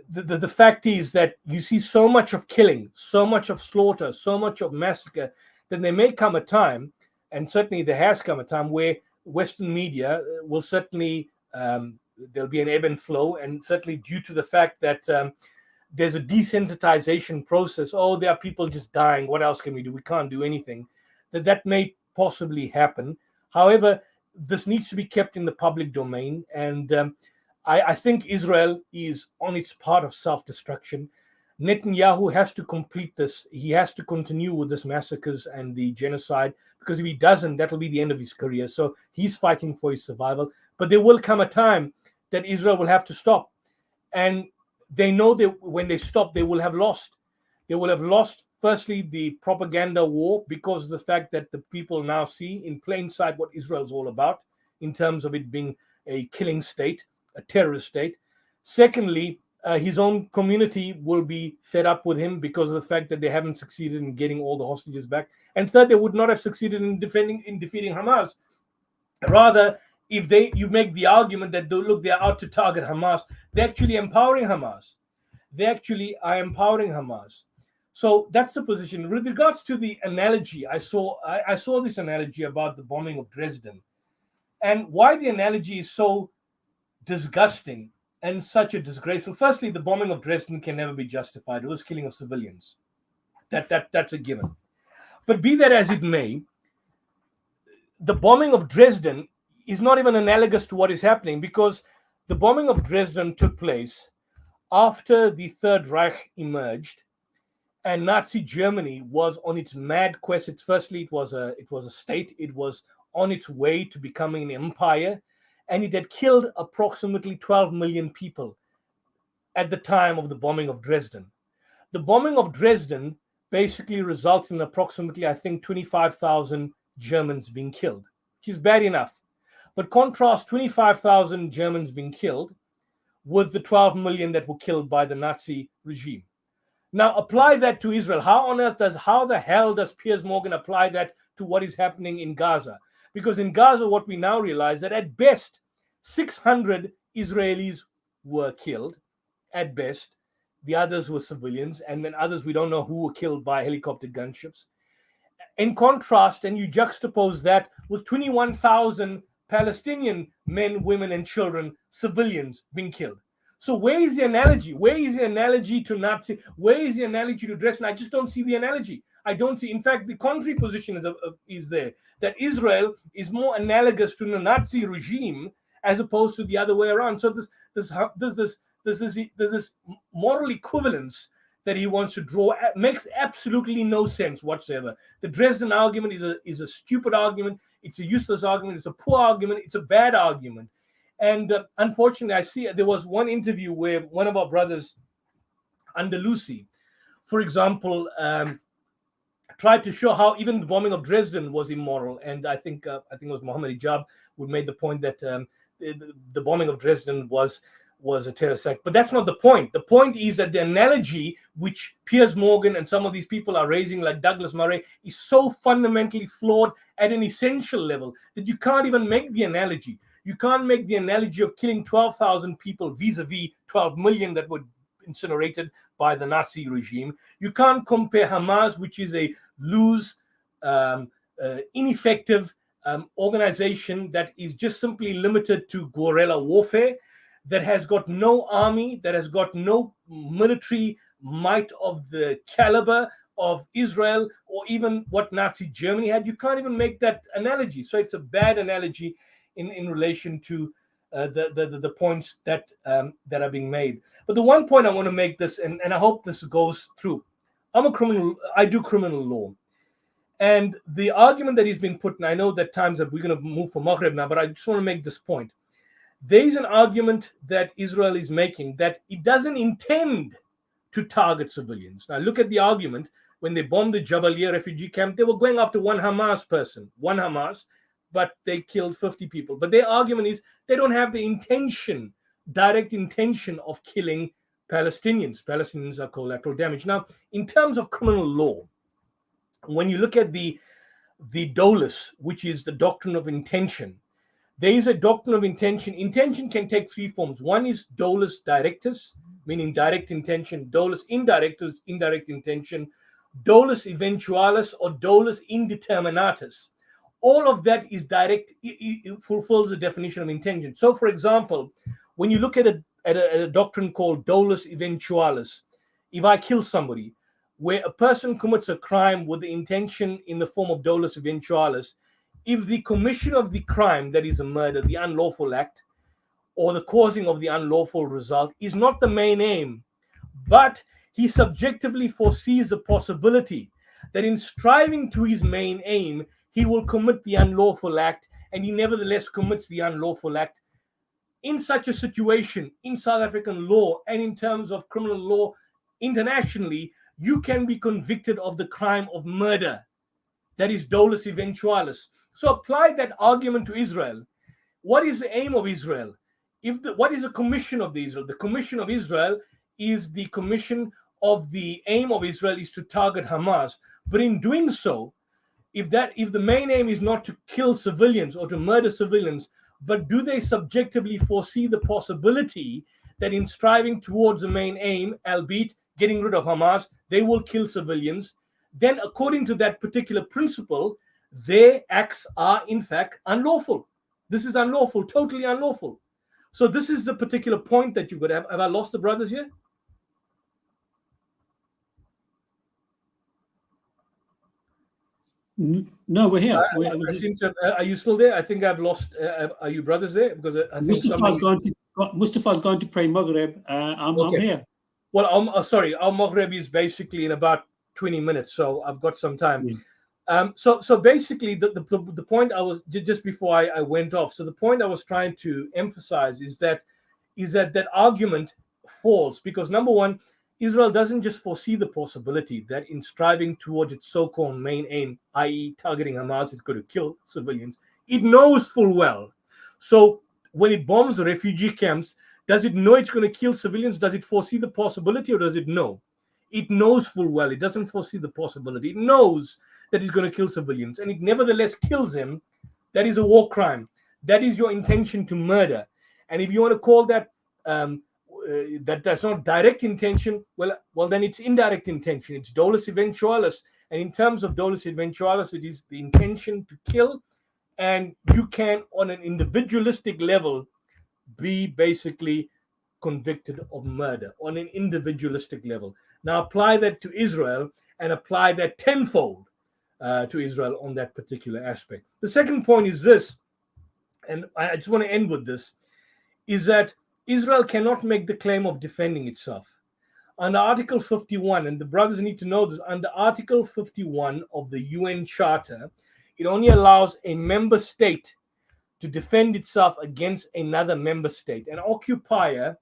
the fact is that you see so much of killing, so much of slaughter, so much of massacre, then there may come a time, and certainly there has come a time, where Western media will certainly, there'll be an ebb and flow, and certainly due to the fact that there's a desensitization process. Oh, there are people just dying. What else can we do? We can't do anything. That may possibly happen. However, this needs to be kept in the public domain, and I think Israel is on its part of self-destruction. Netanyahu has to complete this. He has to continue with this massacres and the genocide, because if he doesn't, that'll be the end of his career. So he's fighting for his survival. But there will come a time that Israel will have to stop. And they know that when they stop, they will have lost. They will have lost, firstly, the propaganda war, because of the fact that the people now see in plain sight what Israel's all about in terms of it being a killing state, a terrorist state. Secondly, his own community will be fed up with him because of the fact that they haven't succeeded in getting all the hostages back. And third, they would not have succeeded in defeating Hamas. Rather, if you make the argument that look, they're out to target Hamas, they're actually empowering Hamas. They actually are empowering Hamas. So that's the position. With regards to the analogy, I saw this analogy about the bombing of Dresden, and why the analogy is so disgusting and such a disgraceful. Firstly, the bombing of Dresden can never be justified. It was killing of civilians. That's a given. But be that as it may, the bombing of Dresden is not even analogous to what is happening, because the bombing of Dresden took place after the Third Reich emerged, and Nazi Germany was on its mad quest. It was a state. It was on its way to becoming an empire, and it had killed approximately 12 million people at the time of the bombing of Dresden. The bombing of Dresden basically resulted in approximately, I think, 25,000 Germans being killed, which is bad enough. But contrast 25,000 Germans being killed with the 12 million that were killed by the Nazi regime. Now apply that to Israel. How the hell does Piers Morgan apply that to what is happening in Gaza? Because in Gaza, what we now realize that at best 600 Israelis were killed, at best. The others were civilians, and then others we don't know who were killed by helicopter gunships. In contrast, and you juxtapose that with 21,000 Palestinian men, women, and children, civilians being killed. So where is the analogy? Where is the analogy to Nazi? Where is the analogy to Dresden? I just don't see the analogy. I don't see. In fact, the contrary position is there, that Israel is more analogous to the Nazi regime as opposed to the other way around. So there's this moral equivalence that he wants to draw. Makes absolutely no sense whatsoever. The Dresden argument is a stupid argument. It's a useless argument. It's a poor argument. It's a bad argument. And unfortunately, I see there was one interview where one of our brothers, Andalusi, for example, tried to show how even the bombing of Dresden was immoral. And I think it was Mohammed Ijab who made the point that the bombing of Dresden was a terrorist act. But that's not the point. The point is that the analogy which Piers Morgan and some of these people are raising, like Douglas Murray, is so fundamentally flawed at an essential level that you can't even make the analogy. You can't make the analogy of killing 12,000 people vis-a-vis 12 million that were incinerated by the Nazi regime. You can't compare Hamas, which is a loose, ineffective organization that is just simply limited to guerrilla warfare, that has got no army, that has got no military might of the caliber of Israel or even what Nazi Germany had. You can't even make that analogy. So it's a bad analogy in relation to the points that are being made. But the one point I want to make this, and I hope this goes through. I'm a criminal. I do criminal law. And the argument that he's been put, and I know that times that we're going to move for Maghreb now, but I just want to make this point. There is an argument that Israel is making that it doesn't intend to target civilians. Now look at the argument. When they bombed the Jabalia refugee camp, they were going after one Hamas, but they killed 50 people. But their argument is they don't have the direct intention of killing Palestinians. Palestinians are collateral damage. Now, in terms of criminal law, when you look at the dolus, which is the doctrine of intention, there is a doctrine of intention. Intention can take three forms. One is dolus directus, meaning direct intention. Dolus indirectus, indirect intention. Dolus eventualis or dolus indeterminatus. All of that is direct. It fulfills the definition of intention. So, for example, when you look at a doctrine called dolus eventualis, if I kill somebody, where a person commits a crime with the intention in the form of dolus eventualis, if the commission of the crime, that is a murder, the unlawful act, or the causing of the unlawful result, is not the main aim, but he subjectively foresees the possibility that in striving to his main aim, he will commit the unlawful act, and he nevertheless commits the unlawful act, in such a situation, in South African law and in terms of criminal law internationally, you can be convicted of the crime of murder. That is dolus eventualis. So apply that argument to Israel. What is the aim of Israel? What is the commission of Israel? The commission of Israel is the commission of the aim of Israel is to target Hamas. But in doing so, if the main aim is not to kill civilians or to murder civilians, but do they subjectively foresee the possibility that in striving towards the main aim, albeit getting rid of Hamas, they will kill civilians, then according to that particular principle, their acts are in fact unlawful. This is unlawful, totally unlawful. So this is the particular point that you've got to have. Have I lost the brothers here? No, we're here. Are you still there? I think I've lost. Are you brothers there? Because I think Mustafa's going to pray Maghrib. I'm here. Well, sorry. Our Maghrib is basically in about 20 minutes, so I've got some time. So basically, the point I was just before I went off. So the point I was trying to emphasize is that argument falls because number one, Israel doesn't just foresee the possibility that in striving towards its so-called main aim, i.e. targeting Hamas, it's going to kill civilians. It knows full well. So when it bombs the refugee camps, does it know it's going to kill civilians? Does it foresee the possibility or does it know? It knows full well. It doesn't foresee the possibility. It knows that it's going to kill civilians and it nevertheless kills them. That is a war crime. That is your intention to murder. And if you want to call that that's not direct intention, well, then it's indirect intention. It's dolus eventualis. And in terms of dolus eventualis, it is the intention to kill. And you can, on an individualistic level, be basically convicted of murder on an individualistic level. Now apply that to Israel and apply that tenfold to Israel on that particular aspect. The second point is this, and I just want to end with this, is that Israel cannot make the claim of defending itself. Under Article 51, and the brothers need to know this, under Article 51 of the UN Charter, it only allows a member state to defend itself against another member state. An occupier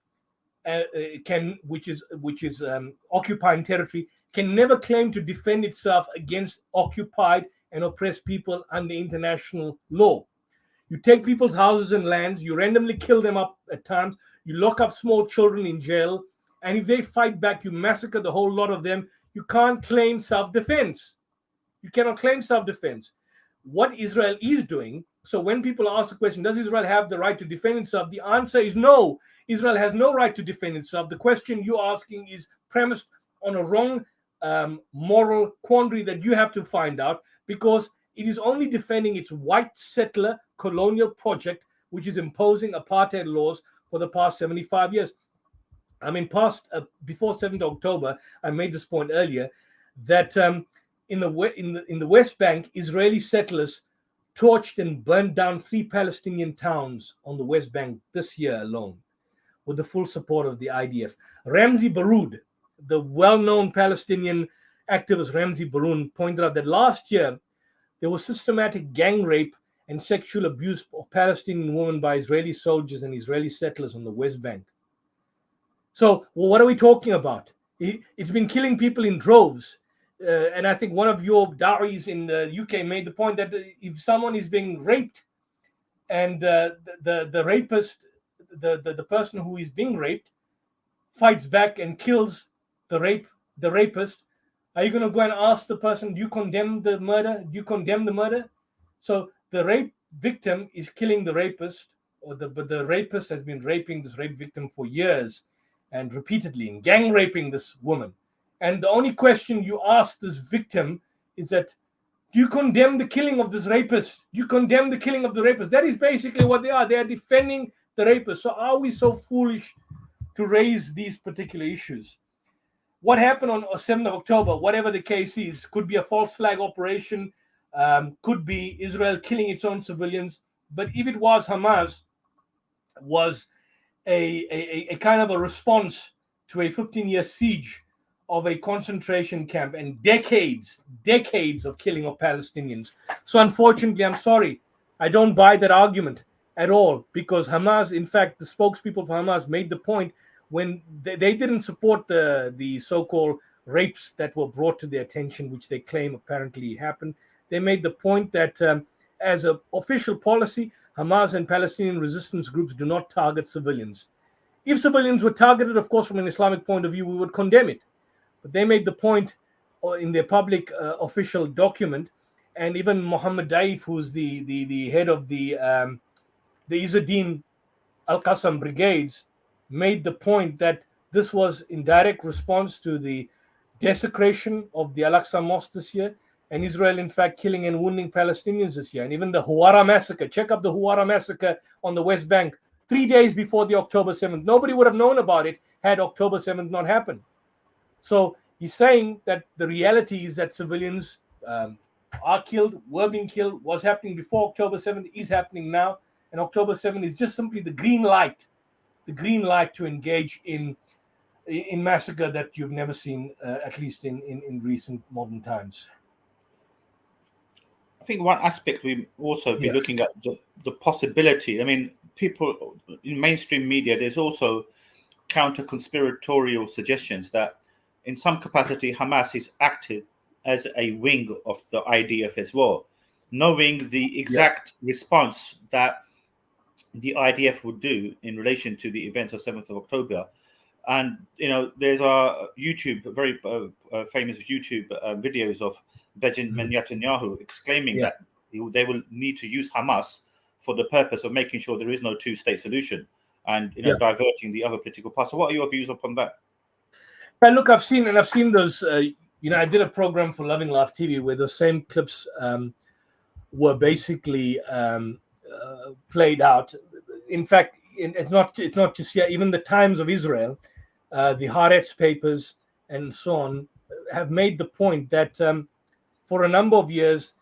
which is occupying territory, can never claim to defend itself against occupied and oppressed people under international law. You take people's houses and lands, you randomly kill them up at times, you lock up small children in jail, and if they fight back, you massacre the whole lot of them. You can't claim self-defense. You cannot claim self-defense. What Israel is doing, so when people ask the question, does Israel have the right to defend itself? The answer is no. Israel has no right to defend itself. The question you're asking is premised on a wrong moral quandary that you have to find out, because it is only defending its white settler colonial project, which is imposing apartheid laws for the past 75 years. I mean, before 7th October, I made this point earlier, that in the West Bank, Israeli settlers torched and burned down 3 Palestinian towns on the West Bank this year alone, with the full support of the IDF. Ramzi Baroud, the well-known Palestinian activist Ramzi Baroud, pointed out that last year there was systematic gang rape and sexual abuse of Palestinian women by Israeli soldiers and Israeli settlers on the West Bank. So, what are we talking about? It's been killing people in droves. And I think one of your da'is in the UK made the point that if someone is being raped and the rapist, the person who is being raped, fights back and kills the rapist, are you going to go and ask the person, do you condemn the murder? Do you condemn the murder? So the rape victim is killing the rapist, but the rapist has been raping this rape victim for years and repeatedly, and gang raping this woman. And the only question you ask this victim is that, do you condemn the killing of this rapist? Do you condemn the killing of the rapist? That is basically what they are. They are defending the rapist. So are we so foolish to raise these particular issues? What happened on 7th of October, whatever the case is, could be a false flag operation, could be Israel killing its own civilians. But if it was Hamas, was a kind of a response to a 15-year siege of a concentration camp and decades of killing of Palestinians. So unfortunately, I'm sorry, I don't buy that argument. at all, because Hamas, in fact, the spokespeople for Hamas made the point when they didn't support the so-called rapes that were brought to their attention, which they claim apparently happened. They made the point that as an official policy, Hamas and Palestinian resistance groups do not target civilians. If civilians were targeted, of course, from an Islamic point of view, we would condemn it. But they made the point in their public official document, and even Mohammed Daif, who's the head of the Izzuddin al-Qassam brigades, made the point that this was in direct response to the desecration of the Al-Aqsa Mosque this year, and Israel, in fact, killing and wounding Palestinians this year. And even the Huwara massacre, check up the Huwara massacre on the West Bank, 3 days before the October 7th. Nobody would have known about it had October 7th not happened. So he's saying that the reality is that civilians are killed, were being killed, was happening before October 7th, is happening now. And October 7th is just simply the green light to engage in massacre that you've never seen, at least in recent modern times. I think one aspect we also be looking at the possibility. I mean, people in mainstream media, there's also counter-conspiratorial suggestions that in some capacity Hamas is acted as a wing of the IDF as well, knowing the exact response that the IDF would do in relation to the events of 7th of October. And, there's a YouTube, very famous YouTube videos of Benjamin Netanyahu exclaiming that they will need to use Hamas for the purpose of making sure there is no two-state solution and, diverting the other political parts. So what are your views upon that? Well, look, I've seen those, I did a program for Loving Laugh TV where those same clips were basically played out. In fact, it's not just here. Even the Times of Israel, the Haaretz papers, and so on, have made the point that for a number of years,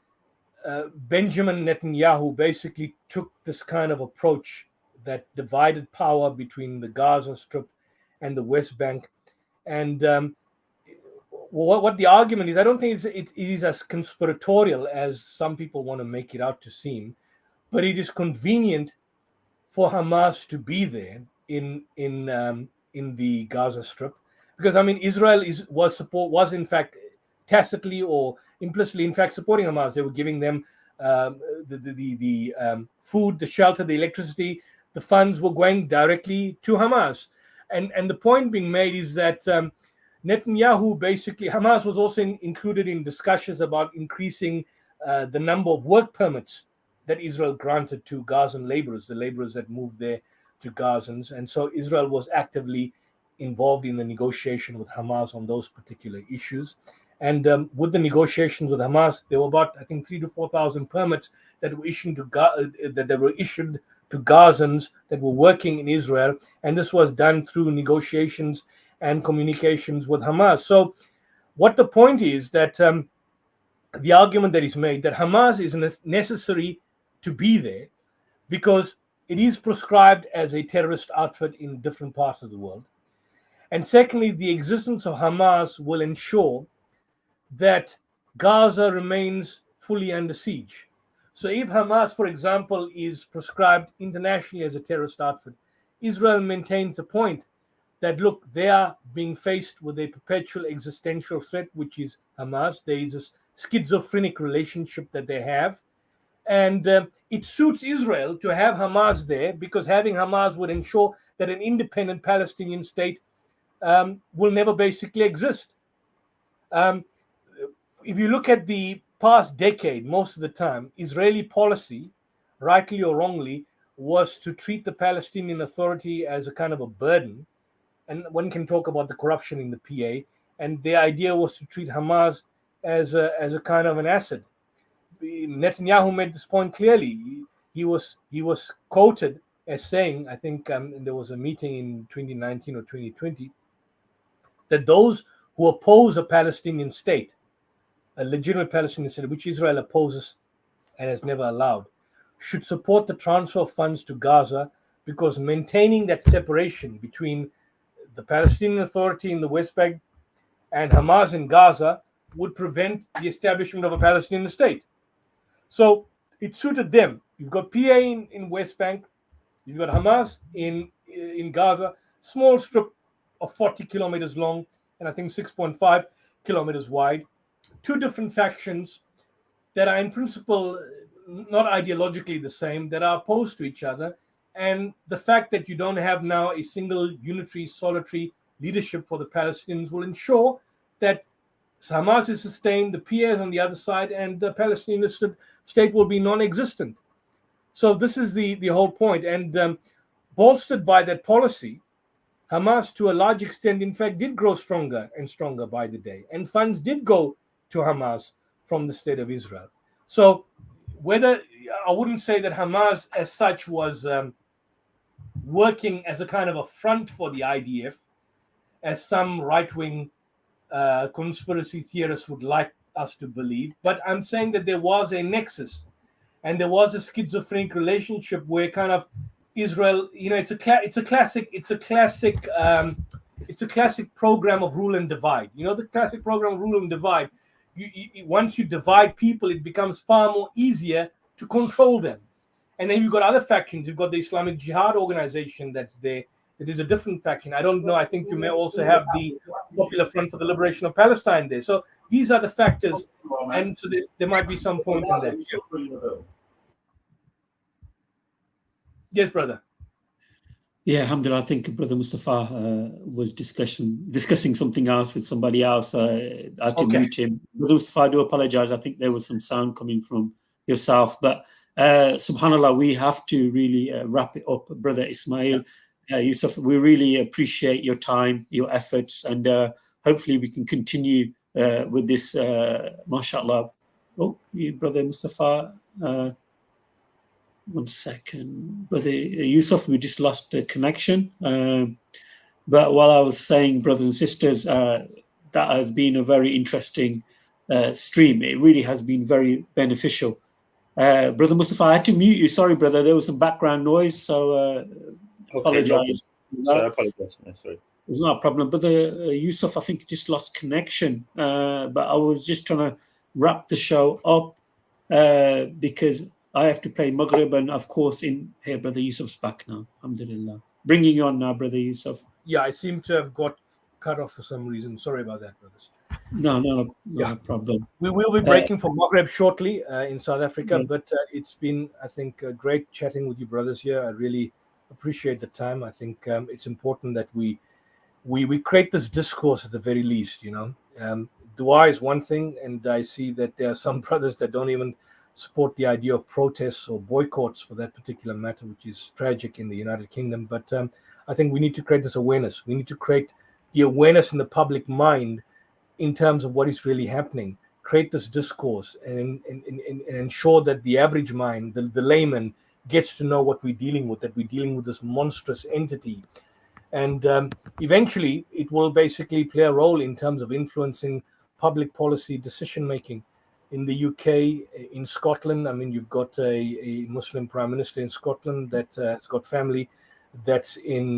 Benjamin Netanyahu basically took this kind of approach that divided power between the Gaza Strip and the West Bank. And what the argument is, I don't think it is as conspiratorial as some people want to make it out to seem, but it is convenient for Hamas to be there in the Gaza Strip, because Israel was in fact tacitly or implicitly in fact supporting Hamas. They were giving them the food, the shelter, the electricity. The funds were going directly to Hamas, and the point being made is that Netanyahu basically, Hamas was also included in discussions about increasing the number of work permits that Israel granted to Gazan laborers, the laborers that moved there to Gazans. And so Israel was actively involved in the negotiation with Hamas on those particular issues. And with the negotiations with Hamas, there were about, I think, 3,000 to 4,000 permits that were issued to Gazans that were working in Israel. And this was done through negotiations and communications with Hamas. So what the point is that the argument that is made that Hamas is necessary to be there because it is prescribed as a terrorist outfit in different parts of the world. And secondly, the existence of Hamas will ensure that Gaza remains fully under siege. So if Hamas, for example, is prescribed internationally as a terrorist outfit, Israel maintains the point that, look, they are being faced with a perpetual existential threat, which is Hamas. There is this schizophrenic relationship that they have. And it suits Israel to have Hamas there because having Hamas would ensure that an independent Palestinian state will never basically exist. If you look at the past decade, most of the time, Israeli policy, rightly or wrongly, was to treat the Palestinian Authority as a kind of a burden. And one can talk about the corruption in the PA. And the idea was to treat Hamas as a kind of an asset. Netanyahu made this point clearly. He was quoted as saying, I think there was a meeting in 2019 or 2020, that those who oppose a Palestinian state, a legitimate Palestinian state, which Israel opposes and has never allowed, should support the transfer of funds to Gaza, because maintaining that separation between the Palestinian Authority in the West Bank and Hamas in Gaza would prevent the establishment of a Palestinian state. So it suited them. You've got PA in West Bank, you've got Hamas in Gaza, small strip of 40 kilometers long and I think 6.5 kilometers wide. Two different factions that are in principle not ideologically the same, that are opposed to each other. And the fact that you don't have now a single unitary, solitary leadership for the Palestinians will ensure that Hamas is sustained, the PA on the other side, and the Palestinian state will be non-existent. So this is the whole point. And bolstered by that policy, Hamas, to a large extent, in fact, did grow stronger and stronger by the day. And funds did go to Hamas from the state of Israel. So whether, I wouldn't say that Hamas as such was working as a kind of a front for the IDF, as some right-wing conspiracy theorists would like us to believe. But I'm saying that there was a nexus and there was a schizophrenic relationship where kind of Israel, it's a classic program of rule and divide. The classic program of rule and divide. Once you divide people, it becomes far more easier to control them. And then you've got other factions. You've got the Islamic Jihad organization that's there. It is a different faction. I don't know. I think you may also have the Popular Front for the Liberation of Palestine there. So these are the factors, and so there might be some point in that. Yes, brother. Yeah, alhamdulillah, I think Brother Mustafa was discussing something else with somebody else. I had to mute him. Brother Mustafa, I do apologize. I think there was some sound coming from yourself. But subhanAllah, we have to really wrap it up. Brother Ismail, Yusuf, we really appreciate your time, your efforts, and hopefully we can continue with this, mashallah. Oh, Brother Mustafa, one second. Brother Yusuf, we just lost the connection. But while I was saying, brothers and sisters, that has been a very interesting stream. It really has been very beneficial. Brother Mustafa, I had to mute you. Sorry, brother. There was some background noise, so apologize. I apologize. Sorry. It's not a problem. Brother Yusuf, I think, just lost connection. But I was just trying to wrap the show up because I have to play Maghrib, and of course, here, Brother Yusuf's back now. Alhamdulillah. Bringing you on now, Brother Yusuf. Yeah, I seem to have got cut off for some reason. Sorry about that, brothers. No problem. We will be breaking for Maghrib shortly in South Africa, but it's been, I think, great chatting with you brothers here. I really appreciate the time. I think it's important that we create this discourse at the very least, Dua is one thing, and I see that there are some brothers that don't even support the idea of protests or boycotts for that particular matter, which is tragic in the United Kingdom. But I think we need to create this awareness. We need to create the awareness in the public mind in terms of what is really happening, create this discourse and ensure that the average mind, the layman, gets to know what we're dealing with, that we're dealing with this monstrous entity. And eventually it will basically play a role in terms of influencing public policy decision-making. In the UK, in Scotland, I mean, you've got a Muslim prime minister in Scotland that has got family that's in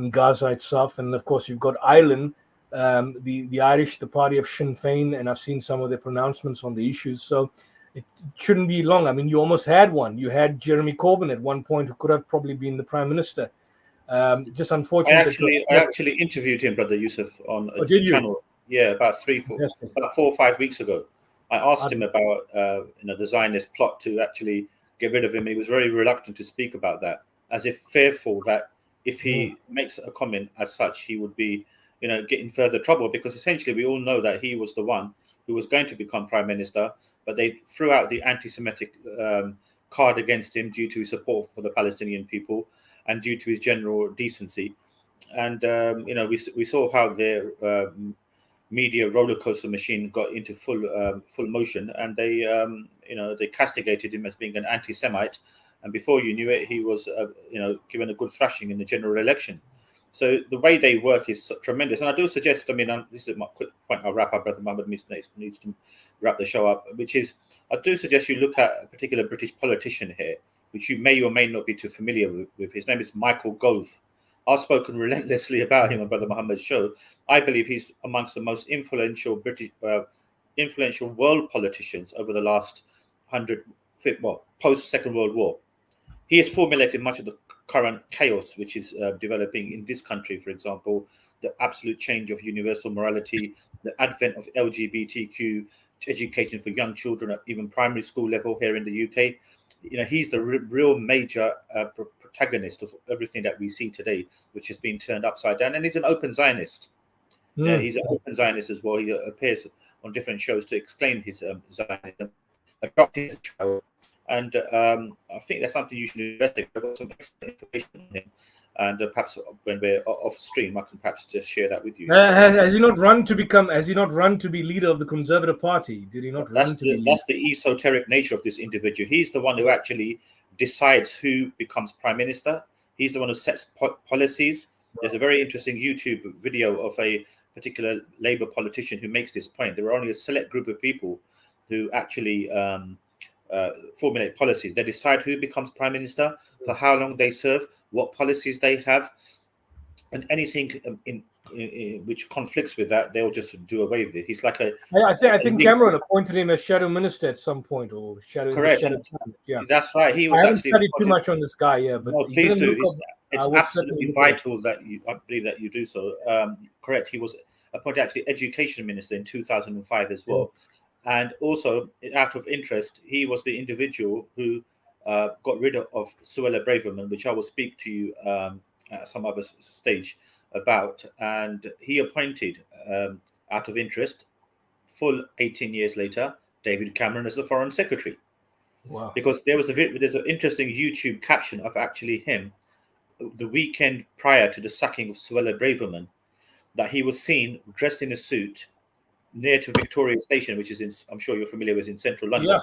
Gaza itself, and of course you've got Ireland, the Irish, the party of Sinn Féin, and I've seen some of their pronouncements on the issues. So it shouldn't be long. I mean, you almost had one. You had Jeremy Corbyn at one point, who could have probably been the prime minister. Just unfortunate. I actually interviewed him, Brother Yusuf, on a channel. Yeah, about 4 or 5 weeks ago. I asked him about the Zionist plot to actually get rid of him. He was very reluctant to speak about that, as if fearful that if he makes a comment as such, he would be, get in further trouble, because essentially we all know that he was the one who was going to become prime minister, but they threw out the anti-Semitic card against him due to his support for the Palestinian people and due to his general decency. And we saw how their media roller coaster machine got into full motion, and they castigated him as being an anti-Semite, and before you knew it, he was given a good thrashing in the general election. So the way they work is tremendous, and I do suggest, this is my quick point, I'll wrap up. Brother Muhammad needs to wrap the show up, which is, I do suggest you look at a particular British politician here, which you may or may not be too familiar with. His name is Michael Gove. I've spoken relentlessly about him on Brother Muhammad's show. I believe he's amongst the most influential world politicians over the last post Second World War. He has formulated much of the current chaos which is developing in this country. For example, the absolute change of universal morality, the advent of LGBTQ education for young children at even primary school level here in the UK. He's the real major protagonist of everything that we see today, which has been turned upside down. And he's an open Zionist. Yeah, he's an open Zionist as well. He appears on different shows to explain his Zionism, adopting his child. And I think that's something you should investigate. I've got some excellent information on him. And perhaps when we're off stream, I can perhaps just share that with you. Has he not run to be leader of the Conservative Party? Did he not run to be leader? That's the esoteric nature of this individual. He's the one who actually decides who becomes prime minister. He's the one who sets policies. There's a very interesting YouTube video of a particular Labour politician who makes this point. There are only a select group of people who actually formulate policies. They decide who becomes prime minister, for how long they serve, what policies they have, and anything in which conflicts with that, they'll just do away with it. He's like I think Cameron appointed him as shadow minister at some point, or shadow. Correct. Yeah, that's right. He was. I haven't studied too much on this guy, yeah, but no, please do. It's absolutely vital that I believe that you do so. Correct. He was appointed actually education minister in 2005 as well. Yeah. And also, out of interest, he was the individual who got rid of Suella Braverman, which I will speak to you at some other stage about. And he appointed, out of interest, full 18 years later, David Cameron as the Foreign Secretary. Wow. Because there's an interesting YouTube caption of actually him the weekend prior to the sacking of Suella Braverman, that he was seen dressed in a suit near to Victoria Station, which is I'm sure you're familiar with, in central London,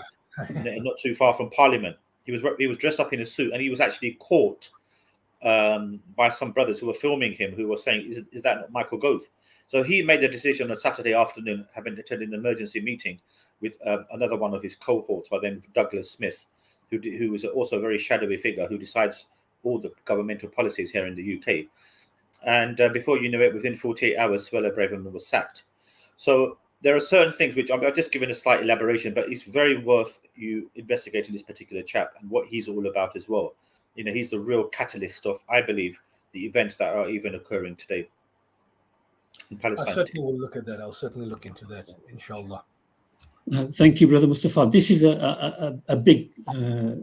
not too far from Parliament. He was dressed up in a suit, and he was actually caught by some brothers who were filming him, who were saying, "Is that not Michael Gove?" So he made the decision on Saturday afternoon, having attended an emergency meeting with another one of his cohorts by the name of Douglas Smith, who was also a very shadowy figure who decides all the governmental policies here in the UK. And before you know it, within 48 hours, Suella Braverman was sacked. So there are certain things which I've just given a slight elaboration, but it's very worth you investigating this particular chap and what he's all about as well. He's the real catalyst of, I believe, the events that are even occurring today in Palestine. I certainly will look at that. I'll certainly look into that, inshallah. Thank you, Brother Mustafa. This is a big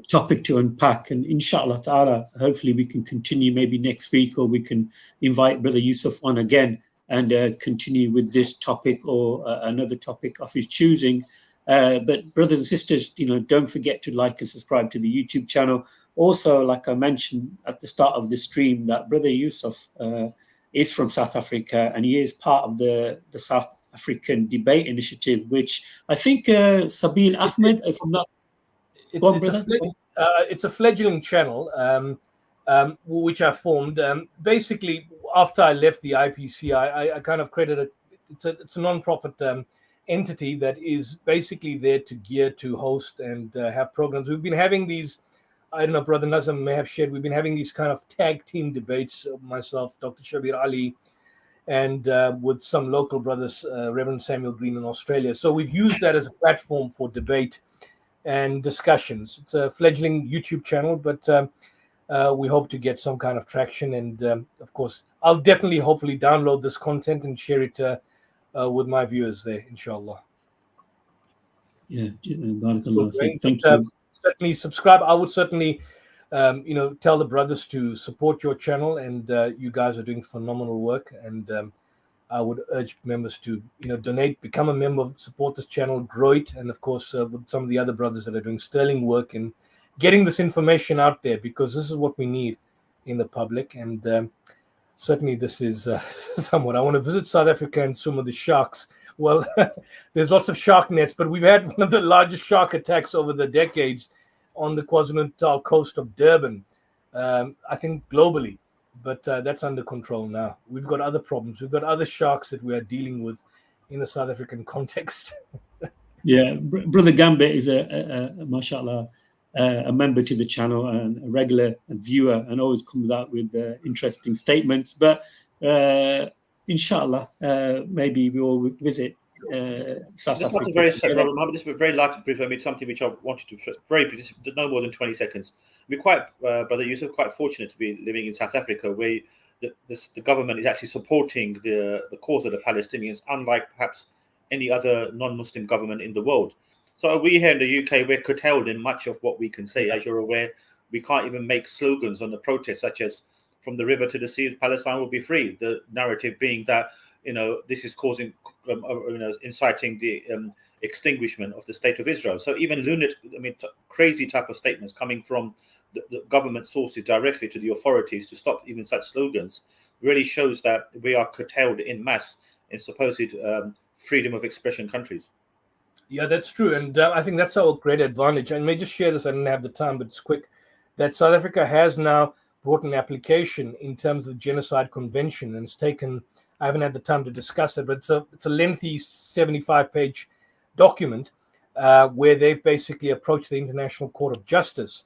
topic to unpack, and inshallah ta'ala, hopefully we can continue maybe next week, or we can invite Brother Yusuf on again and continue with this topic or another topic of his choosing. But brothers and sisters, don't forget to like and subscribe to the YouTube channel. Also, like I mentioned at the start of the stream, that Brother Yusuf is from South Africa, and he is part of the South African Debate Initiative, which I think Sabil Ahmed, if I'm not... It's a fledgling channel which I formed. Basically, after I left the IPC, I kind of created it's a non-profit entity that is basically there to gear to host and have programs. We've been having these, I don't know, Brother Nazem may have shared, we've been having these kind of tag team debates, myself, Dr. Shabir Ali, and with some local brothers, Reverend Samuel Green in Australia. So we've used that as a platform for debate and discussions. It's a fledgling YouTube channel, but we hope to get some kind of traction. And of course, I'll definitely, hopefully download this content and share it with my viewers there, inshallah. Yeah, barakallah. Thank you. Certainly subscribe. I would certainly, tell the brothers to support your channel, and you guys are doing phenomenal work. And I would urge members to, donate, become a member, support this channel, grow it, and of course with some of the other brothers that are doing sterling work and getting this information out there, because this is what we need in the public. And certainly this is somewhat. I want to visit South Africa and some of the sharks. Well, there's lots of shark nets, but we've had one of the largest shark attacks over the decades on the KwaZulu-Natal coast of Durban, I think globally. But that's under control now. We've got other problems. We've got other sharks that we are dealing with in the South African context. Yeah, Brother Gambit is mashallah, a member to the channel and a regular viewer, and always comes out with interesting statements. But inshallah, maybe we will visit South Just Africa very, together. This is very light and brief. I mean, something which I wanted to very brief, no more than 20 seconds. We're quite, Brother Yusuf, quite fortunate to be living in South Africa, where the government is actually supporting the cause of the Palestinians, unlike perhaps any other non-Muslim government in the world. So we here in the UK, we're curtailed in much of what we can say. As you're aware, we can't even make slogans on the protest, such as "From the river to the sea, Palestine will be free." The narrative being that this is causing, inciting the extinguishment of the state of Israel. So even crazy type of statements coming from the government sources directly to the authorities to stop even such slogans really shows that we are curtailed in mass in supposed freedom of expression countries. Yeah, that's true. And I think that's our great advantage. I may just share this. I didn't have the time, but it's quick. That South Africa has now brought an application in terms of the Genocide Convention, and it's taken, I haven't had the time to discuss it, but it's a lengthy 75-page document where they've basically approached the International Court of Justice,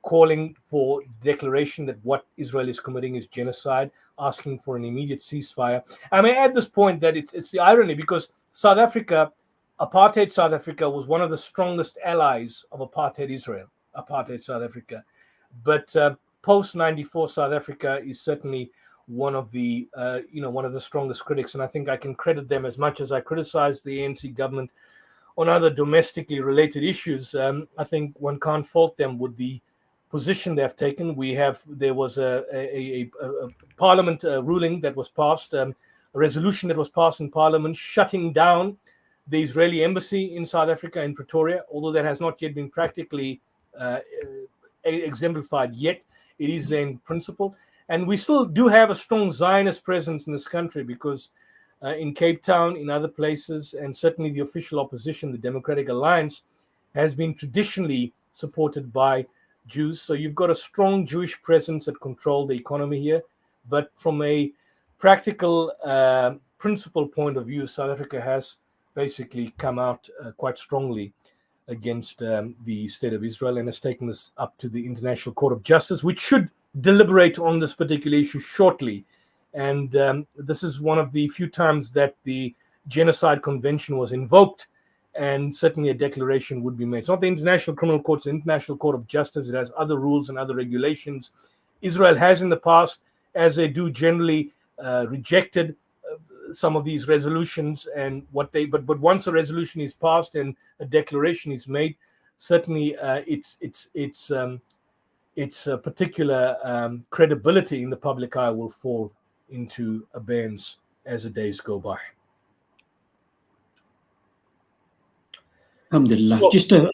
calling for declaration that what Israel is committing is genocide, asking for an immediate ceasefire. I may add this point that it's the irony, because apartheid South Africa was one of the strongest allies of apartheid Israel, apartheid South Africa. But post-94 South Africa is certainly one of the strongest critics, and I think I can credit them as much as I criticize the ANC government on other domestically related issues. I think one can't fault them with the position they've taken. There was a parliament ruling that was passed, a resolution that was passed in parliament shutting down the Israeli embassy in South Africa, in Pretoria, although that has not yet been practically exemplified yet. It is there in principle. And we still do have a strong Zionist presence in this country, because in Cape Town, in other places, and certainly the official opposition, the Democratic Alliance, has been traditionally supported by Jews. So you've got a strong Jewish presence that control the economy here. But from a practical principle point of view, South Africa has basically come out quite strongly against the state of Israel, and has taken this up to the International Court of Justice, which should deliberate on this particular issue shortly. And this is one of the few times that the Genocide Convention was invoked, and certainly a declaration would be made. It's not the International Criminal Court, it's the International Court of Justice. It has other rules and other regulations. Israel has in the past, as they do generally, rejected some of these resolutions, and but once a resolution is passed and a declaration is made, certainly its particular credibility in the public eye will fall into abeyance as the days go by. Alhamdulillah. So, just a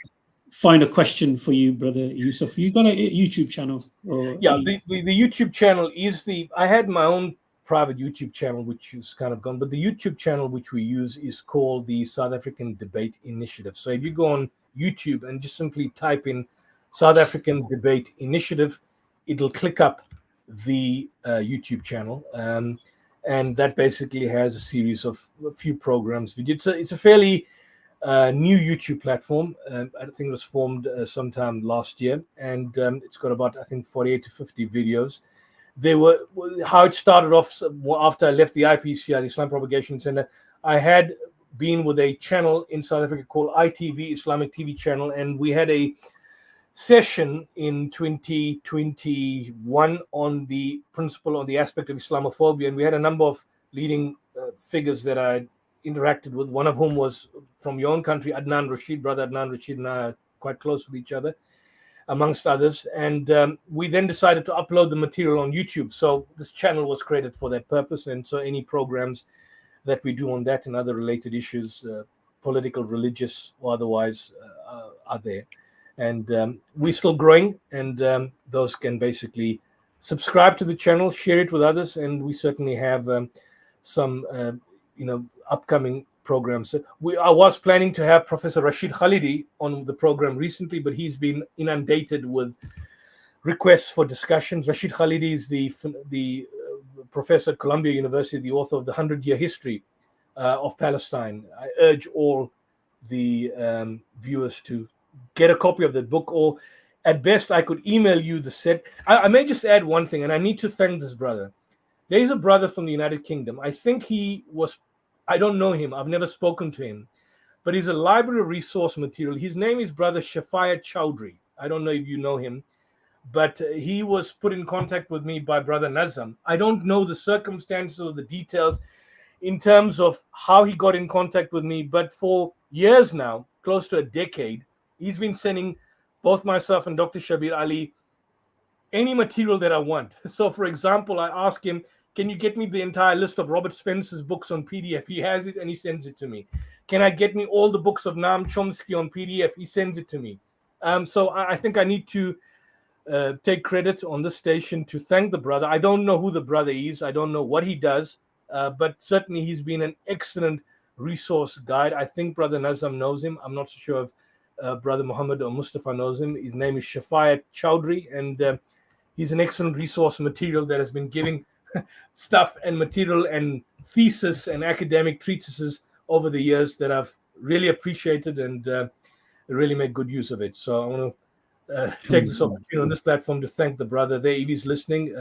final question for you, Brother Yusuf. You got a YouTube channel? Yeah, the YouTube channel is I had my own private YouTube channel, which is kind of gone, but the YouTube channel which we use is called the South African Debate Initiative. So if you go on YouTube and just simply type in South African Debate Initiative, it'll click up the YouTube channel, and that basically has a series of a few programs we did. So it's a fairly new YouTube platform. I think it was formed sometime last year, and it's got about, I think, 48 to 50 videos. How it started off after I left the IPCI, the Islam Propagation Center. I had been with a channel in South Africa called ITV, Islamic TV channel, and we had a session in 2021 on the aspect of Islamophobia, and we had a number of leading figures that I interacted with, one of whom was from your own country, Adnan Rashid. Brother Adnan Rashid and I are quite close with each other, amongst others. And we then decided to upload the material on YouTube. So this channel was created for that purpose. And so any programs that we do on that and other related issues, political, religious, or otherwise, are there. And we're still growing, and those can basically subscribe to the channel, share it with others, and we certainly have some upcoming programs. I was planning to have Professor Rashid Khalidi on the program recently, but he's been inundated with requests for discussions. Rashid Khalidi is the professor at Columbia University, the author of the 100-Year History of Palestine. I urge all the viewers to get a copy of the book, or at best I could email you the set. I may just add one thing, and I need to thank this brother. There's a brother from the United Kingdom. I think he was I don't know him. I've never spoken to him, but he's a library resource material. His name is Brother Shafia Chowdhury. I don't know if you know him, but he was put in contact with me by Brother Nazam. I don't know the circumstances or the details in terms of how he got in contact with me, but for years now, close to a decade, he's been sending both myself and Dr. Shabir Ali any material that I want. So, for example, I ask him, can you get me the entire list of Robert Spencer's books on PDF? He has it and he sends it to me. Can I get me all the books of Noam Chomsky on PDF? He sends it to me. So I think I need to take credit on this station to thank the brother. I don't know who the brother is. I don't know what he does, but certainly he's been an excellent resource guide. I think Brother Nazam knows him. I'm not so sure if Brother Muhammad or Mustafa knows him. His name is Shafia Chowdhury, and he's an excellent resource material that has been giving stuff and material and thesis and academic treatises over the years that I've really appreciated and really made good use of it. So I want to take this opportunity on this platform to thank the brother there. If he's listening,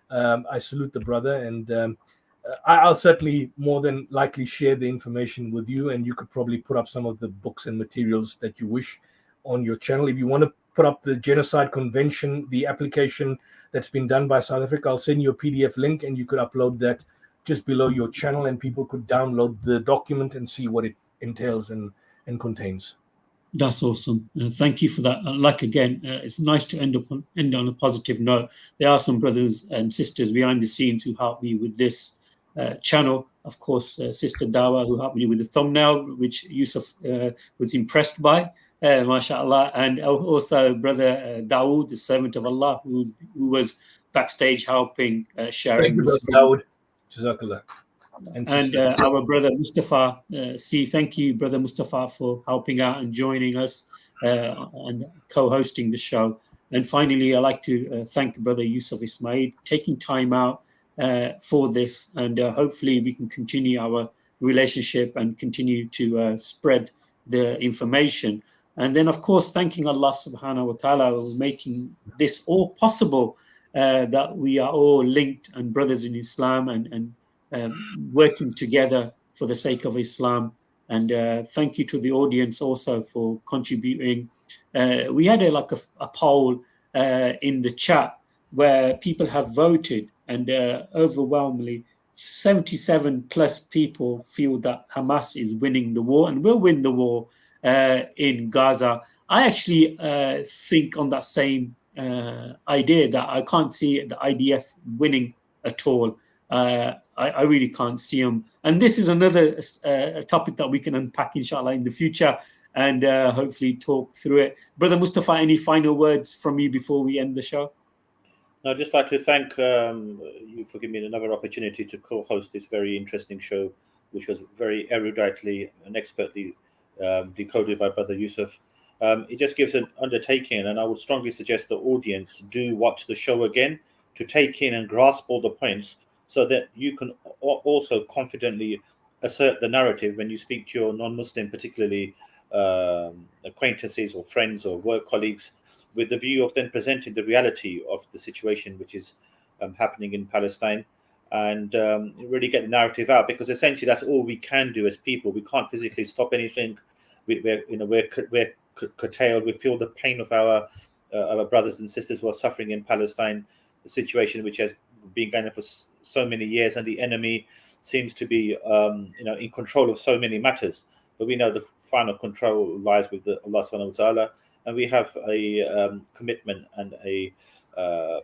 I salute the brother, and I'll certainly more than likely share the information with you, and you could probably put up some of the books and materials that you wish on your channel. If you want to put up the Genocide Convention, the application that's been done by South Africa, I'll send you a PDF link and you could upload that just below your channel, and people could download the document and see what it entails and contains. That's awesome. Thank you for that. Like again, it's nice to end on a positive note. There are some brothers and sisters behind the scenes who helped me with this channel. Of course, Sister Dawa, who helped me with the thumbnail, which Yusuf was impressed by, mashallah. And also Brother Dawood, the servant of Allah, who was backstage helping, sharing. Thank you, Brother Dawood. Jazakallah. And our brother Mustafa, thank you, Brother Mustafa, for helping out and joining us and co-hosting the show. And finally, I'd like to thank Brother Yusuf Ismail taking time out for this, and hopefully we can continue our relationship and continue to spread the information. And then, of course, thanking Allah subhanahu wa ta'ala for making this all possible, that we are all linked and brothers in Islam and working together for the sake of Islam. And thank you to the audience also for contributing. We had a poll in the chat where people have voted, and overwhelmingly 77 plus people feel that Hamas is winning the war and will win the war in Gaza. I actually think on that same idea that I can't see the IDF winning at all. I really can't see them. And this is another topic that we can unpack, inshallah, in the future, and hopefully talk through it. Brother Mustafa, any final words from you before we end the show? I'd just like to thank you for giving me another opportunity to co-host this very interesting show, which was very eruditely and expertly decoded by Brother Yusuf. It just gives an undertaking, and I would strongly suggest the audience do watch the show again to take in and grasp all the points, so that you can also confidently assert the narrative when you speak to your non-Muslim, particularly acquaintances or friends or work colleagues, with the view of then presenting the reality of the situation which is happening in Palestine, and really get the narrative out, because essentially that's all we can do as people. We can't physically stop anything. We're curtailed. We feel the pain of our brothers and sisters who are suffering in Palestine, the situation which has been going on for so many years, and the enemy seems to be in control of so many matters. But we know the final control lies with Allah subhanahu wa ta'ala, and we have a commitment and a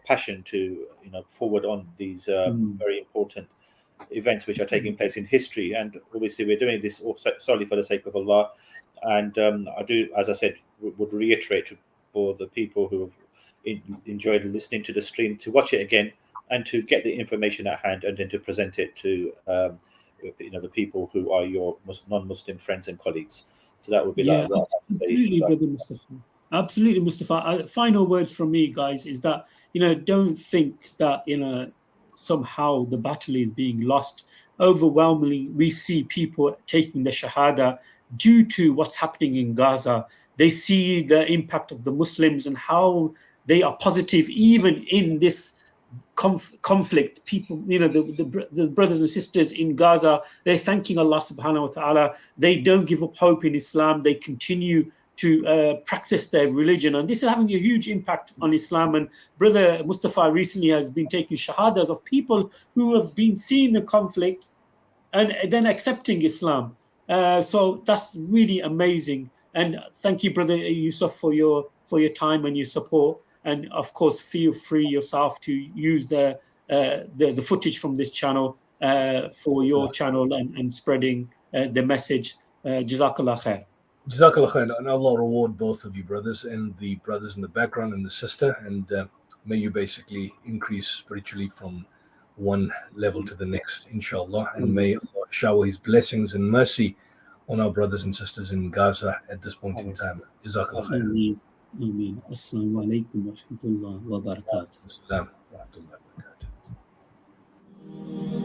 passion to forward on these very important events which are taking place in history. And obviously we're doing this solely for the sake of Allah. And I do, as I said, would reiterate for the people who have enjoyed listening to the stream to watch it again, and to get the information at hand, and then to present it to the people who are your non-Muslim friends and colleagues. So that would be absolutely, Brother Mustafa. Absolutely, Mustafa. Final words from me, guys, is that don't think that somehow the battle is being lost. Overwhelmingly, we see people taking the Shahada due to what's happening in Gaza. They see the impact of the Muslims and how they are positive even in this conflict. People, the brothers and sisters in Gaza, they're thanking Allah subhanahu wa ta'ala. They don't give up hope in Islam. They continue to practice their religion, and this is having a huge impact on Islam. And Brother Mustafa recently has been taking shahadas of people who have been seeing the conflict and then accepting Islam. So that's really amazing. And thank you, Brother Yusuf, for your time and your support. And of course, feel free yourself to use the footage from this channel for your channel and spreading the message. Jazakallah khair. Jazakallah khair, and Allah reward both of you brothers and the brothers in the background and the sister, and may you basically increase spiritually from one level to the next, inshallah, and may Allah shower His blessings and mercy on our brothers and sisters in Gaza at this point in time. Jazakallah khair. Ameen. Assalamu alaikum wa rahmatullahi wa barakatuh. Assalamu alaikum wa rahmatullahi wa barakatuh.